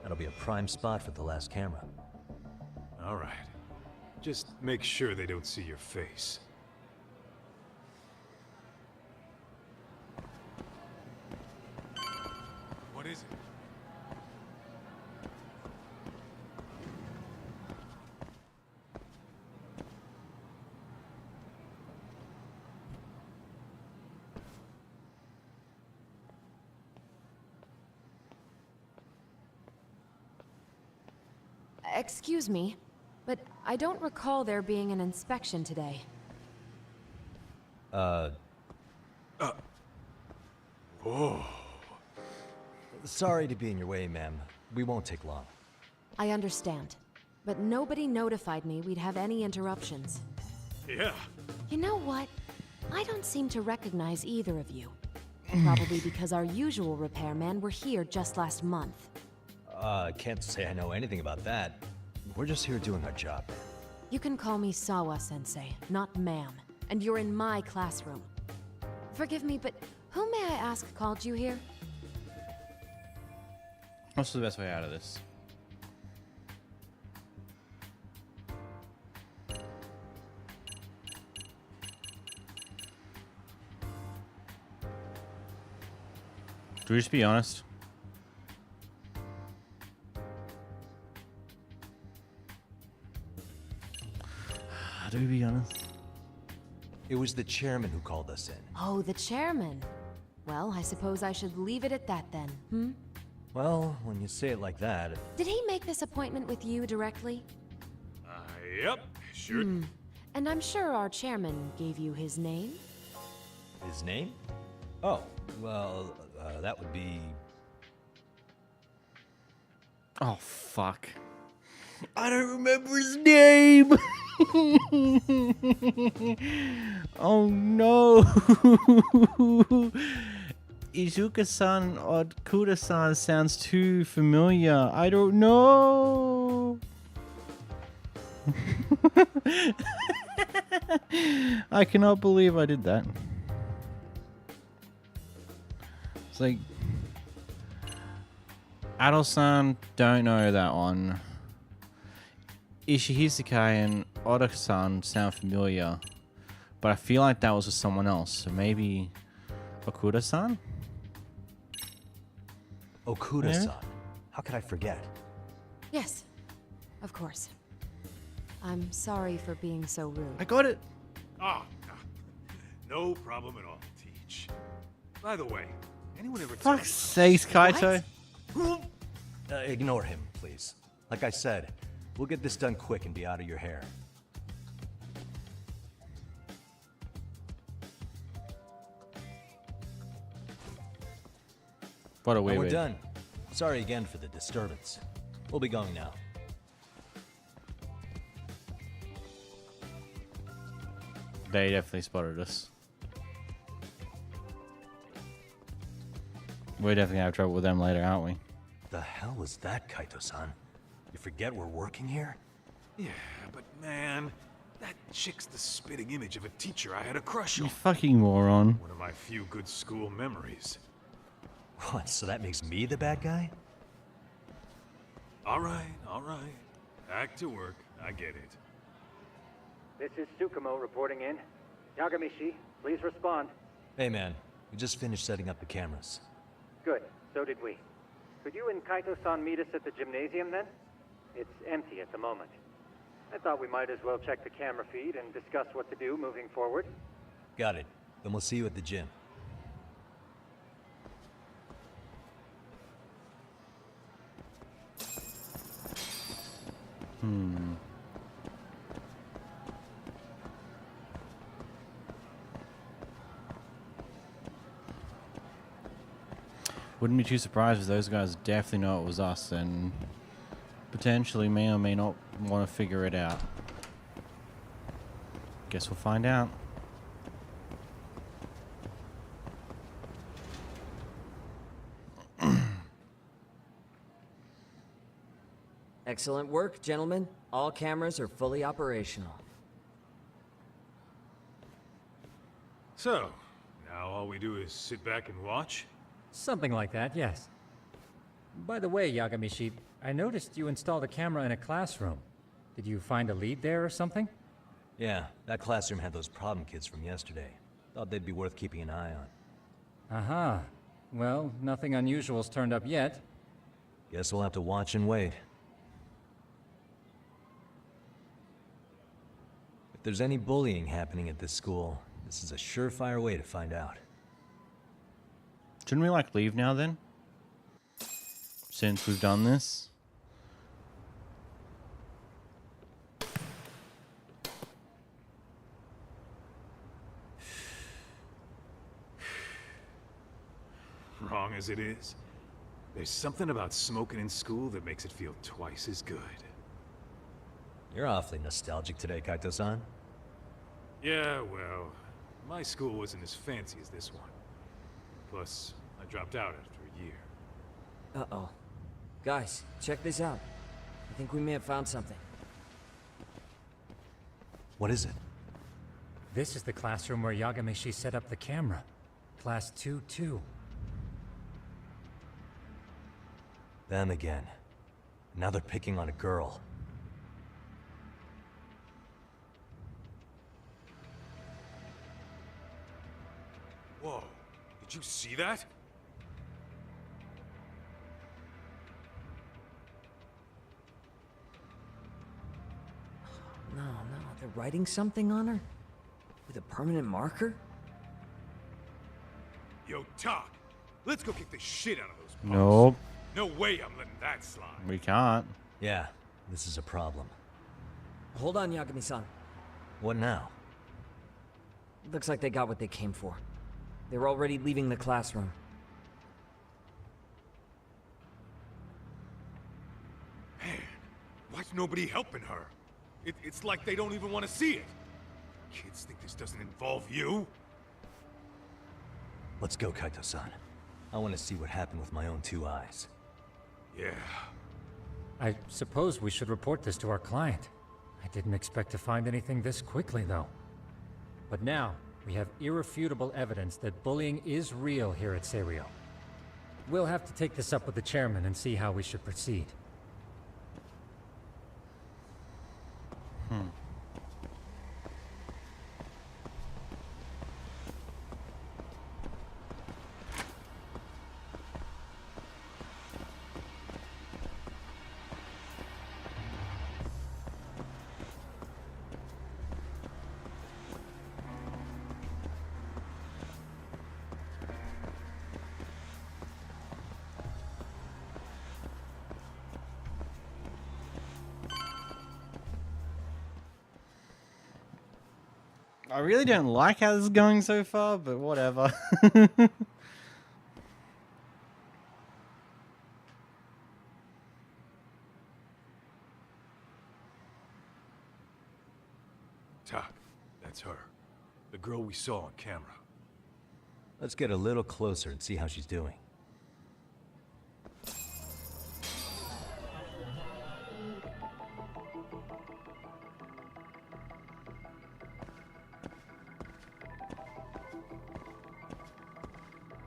E: That'll be a prime spot for the last camera.
F: All right. Just make sure they don't see your face. What is it?
M: Excuse me, but I don't recall there being an inspection today.
R: Oh.
H: Sorry to be in your way, ma'am. We won't take long.
M: I understand, but nobody notified me we'd have any interruptions.
F: Yeah.
M: You know what? I don't seem to recognize either of you. Probably because our usual repairmen were here just last month.
H: Can't say I know anything about that. We're just here doing our job.
M: You can call me Sawa-sensei, not ma'am, and you're in my classroom. Forgive me, but who may I ask called you here?
A: What's the best way out of this? Do we just be honest? Do we be honest?
H: It was the chairman who called us in.
M: Oh, the chairman. Well, I suppose I should leave it at that then, hmm?
H: Well, when you say it like that...
M: Did he make this appointment with you directly?
F: Yep, sure.
M: And I'm sure our chairman gave you his name?
H: His name? Oh, well, that would be...
A: Oh, fuck. I don't remember his name! Oh no! Izuka-san or Kuda-san sounds too familiar. I don't know! I cannot believe I did that. It's like... Adol-san, don't know that one. Ishihisuke and Oda-san sound familiar, but I feel like that was with someone else, so maybe Okuda-san?
H: Okuda-san.
A: Yeah?
H: How could I forget?
M: Yes, of course. I'm sorry for being so rude.
A: I got it!
F: Oh, no problem at all, Teach. By the way, anyone ever tell
A: Fuck's sakes, Kaito.
H: Ignore him, please. Like I said, we'll get this done quick and be out of your hair.
A: What a
H: We're
A: wee.
H: done. Sorry again for the disturbance. We'll be going now.
A: They definitely spotted us. We're definitely gonna have trouble with them later, aren't we?
H: The hell was that, Kaito-san? You forget we're working here?
F: Yeah, but man, that chick's the spitting image of a teacher I had a crush
A: You
F: on.
A: fucking moron.
F: One of my few good school memories.
H: What, so that makes me the bad guy?
F: All right, all right. Back to work. I get it.
S: This is Tsukumo reporting in. Yagamishi, please respond.
H: Hey man, we just finished setting up the cameras.
S: Good, so did we. Could you and Kaito-san meet us at the gymnasium then? It's empty at the moment. I thought we might as well check the camera feed and discuss what to do moving forward.
H: Got it. Then we'll see you at the gym.
A: Wouldn't be too surprised if those guys definitely know it was us and potentially may or may not want to figure it out. Guess we'll find out.
B: Excellent work, gentlemen. All cameras are fully operational.
F: So, now all we do is sit back and watch?
L: Something like that, yes. By the way, Yagamishi, I noticed you installed a camera in a classroom. Did you find a lead there or something?
H: Yeah, that classroom had those problem kids from yesterday. Thought they'd be worth keeping an eye on.
L: Aha. Well, nothing unusual's turned up yet.
H: Guess we'll have to watch and wait. If there's any bullying happening at this school, this is a surefire way to find out.
A: Shouldn't we like leave now then? Since we've done this?
F: wrong as it is, there's something about smoking in school that makes it feel twice as good.
H: You're awfully nostalgic today, Kaito-san.
F: Yeah, well, my school wasn't as fancy as this one. Plus, I dropped out after a year.
B: Uh-oh. Guys, check this out. I think we may have found something.
H: What is it?
L: This is the classroom where Yagameshi set up the camera. Class 2-2.
H: Them again. Now they're picking on a girl.
F: Whoa, did you see that?
B: No, they're writing something on her? With a permanent marker?
F: Yo, talk. Let's go kick the shit out of those punks.
A: Nope.
F: No way I'm letting that slide.
A: We can't.
H: Yeah, this is a problem.
B: Hold on, Yagami-san.
H: What now?
B: Looks like they got what they came for. They're already leaving the classroom.
F: Man, why's nobody helping her? It's like they don't even want to see it. Kids think this doesn't involve you?
H: Let's go, Kaito-san. I want to see what happened with my own 2 eyes.
F: Yeah.
L: I suppose we should report this to our client. I didn't expect to find anything this quickly, though. But now, we have irrefutable evidence that bullying is real here at Serio. We'll have to take this up with the chairman and see how we should proceed.
A: I really don't like how this is going so far, but whatever.
F: Tak, that's her. The girl we saw on camera.
H: Let's get a little closer and see how she's doing.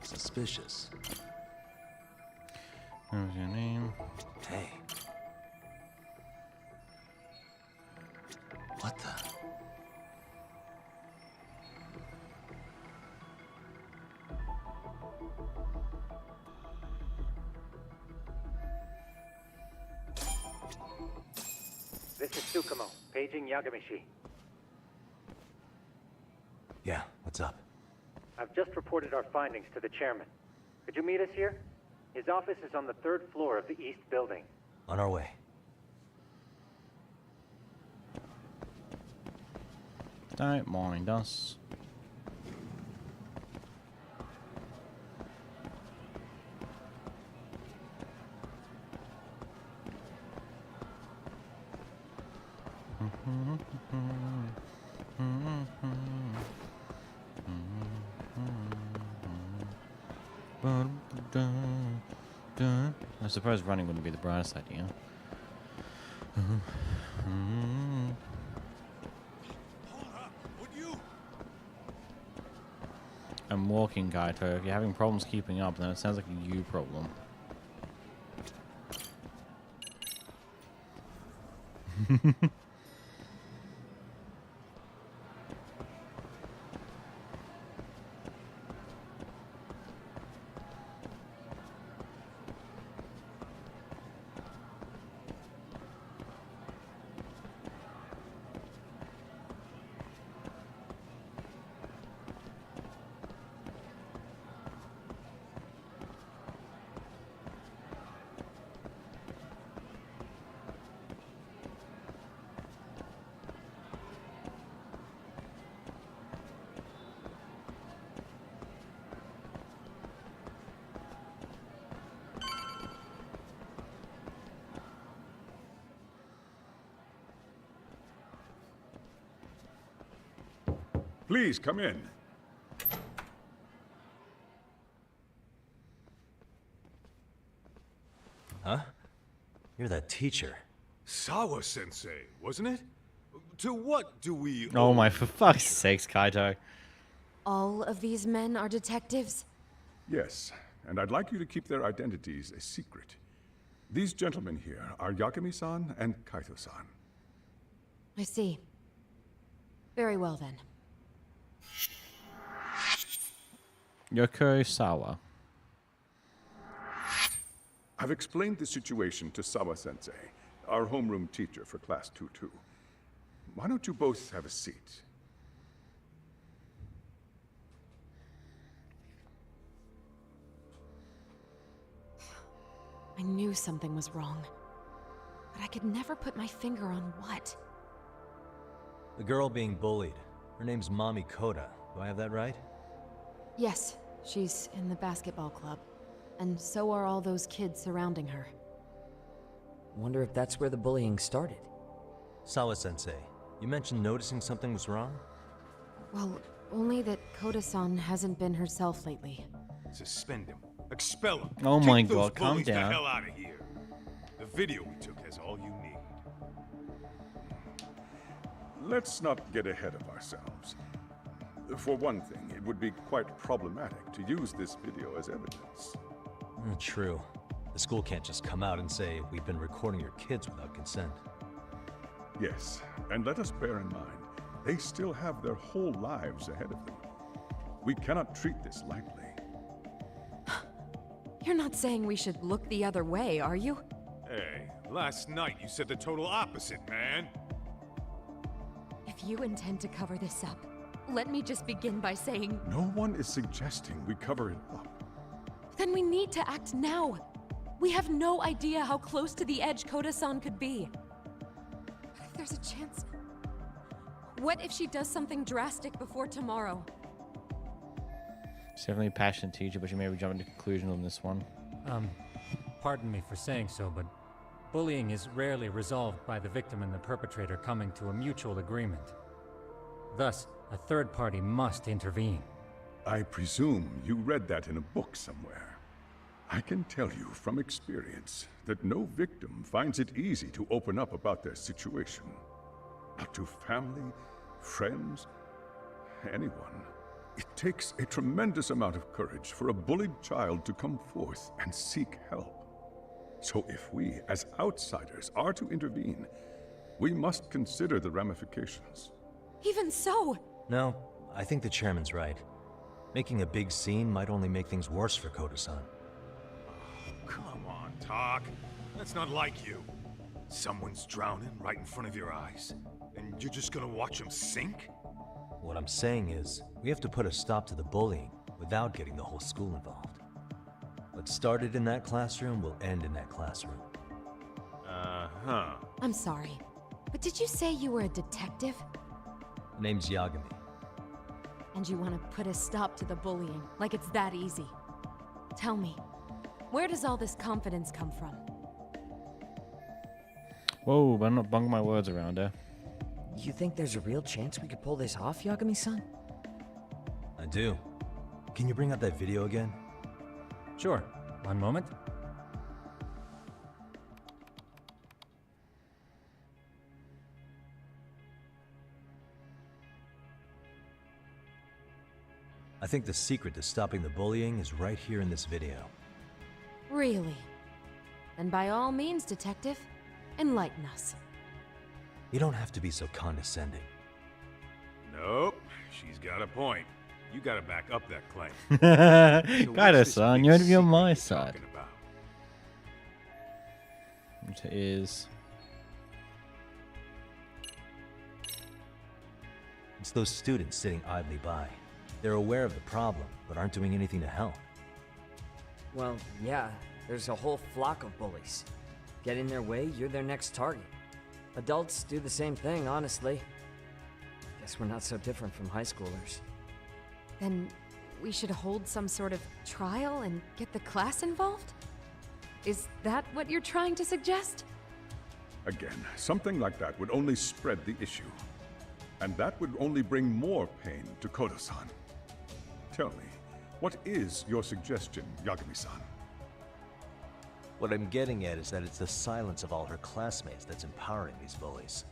H: Suspicious.
A: What's your name?
H: Hey. What the?
S: This is Tsukumo, paging Yagamishi.
H: Yeah, what's up?
S: I've just reported our findings to the chairman. Could you meet us here? His office is on the 3rd floor of the east building.
H: On our way.
A: Don't mind us. I suppose running wouldn't be the brightest idea. I'm walking, Kaito. If you're having problems keeping up, then it sounds like a you problem.
C: Please, come in.
H: Huh? You're that teacher.
F: Sawa-sensei, wasn't it? To what do we
A: Oh
F: owe
A: my, for fuck's sakes, Kaito.
M: All of these men are detectives?
C: Yes, and I'd like you to keep their identities a secret. These gentlemen here are Yagami-san and Kaito-san.
M: I see. Very well then.
A: Yoko Sawa.
C: I've explained the situation to Sawa-sensei, our homeroom teacher for Class 2-2. Why don't you both have a seat?
M: I knew something was wrong, but I could never put my finger on what.
H: The girl being bullied. Her name's Mami Koda. Do I have that right?
M: Yes, she's in the basketball club. And so are all those kids surrounding her.
B: Wonder if that's where the bullying started.
H: Sawa-sensei, you mentioned noticing something was wrong?
M: Well, only that Koda-san hasn't been herself lately.
F: Suspend him. Expel him.
A: Oh my
F: Kick those
A: God, calm
F: bullies
A: down.
F: the hell out of here. The video we took has all you need.
C: Let's not get ahead of ourselves. For one thing, it would be quite problematic to use this video as evidence.
H: True. The school can't just come out and say, we've been recording your kids without consent.
C: Yes, and let us bear in mind, they still have their whole lives ahead of them. We cannot treat this lightly.
M: You're not saying we should look the other way, are you?
F: Hey, last night you said the total opposite, man.
M: If you intend to cover this up, let me just begin by saying...
C: No one is suggesting we cover it up.
M: Then we need to act now. We have no idea how close to the edge Koda-san could be. What if there's a chance? What if she does something drastic before tomorrow?
A: She's definitely a passionate teacher, but she may be jumping to conclusion on this one.
L: Pardon me for saying so, but bullying is rarely resolved by the victim and the perpetrator coming to a mutual agreement. Thus, a third party must intervene.
C: I presume you read that in a book somewhere. I can tell you from experience that no victim finds it easy to open up about their situation. Not to family, friends, anyone. It takes a tremendous amount of courage for a bullied child to come forth and seek help. So if we, as outsiders, are to intervene, we must consider the ramifications.
M: Even so...
H: No, I think the chairman's right. Making a big scene might only make things worse for Koda-san.
F: Come on, Talk. That's not like you. Someone's drowning right in front of your eyes, and you're just gonna watch him sink?
H: What I'm saying is, we have to put a stop to the bullying without getting the whole school involved. What started in that classroom will end in that classroom.
F: Uh-huh.
M: I'm sorry, but did you say you were a detective?
H: The name's Yagami.
M: And you want to put a stop to the bullying, like it's that easy. Tell me, where does all this confidence come from?
A: Whoa, but I'm not bunging my words around her.
B: You think there's a real chance we could pull this off, Yagami-san?
H: I do. Can you bring up that video again?
L: Sure. One moment.
H: I think the secret to stopping the bullying is right here in this video.
M: Really? Then by all means, detective, enlighten us.
H: You don't have to be so condescending.
F: Nope. She's got a point. You gotta back up that claim.
A: Kaito-san, you're on my side. It is...
H: It's those students sitting idly by. They're aware of the problem, but aren't doing anything to help.
B: Well, yeah, there's a whole flock of bullies. Get in their way, you're their next target. Adults do the same thing, honestly. Guess we're not so different from high schoolers.
M: Then we should hold some sort of trial and get the class involved? Is that what you're trying to suggest?
C: Again, something like that would only spread the issue. And that would only bring more pain to Kodo-san. Tell me, what is your suggestion, Yagami-san?
H: What I'm getting at is that it's the silence of all her classmates that's empowering these bullies.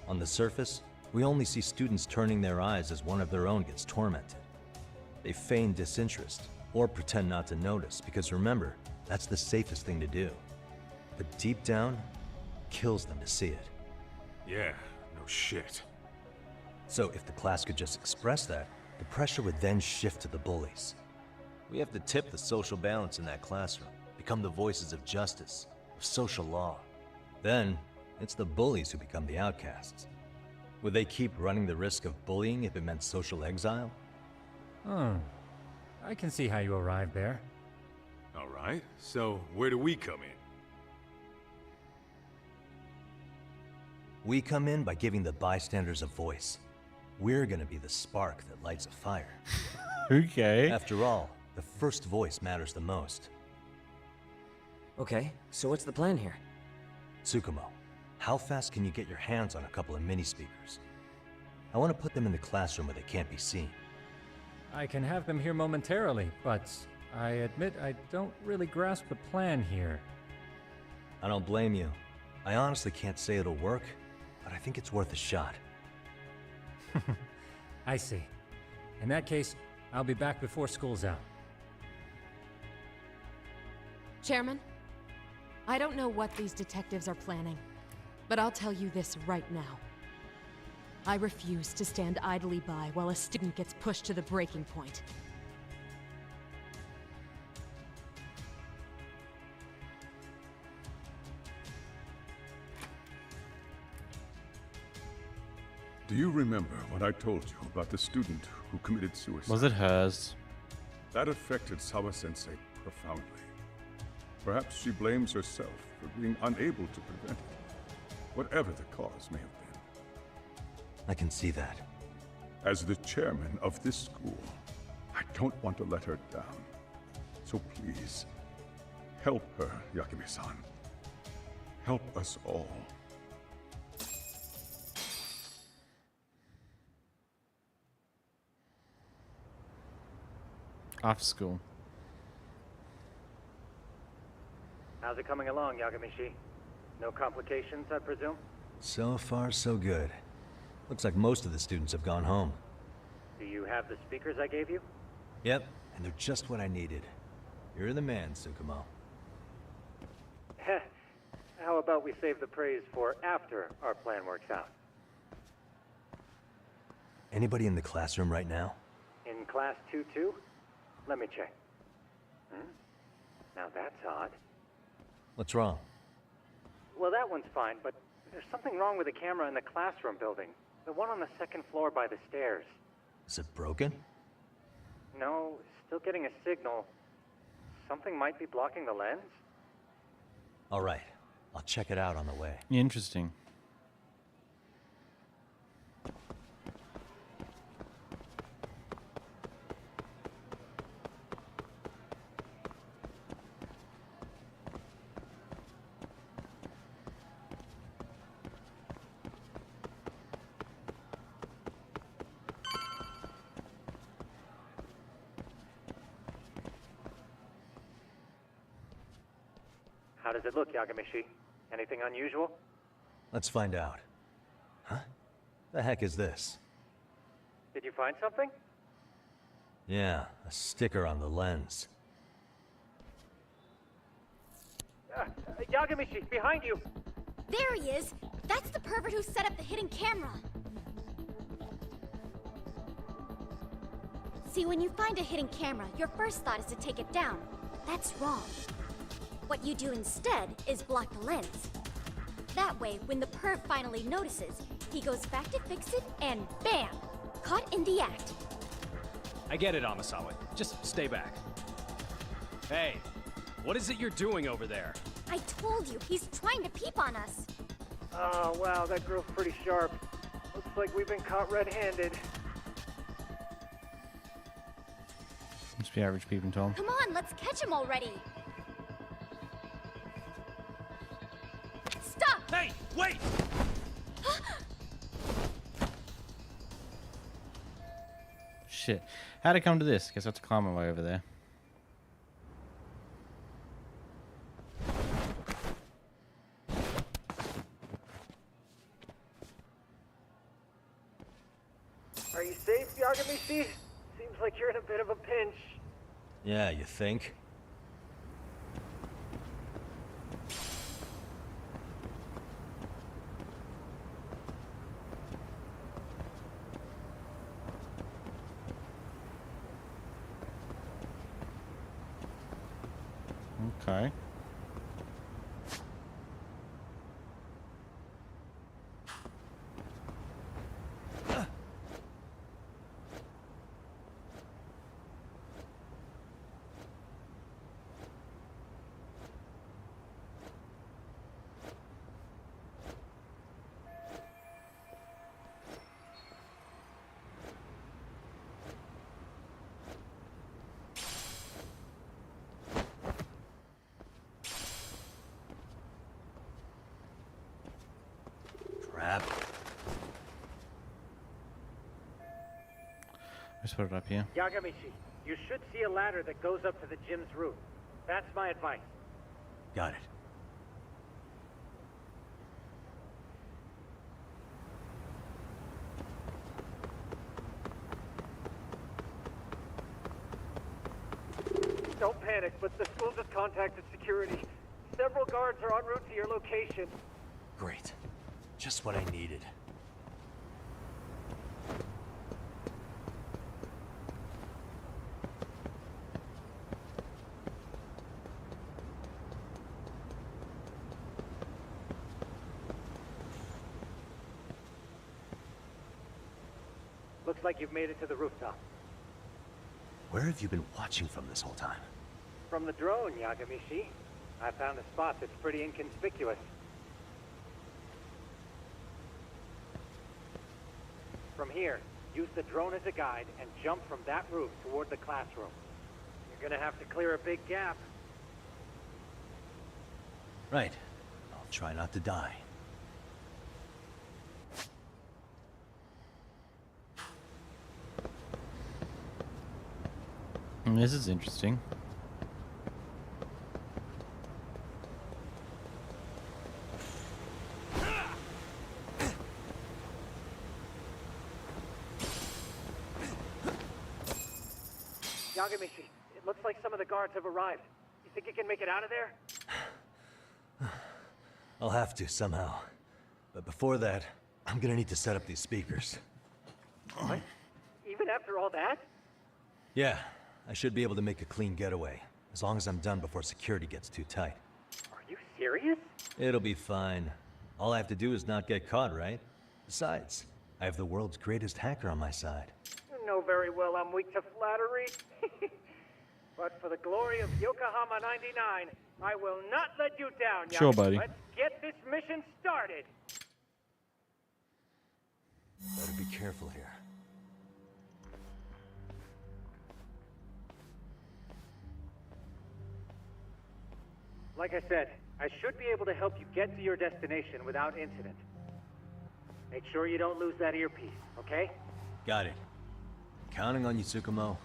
H: On the surface, we only see students turning their eyes as one of their own gets tormented. They feign disinterest, or pretend not to notice, because remember, that's the safest thing to do. But deep down, kills them to see it.
F: Yeah, no shit.
H: So if the class could just express that, the pressure would then shift to the bullies. We have to tip the social balance in that classroom, become the voices of justice, of social law. Then, it's the bullies who become the outcasts. Would they keep running the risk of bullying if it meant social exile?
L: I can see how you arrived there.
F: All right, so where do we come in?
H: We come in by giving the bystanders a voice. We're gonna be the spark that lights a fire.
A: Okay.
H: After all, the first voice matters the most.
B: Okay, so what's the plan here?
H: Tsukumo, how fast can you get your hands on a couple of mini-speakers? I want to put them in the classroom where they can't be seen.
L: I can have them here momentarily, but I admit I don't really grasp the plan here.
H: I don't blame you. I honestly can't say it'll work, but I think it's worth a shot.
L: I see. In that case, I'll be back before school's out.
M: Chairman, I don't know what these detectives are planning, but I'll tell you this right now. I refuse to stand idly by while a student gets pushed to the breaking point.
C: Do you remember what I told you about the student who committed suicide?
A: Was it hers?
C: That affected Sawa-sensei profoundly. Perhaps she blames herself for being unable to prevent it, whatever the cause may have been.
H: I can see that.
C: As the chairman of this school, I don't want to let her down. So please, help her, Yagami-san. Help us all.
A: After school.
S: How's it coming along, Yagamishi? No complications, I presume?
H: So far, so good. Looks like most of the students have gone home.
S: Do you have the speakers I gave you?
H: Yep, and they're just what I needed. You're the man, Tsukumo.
S: Heh. How about we save the praise for after our plan works out?
H: Anybody in the classroom right now?
S: In class 2-2? Let me check. Now that's odd.
H: What's wrong?
S: Well, that one's fine, but there's something wrong with the camera in the classroom building. The one on the second floor by the stairs.
H: Is it broken?
S: No, still getting a signal. Something might be blocking the lens?
H: All right, I'll check it out on the way.
A: Interesting.
S: How does it look, Yagamishi? Anything unusual?
H: Let's find out. Huh? The heck is this?
S: Did you find something?
H: Yeah, a sticker on the lens.
S: Yagamishi, behind you!
V: There he is! That's the pervert who set up the hidden camera! See, when you find a hidden camera, your first thought is to take it down. But that's wrong. What you do instead is block the lens. That way, when the perv finally notices, he goes back to fix it and BAM! Caught in the act.
P: I get it, Amasawa. Just stay back. Hey, what is it you're doing over there?
V: I told you, he's trying to peep on us.
S: Oh, wow, that girl's pretty sharp. Looks like we've been caught red-handed.
A: Must be average peeping Tom.
V: Come on, let's catch him already. Stop!
P: Hey, wait!
A: shit. How'd it come to this? Guess I have to climb my way over there.
S: Are you safe, Yagamishi? Seems like you're in a bit of a pinch.
H: Yeah, you think?
A: Okay.
H: Crap.
A: Let's put it up here.
S: Yagamishi, you should see a ladder that goes up to the gym's roof. That's my advice.
H: Got it.
S: Don't panic, but the school just contacted security. Several guards are en route to your location.
H: Great. Just what I needed.
S: Looks like you've made it to the rooftop.
H: Where have you been watching from this whole time?
S: From the drone, Yagamishi. I found a spot that's pretty inconspicuous. From here, use the drone as a guide and jump from that roof toward the classroom. You're gonna have to clear a big gap.
H: Right. I'll try not to die.
A: This is interesting.
S: Yagamishi, it looks like some of the guards have arrived. You think you can make it out of there?
H: I'll have to, somehow. But before that, I'm gonna need to set up these speakers.
S: What? Even after all that?
H: Yeah, I should be able to make a clean getaway, as long as I'm done before security gets too tight.
S: Are you serious?
H: It'll be fine. All I have to do is not get caught, right? Besides, I have the world's greatest hacker on my side.
S: You know very well I'm weak to flattery. But for the glory of Yokohama 99, I will not let you down,
A: Sure,
S: Yagami.
A: buddy.
S: Let's get this mission started.
H: Better be careful here.
S: Like I said, I should be able to help you get to your destination without incident. Make sure you don't lose that earpiece, okay?
H: Got it. Counting on you, Tsukumo.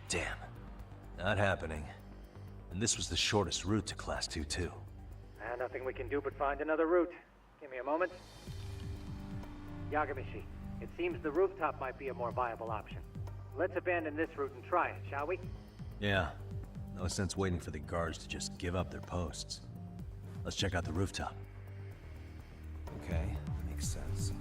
H: Damn. Not happening. And this was the shortest route to Class 2, too.
S: Nothing we can do but find another route. Give me a moment. Yagamishi, it seems the rooftop might be a more viable option. Let's abandon this route and try it, shall we?
H: Yeah. No sense waiting for the guards to just give up their posts. Let's check out the rooftop.
N: Okay, makes sense.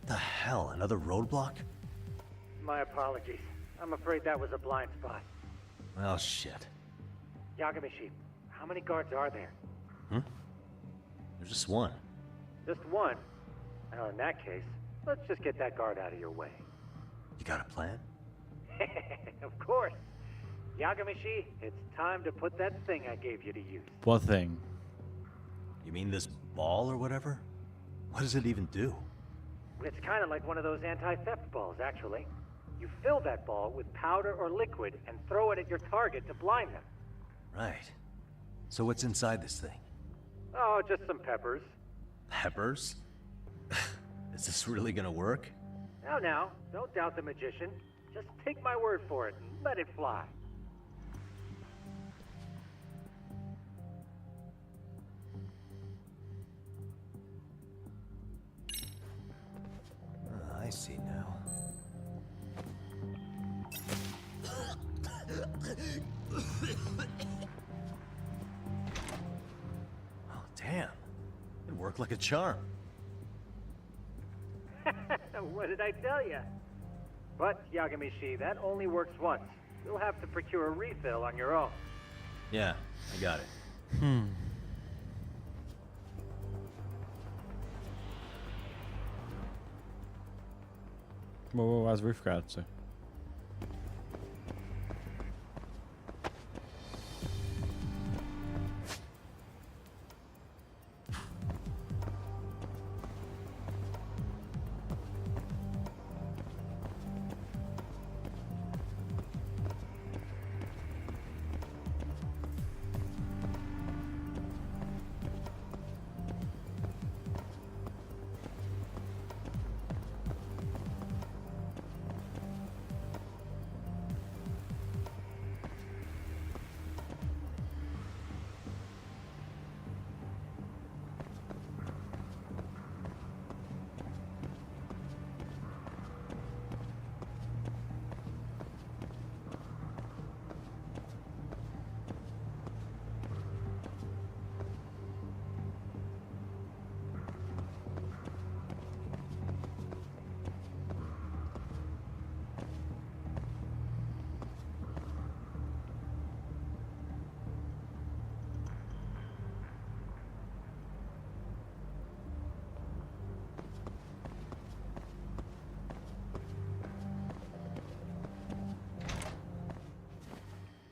H: The hell, another roadblock?
S: My apologies. I'm afraid that was a blind spot.
H: Well, shit.
S: Yagamishi, how many guards are there?
H: There's just one.
S: Just one? Well, in that case, let's just get that guard out of your way.
H: You got a plan?
S: Of course. Yagamishi, it's time to put that thing I gave you to use.
A: What thing?
H: You mean this ball or whatever? What does it even do?
S: It's kind of like one of those anti-theft balls, actually. You fill that ball with powder or liquid and throw it at your target to blind them.
H: Right. So what's inside this thing?
S: Oh, just some peppers.
H: Peppers? Is this really gonna work?
S: Now, don't doubt the magician. Just take my word for it and let it fly.
H: I see now. Oh, damn. It worked like a charm.
S: What did I tell you? But, Yagamishi, that only works once. You'll have to procure a refill on your own.
H: Yeah, I got it.
A: Whoa, why's roof guard, so?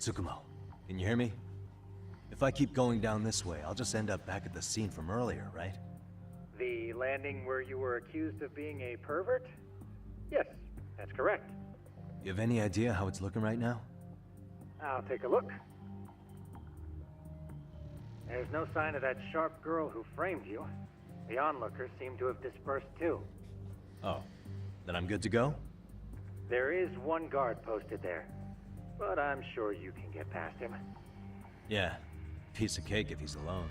H: Tsukumo, can you hear me? If I keep going down this way, I'll just end up back at the scene from earlier, right?
S: The landing where you were accused of being a pervert? Yes, that's correct.
H: You have any idea how it's looking right now?
S: I'll take a look. There's no sign of that sharp girl who framed you. The onlookers seem to have dispersed too.
H: Oh, then I'm good to go?
S: There is one guard posted there, but I'm sure you can get past him.
H: Yeah, piece of cake if he's alone.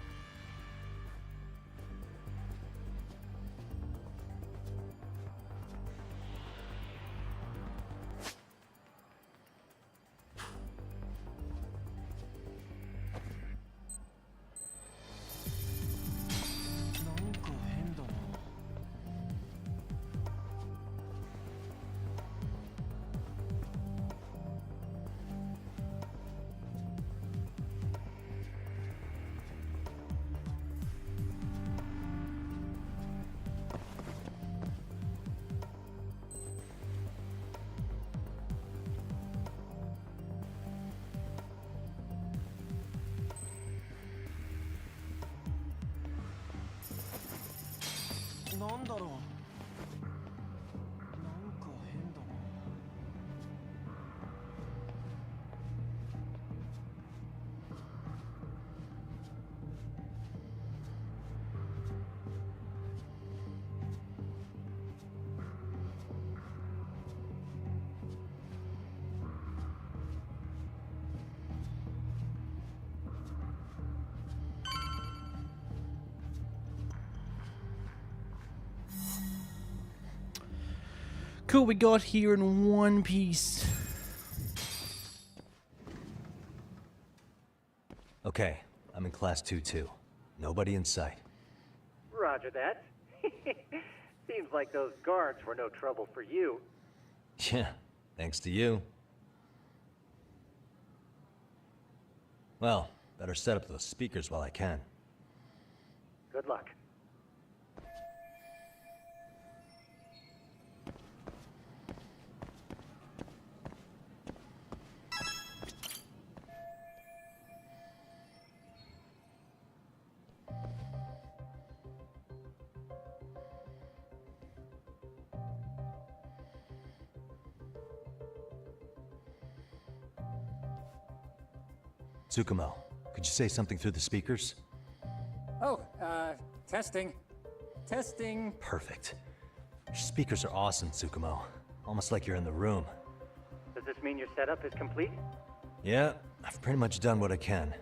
A: Cool, we got here in one piece.
H: Okay, I'm in class 2-2. Nobody in sight.
S: Roger that. Seems like those guards were no trouble for you.
H: Yeah, thanks to you. Well, better set up those speakers while I can.
S: Good luck.
H: Tsukumo, could you say something through the speakers?
L: Oh, testing. Testing.
H: Perfect. Your speakers are awesome, Tsukumo. Almost like you're in the room.
S: Does this mean your setup is complete?
H: Yeah, I've pretty much done what I can.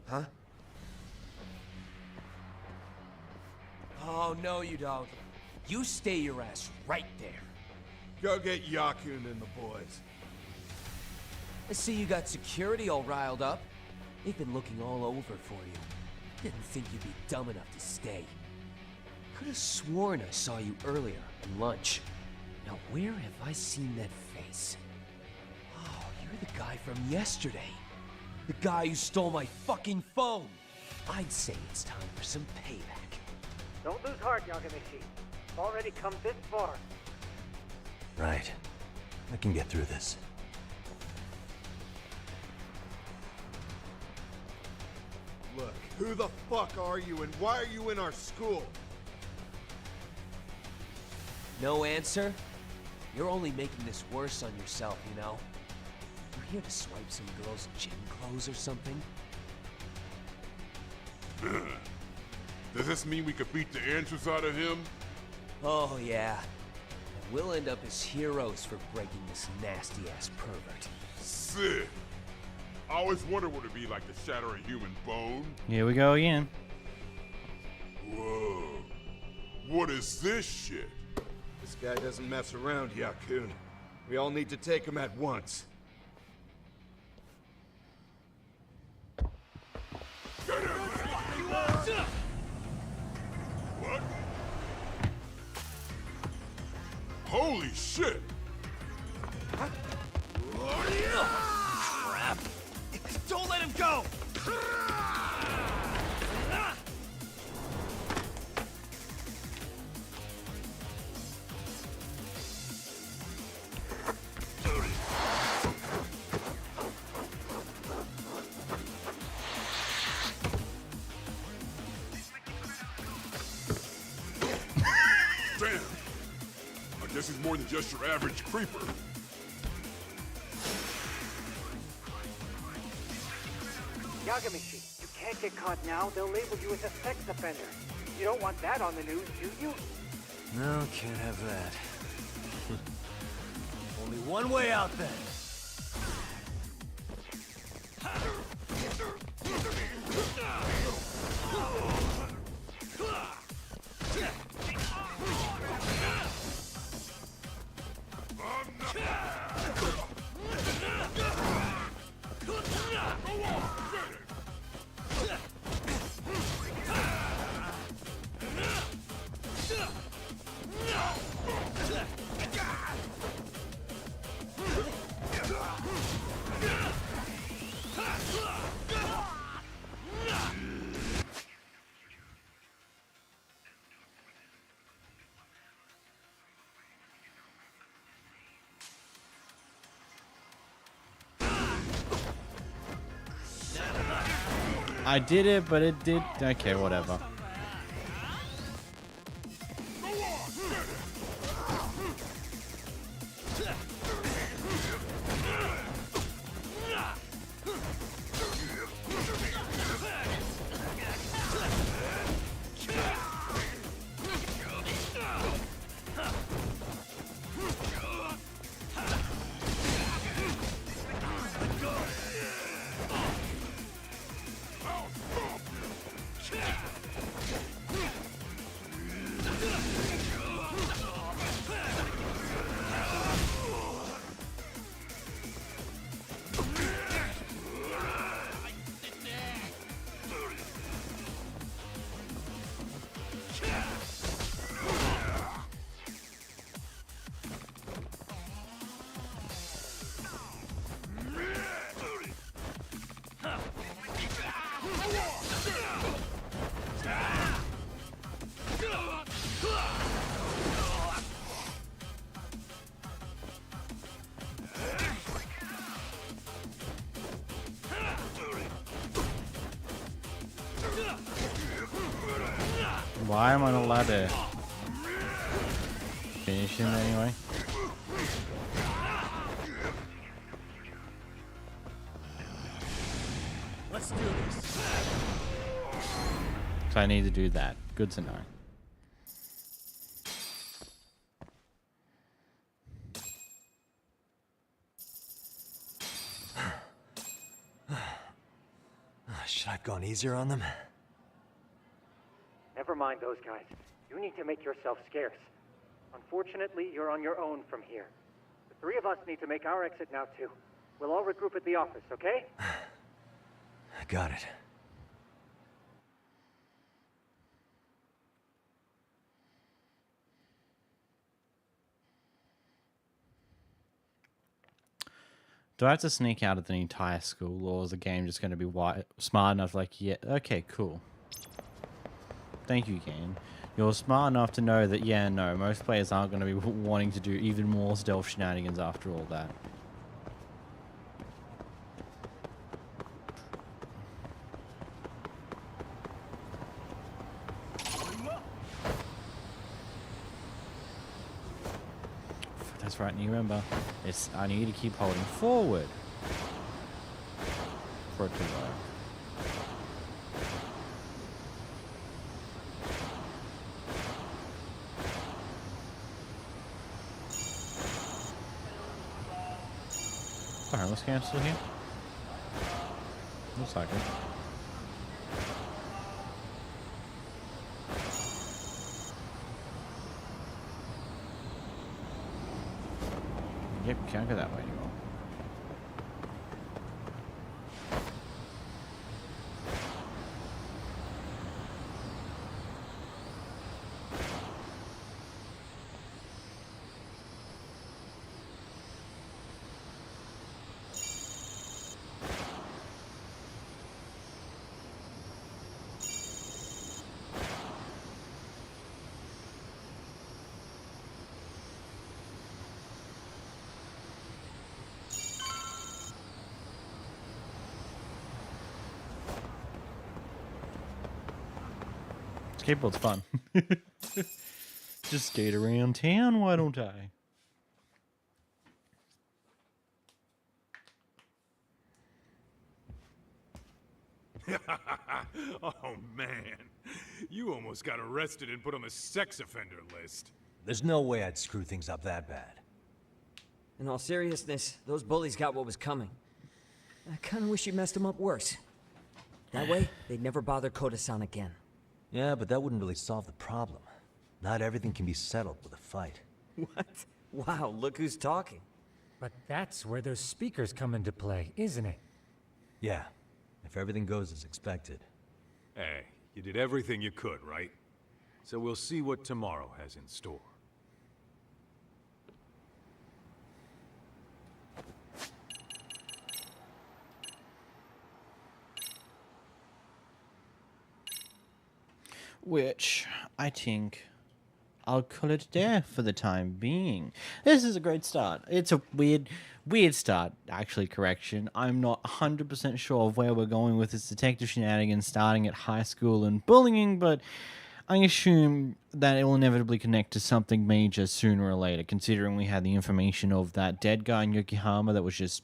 I: Huh?
J: Oh, no you don't. You stay your ass right there.
T: Go get Yakun and the boys.
J: I see you got security all riled up. They've been looking all over for you. Didn't think you'd be dumb enough to stay. Could have sworn I saw you earlier at lunch. Now where have I seen that face? Oh, you're the guy from yesterday. The guy who stole my fucking phone. I'd say it's time for some payback.
S: Don't lose heart, Yagamishi. Already come this far.
H: Right. I can get through this.
T: Look, who the fuck are you and why are you in our school?
J: No answer? You're only making this worse on yourself, you know? You here to swipe some girl's gym clothes or something?
T: Does this mean we could beat the answers out of him?
J: Oh, yeah. And we'll end up as heroes for breaking this nasty-ass pervert.
T: Sick. I always wondered what it'd be like to shatter a human bone.
A: Here we go again.
T: Whoa. What is this shit?
U: This guy doesn't mess around, Yakun. We all need to take him at once.
T: What? Holy shit!
J: Crap! Don't let him go!
T: Damn! I guess he's more than just your average creeper.
S: Yagamishi, you can't get caught now. They'll label you as a sex offender. You don't want that on the news, do you?
H: No, can't have that.
I: Only one way out then.
A: I did it, but it did. Okay, whatever. Why am I not allowed to finish him anyway?
G: Let's do this.
A: So I need to do that. Good to know.
H: Should I have gone easier on them?
S: Never mind those guys. You need to make yourself scarce. Unfortunately, you're on your own from here. The three of us need to make our exit now, too. We'll all regroup at the office, okay?
H: Got it.
A: Do I have to sneak out of the entire school, or is the game just going to be smart enough, like, yeah, okay, cool. Thank you, game. You're smart enough to know that, yeah, no, most players aren't going to be wanting to do even more stealth shenanigans after all that. That's right, and you remember, I need to keep holding forward for it to work. The homeless camp still here? Looks like it. Yep, can't go that way anymore. Skateboard's fun. Just skate around town, why don't I?
F: Oh, man. You almost got arrested and put on the sex offender list.
H: There's no way I'd screw things up that bad.
B: In all seriousness, those bullies got what was coming. I kind of wish you messed them up worse. That way, they'd never bother Koda-san again.
H: Yeah, but that wouldn't really solve the problem. Not everything can be settled with a fight.
B: What? Wow, look who's talking.
L: But that's where those speakers come into play, isn't it?
H: Yeah, if everything goes as expected.
F: Hey, you did everything you could, right? So we'll see what tomorrow has in store.
A: Which I think I'll call it there for the time being. This is a great start. It's a weird start, actually, correction. I'm not 100% sure of where we're going with this detective shenanigans starting at high school and bullying, but I assume that it will inevitably connect to something major sooner or later, considering we had the information of that dead guy in Yokohama that was just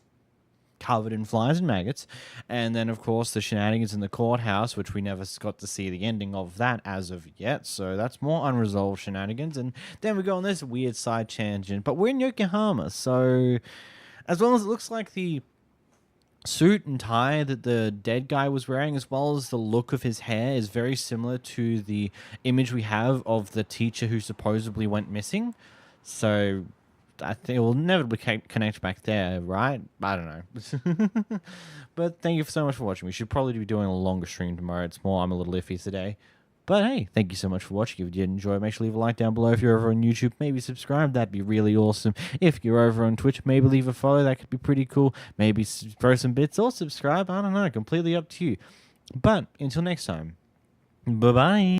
A: covered in flies and maggots, and then of course the shenanigans in the courthouse, which we never got to see the ending of that as of yet, so that's more unresolved shenanigans. And then we go on this weird side tangent, but we're in Yokohama, so as long as it looks like the suit and tie that the dead guy was wearing, as well as the look of his hair, is very similar to the image we have of the teacher who supposedly went missing, so I think it will inevitably connect back there, right? I don't know. But thank you so much for watching. We should probably be doing a longer stream tomorrow. It's more, I'm a little iffy today. But hey, thank you so much for watching. If you did enjoy, make sure to leave a like down below. If you're over on YouTube, maybe subscribe. That'd be really awesome. If you're over on Twitch, maybe leave a follow. That could be pretty cool. Maybe throw some bits or subscribe. I don't know. Completely up to you. But until next time, bye-bye.